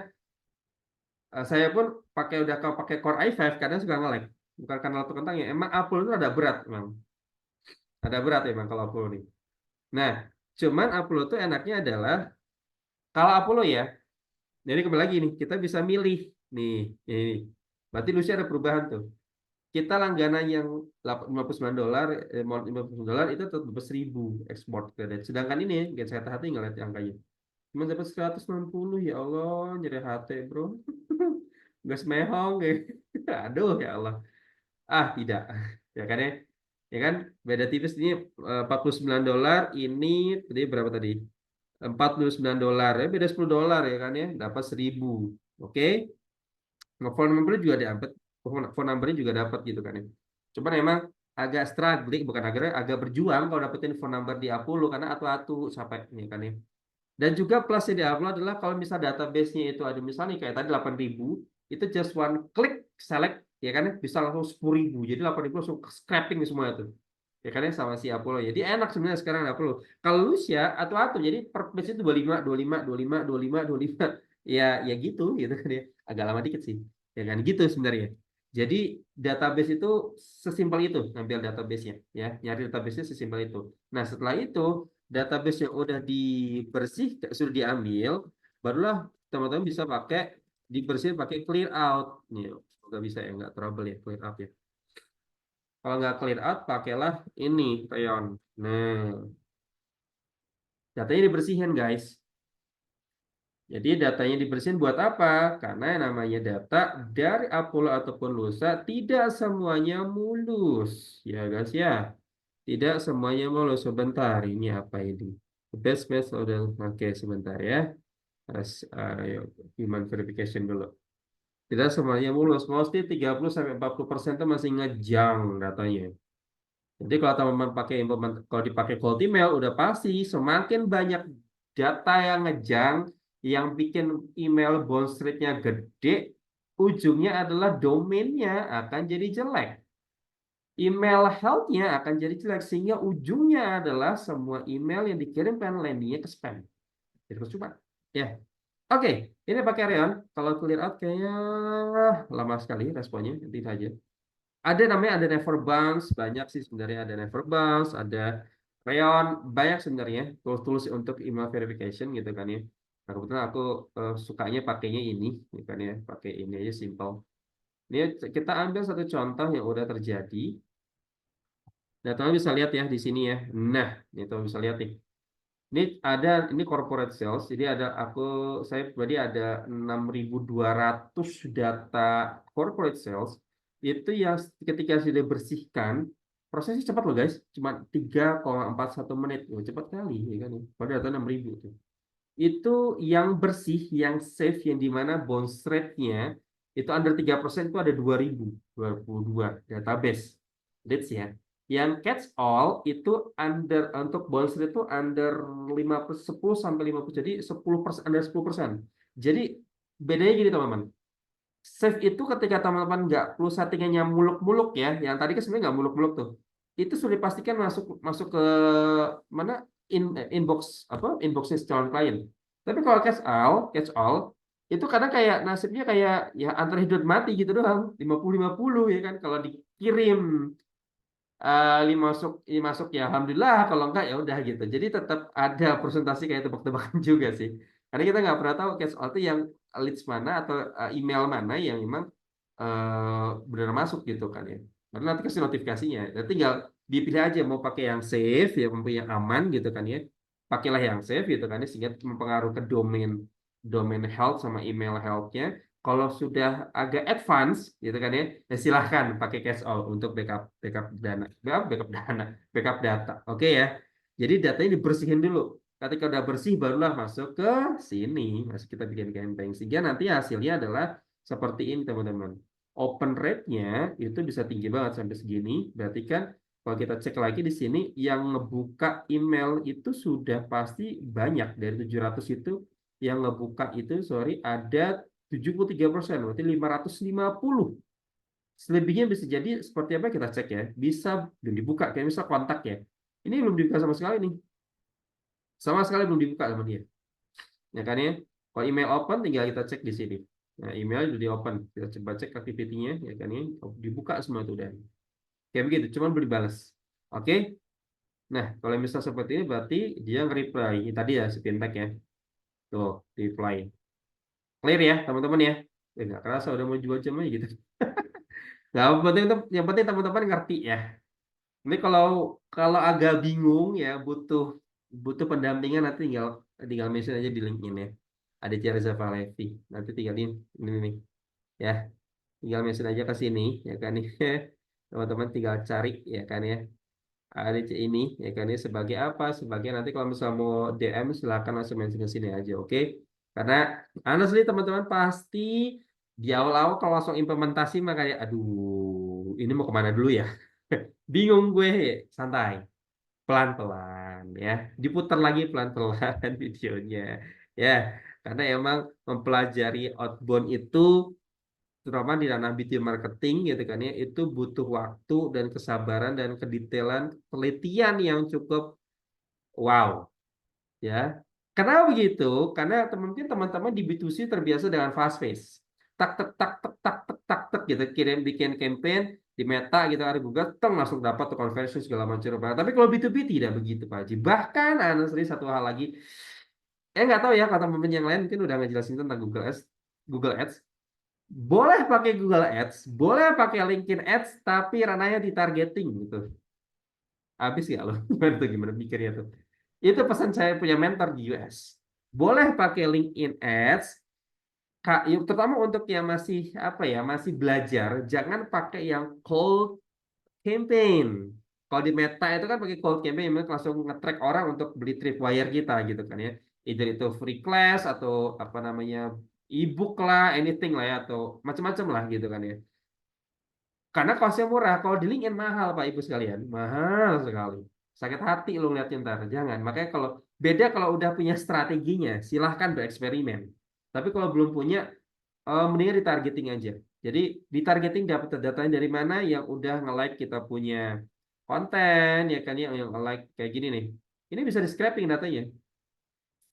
Speaker 1: saya pun udah kalau pakai Core i5 kadang suka nge-lag. Bukan karena laptop kentang ya. Emang Apple itu ada berat bang. Ada berat ya bang kalau Apple nih. Nah, cuman Apple itu enaknya adalah kalau Apple ya. Jadi kembali lagi nih kita bisa milih nih. Ini. Berarti Lucy ada perubahan tuh. Kita langganan yang $59, $59 itu tetap 1.000 ekspor kredit. Sedangkan ini, nggak saya hati ngeliat angkanya. Cuma dapat 160 ya Allah, nyeri hati bro. Gak semehong ya. Aduh ya Allah. Ah tidak. Ya kan ya. Ya kan beda tipis ini $49 ini tadi berapa tadi? $49 ya beda $10 ya kan ya dapat 1.000. Oke. Phone number juga dapat, phone numbernya juga dapat gitu kan ya. Cuman emang agak struggling, bukan agak berjuang kalau dapetin phone number di Apollo karena atu-atu sampai ini kan ya. Dan juga plusnya di Apollo adalah kalau misal database-nya itu ada misalnya kayak tadi 8.000, itu just one click select ya kan ya, bisa langsung 10.000. Jadi 8.000 langsung scrapping semua itu. Ya kan ya sama si Apollo. Jadi enak sebenarnya sekarang Apollo. Kalau Lucia atau jadi per page itu 25 25 25 25 25. Ya ya gitu kan ya. Agak lama dikit sih. Ya kan gitu sebenarnya. Jadi database itu sesimpel itu ngambil database-nya ya. Nyari database-nya sesimpel itu. Nah, setelah itu database yang udah dibersih sudah diambil, barulah teman-teman bisa pakai dibersihin pakai clear out. Nih, nggak bisa ya, nggak trouble ya clear out ya. Kalau nggak clear out, pakailah ini Rayon. Nah, datanya dibersihin guys. Jadi datanya dibersihin buat apa? Karena yang namanya data dari Apollo ataupun Lusa tidak semuanya mulus, ya guys ya. Tidak semuanya mulus. Sebentar, ini apa ini? The best method. Oke, sebentar ya. Ayo, human verification dulu. Tidak semuanya mulus. Mostly 30-40% itu masih ngejang datanya. Jadi kalau teman-teman kalau dipakai cold email udah pasti semakin banyak data yang ngejang, yang bikin email bounce rate-nya gede, ujungnya adalah domainnya akan jadi jelek. Email health-nya akan jadi jelek sehingga ujungnya adalah semua email yang dikirimkan landingnya ke spam. Jadi percuma. Ya, oke. Ini pakai Rayon. Kalau clear out kayaknya lama sekali responnya. Nanti saja. Ada namanya ada Never Bounce, banyak sih sebenarnya ada Never Bounce, ada Rayon, banyak sebenarnya tools-tools untuk email verification gitu kan ya. Nah, kebetulan aku sukanya pakainya ini, gitu kan ya, pakai ini aja simple. Ini kita ambil satu contoh yang udah terjadi. Nah, teman bisa lihat ya di sini ya. Nah, ini teman bisa lihat nih. Ini corporate sales. Jadi saya berarti ada 6.200 data corporate sales. Itu yang ketika sudah bersihkan, prosesnya cepat loh guys. Cuma 3,41 menit. Oh, cepat kali ya kan. Pada data 6.000 tuh. Itu yang bersih, yang safe, yang dimana bounce rate-nya itu under 3% itu ada 2.022 database. Leads ya. Yang catch all itu untuk bounce rate itu under 10 sampai 50. Jadi 10%, under 10%. Jadi bedanya gini teman-teman. Save itu ketika teman-teman nggak perlu settingannya muluk-muluk ya. Yang tadi kan sebenarnya nggak muluk-muluk tuh. Itu sudah dipastikan masuk masuk ke mana inbox inboxnya calon klien. Tapi kalau catch all itu kadang kayak nasibnya kayak ya antara hidup mati gitu doang, 50-50 ya kan. Kalau dikirim masuk ya alhamdulillah, kalau enggak ya udah gitu. Jadi tetap ada presentasi kayak tebak-tebakan juga sih. Karena kita nggak pernah tahu catch all itu yang leads mana atau email mana yang memang benar masuk gitu kan ya. Karena nanti kasih notifikasinya. Dan tinggal dipilih aja mau pakai yang safe ya, mau yang aman gitu kan ya. Pakailah yang safe gitu kan ya sehingga mempengaruhi ke domain health sama email health-nya. Kalau sudah agak advance gitu kan ya, silahkan pakai cache all untuk backup dana, backup data. Oke ya. Jadi datanya dibersihin dulu. Ketika udah bersih barulah masuk ke sini, masuk kita bikin campaign sehingga nanti hasilnya adalah seperti ini teman-teman. Open rate-nya itu bisa tinggi banget sampai segini. Berarti kan kalau kita cek lagi di sini yang ngebuka email itu sudah pasti banyak dari 700 itu yang ngebuka itu sorry ada 73%, berarti 550. Selebihnya bisa jadi seperti apa kita cek ya. Bisa belum dibuka, kayak misal kontak ya. Ini belum dibuka sama sekali nih. Sama sekali belum dibuka sama dia. Ya kan ya. Kalau email open tinggal kita cek di sini. Nah, email sudah di open. Kita coba cek activity-nya ya kan ya. Oh, dibuka semua itu udah. Kayak begitu, cuman belum dibalas. Oke. Nah, kalau misal seperti ini berarti dia nge-reply. Ini tadi ya si fintech ya. Tuh, reply. Clear ya, teman-teman ya. Nggak kerasa udah mau 2 jam aja gitu. Nggak penting, yang penting teman-teman ngerti ya. Ini kalau kalau agak bingung ya butuh butuh pendampingan nanti tinggal tinggal mention aja di LinkedIn ya. Ada Reza Pahlevi. Nanti tinggal ini nih ya. Tinggal mention aja ke sini ya kan ya. Teman-teman tinggal cari ya kan ya. Ada ini ya kan ya sebagai apa? Sebagai nanti kalau misalnya mau DM silakan langsung mention ke sini aja, oke? Karena honestly teman-teman pasti di awal-awal kalau langsung implementasi makanya aduh ini mau kemana dulu ya? Bingung gue, santai, pelan-pelan ya, diputar lagi pelan-pelan videonya ya, karena emang mempelajari outbound itu terutama di ranah B2B marketing gitu kan ya, itu butuh waktu dan kesabaran dan kedetailan penelitian yang cukup wow ya. Kenapa begitu? Karena mungkin teman-teman di B2C terbiasa dengan fast pace. Tak tak tak tak tak tak tak tak gitu kirim bikin campaign di Meta gitu ada Google teng langsung dapat tuh conversion segala macam. Tapi kalau B2B tidak begitu Pak Haji. Bahkan honestly satu hal lagi, nggak tahu ya kata teman yang lain mungkin udah ngejelasin tentang Google Ads. Boleh pakai Google Ads, boleh pakai LinkedIn Ads, tapi ranahnya di targeting gitu. Habis ya lo? Gimana tuh gimana pikirnya tuh? Itu pesan saya punya mentor di US. Boleh pakai LinkedIn Ads, terutama untuk yang masih apa ya, masih belajar, jangan pakai yang cold campaign. Kalau di Meta itu kan pakai cold campaign, yang langsung nge-track orang untuk beli tripwire kita gitu kan ya. Either itu free class atau apa namanya ebook lah, anything lah ya, atau macam-macam lah gitu kan ya. Karena costnya murah. Kalau di LinkedIn mahal, Pak Ibu sekalian. Mahal sekali. Sakit hati lo ngeliatnya ntar. Jangan. Makanya kalau beda kalau udah punya strateginya, silahkan bereksperimen. Tapi kalau belum punya, mendingan ditargeting aja. Jadi ditargeting dapat datanya dari mana yang udah nge-like kita punya konten, ya kan ya, yang nge-like kayak gini nih. Ini bisa di scraping datanya.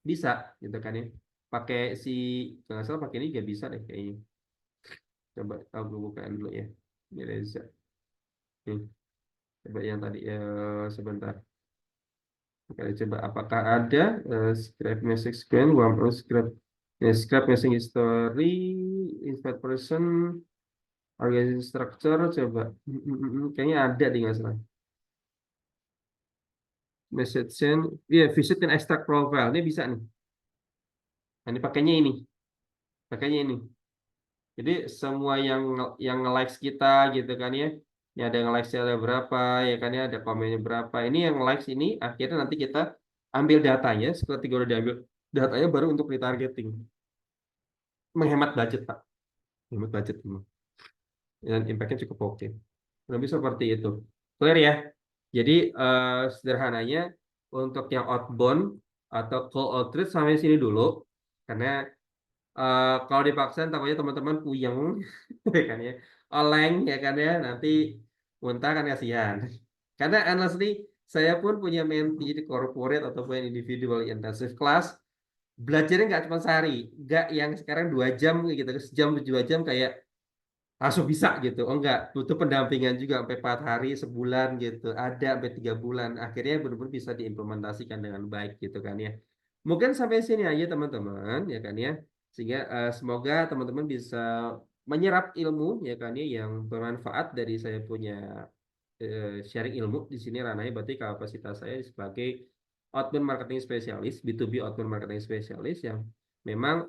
Speaker 1: Bisa, gitu kan ya. Pakai si, kalau nggak salah pakai ini juga bisa deh kayaknya. Coba aku bukaan dulu ya. Ini Reza. Nih. Coba yang tadi sebentar. Oke, coba apakah ada scrap message screen, one scrap scrap message history, invite person, organization structure, coba. Kayaknya ada di nggak salah. Message send, iya visit and extract profile ini bisa nih. Nah, ini pakainya ini. Jadi semua yang nge-likes kita gitu kan ya. Ini ada yang likes ada berapa ya kan ya, ada komennya berapa. Ini yang likes ini akhirnya nanti kita ambil datanya, ketika udah diambil datanya baru untuk retargeting. Menghemat budget, Pak. Menghemat budget memang. Dan impact-nya cukup oke. Lebih seperti itu. Clear ya? Jadi sederhananya untuk yang outbound atau call outreach sampai sini dulu. Karena kalau dipaksa takutnya teman-teman puyeng ya kan ya, oleng ya kan ya, nanti muntah kan kasihan. Karena honestly saya pun punya menti di corporate ataupun individual intensive class, belajarnya nggak cuma sehari, nggak yang sekarang 2 jam gitu, sejam 2 jam kayak langsung bisa gitu. Oh enggak, butuh pendampingan juga sampai 4 hari, sebulan gitu, ada sampai 3 bulan, akhirnya benar-benar bisa diimplementasikan dengan baik gitu kan ya. Mungkin sampai sini aja teman-teman ya kan ya, sehingga semoga teman-teman bisa menyerap ilmu ya kan ya yang bermanfaat dari saya punya sharing ilmu di sini ranahnya, berarti kapasitas saya sebagai outbound marketing spesialis, B2B outbound marketing spesialis yang memang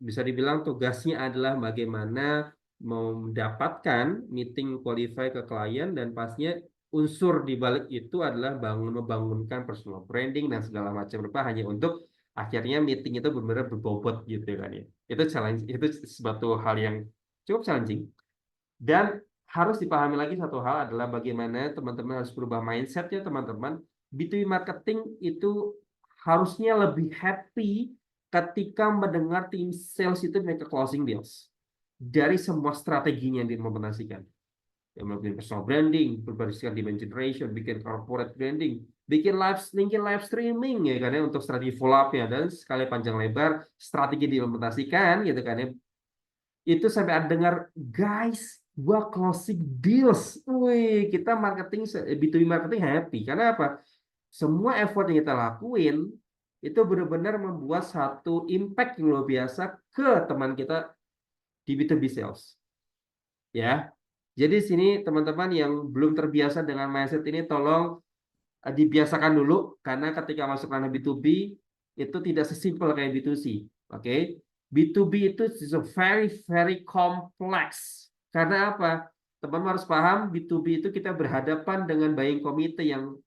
Speaker 1: bisa dibilang tugasnya adalah bagaimana mendapatkan meeting qualify ke klien, dan pastinya unsur di balik itu adalah membangunkan personal branding dan segala macam rupa hanya untuk akhirnya meeting itu benar-benar berbobot gitu kan ya. Itu challenge, itu suatu hal yang cukup challenging. Dan harus dipahami lagi satu hal adalah bagaimana teman-teman harus berubah mindset ya teman-teman. B2B marketing itu harusnya lebih happy ketika mendengar tim sales itu mereka closing deals. Dari semua strateginya yang diimplementasikan. Yang melakukan personal branding, berbasiskan demand generation, bikin corporate branding, bikin live streaming ya kan ya untuk strategi follow up-nya, dan sekali panjang lebar strategi diimplementasikan gitu kan ya. Itu sampai ada dengar, guys, gua closing deals. Wih, kita marketing B2B marketing happy karena apa? Semua effort yang kita lakuin itu benar-benar membuat satu impact yang luar biasa ke teman kita di B2B sales. Ya. Jadi sini teman-teman yang belum terbiasa dengan mindset ini tolong dibiasakan dulu, karena ketika masuk ranah B2B itu tidak sesimpel kayak B2C. Oke. B2B itu is a very very complex. Karena apa? Teman-teman harus paham, B2B itu kita berhadapan dengan buying committee yang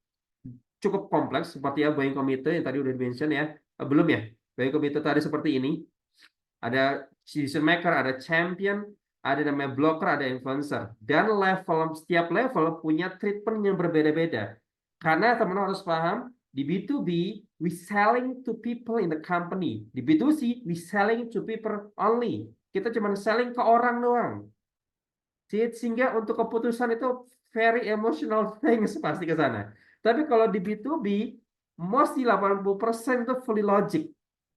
Speaker 1: cukup kompleks, seperti ya buying committee yang tadi udah di-mention ya. Belum ya? Buying committee tadi seperti ini. Ada decision maker, ada champion, ada namanya blocker, ada influencer. Dan setiap level punya treatment yang berbeda-beda. Karena teman-teman harus paham, di B2B, we selling to people in the company. Di B2C, we selling to people only. Kita cuma selling ke orang doang. Sehingga untuk keputusan itu very emotional things pasti ke sana. Tapi kalau di B2B, mostly 80% itu fully logic.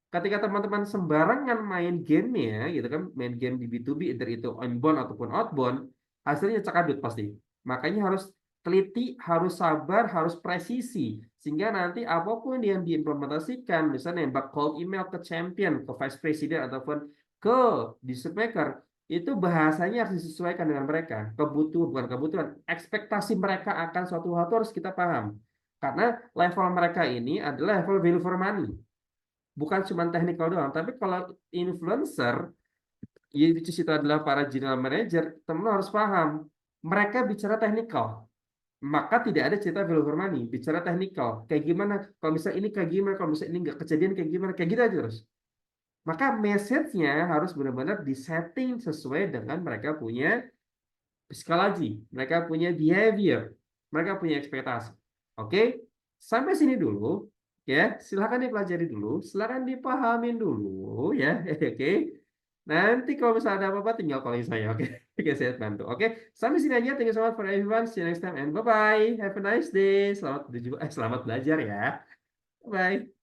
Speaker 1: Ketika teman-teman sembarangan main game-nya gitu kan, main game di B2B, entah itu inbound ataupun outbound, hasilnya cekadut pasti. Makanya harus teliti, harus sabar, harus presisi, sehingga nanti apapun yang diimplementasikan, misalnya nembak cold email ke champion, ke vice president ataupun ke decision maker, itu bahasanya harus disesuaikan dengan mereka. Bukan kebutuhan, ekspektasi mereka akan suatu hal itu harus kita paham. Karena level mereka ini adalah level value for money, bukan cuma technical doang. Tapi kalau influencer, itu adalah para general manager, teman harus paham, mereka bicara technical, maka tidak ada cerita value for money, bicara technical. Kayak gimana, kalau misalnya ini kayak gimana, kalau misalnya ini nggak kejadian kayak gimana, kayak gitu aja terus. Maka message-nya harus benar-benar disetting sesuai dengan mereka punya psikologi, mereka punya behavior, mereka punya ekspektasi. Oke, sampai sini dulu ya. Silakan dipelajari dulu, silakan dipahamin dulu ya. Oke. Nanti kalau misalnya ada apa-apa tinggal calling saya. Oke, oke saya bantu. Oke, sampai sini aja. Thank you so much for everyone. See you next time and bye bye. Have a nice day. Selamat belajar ya. Bye.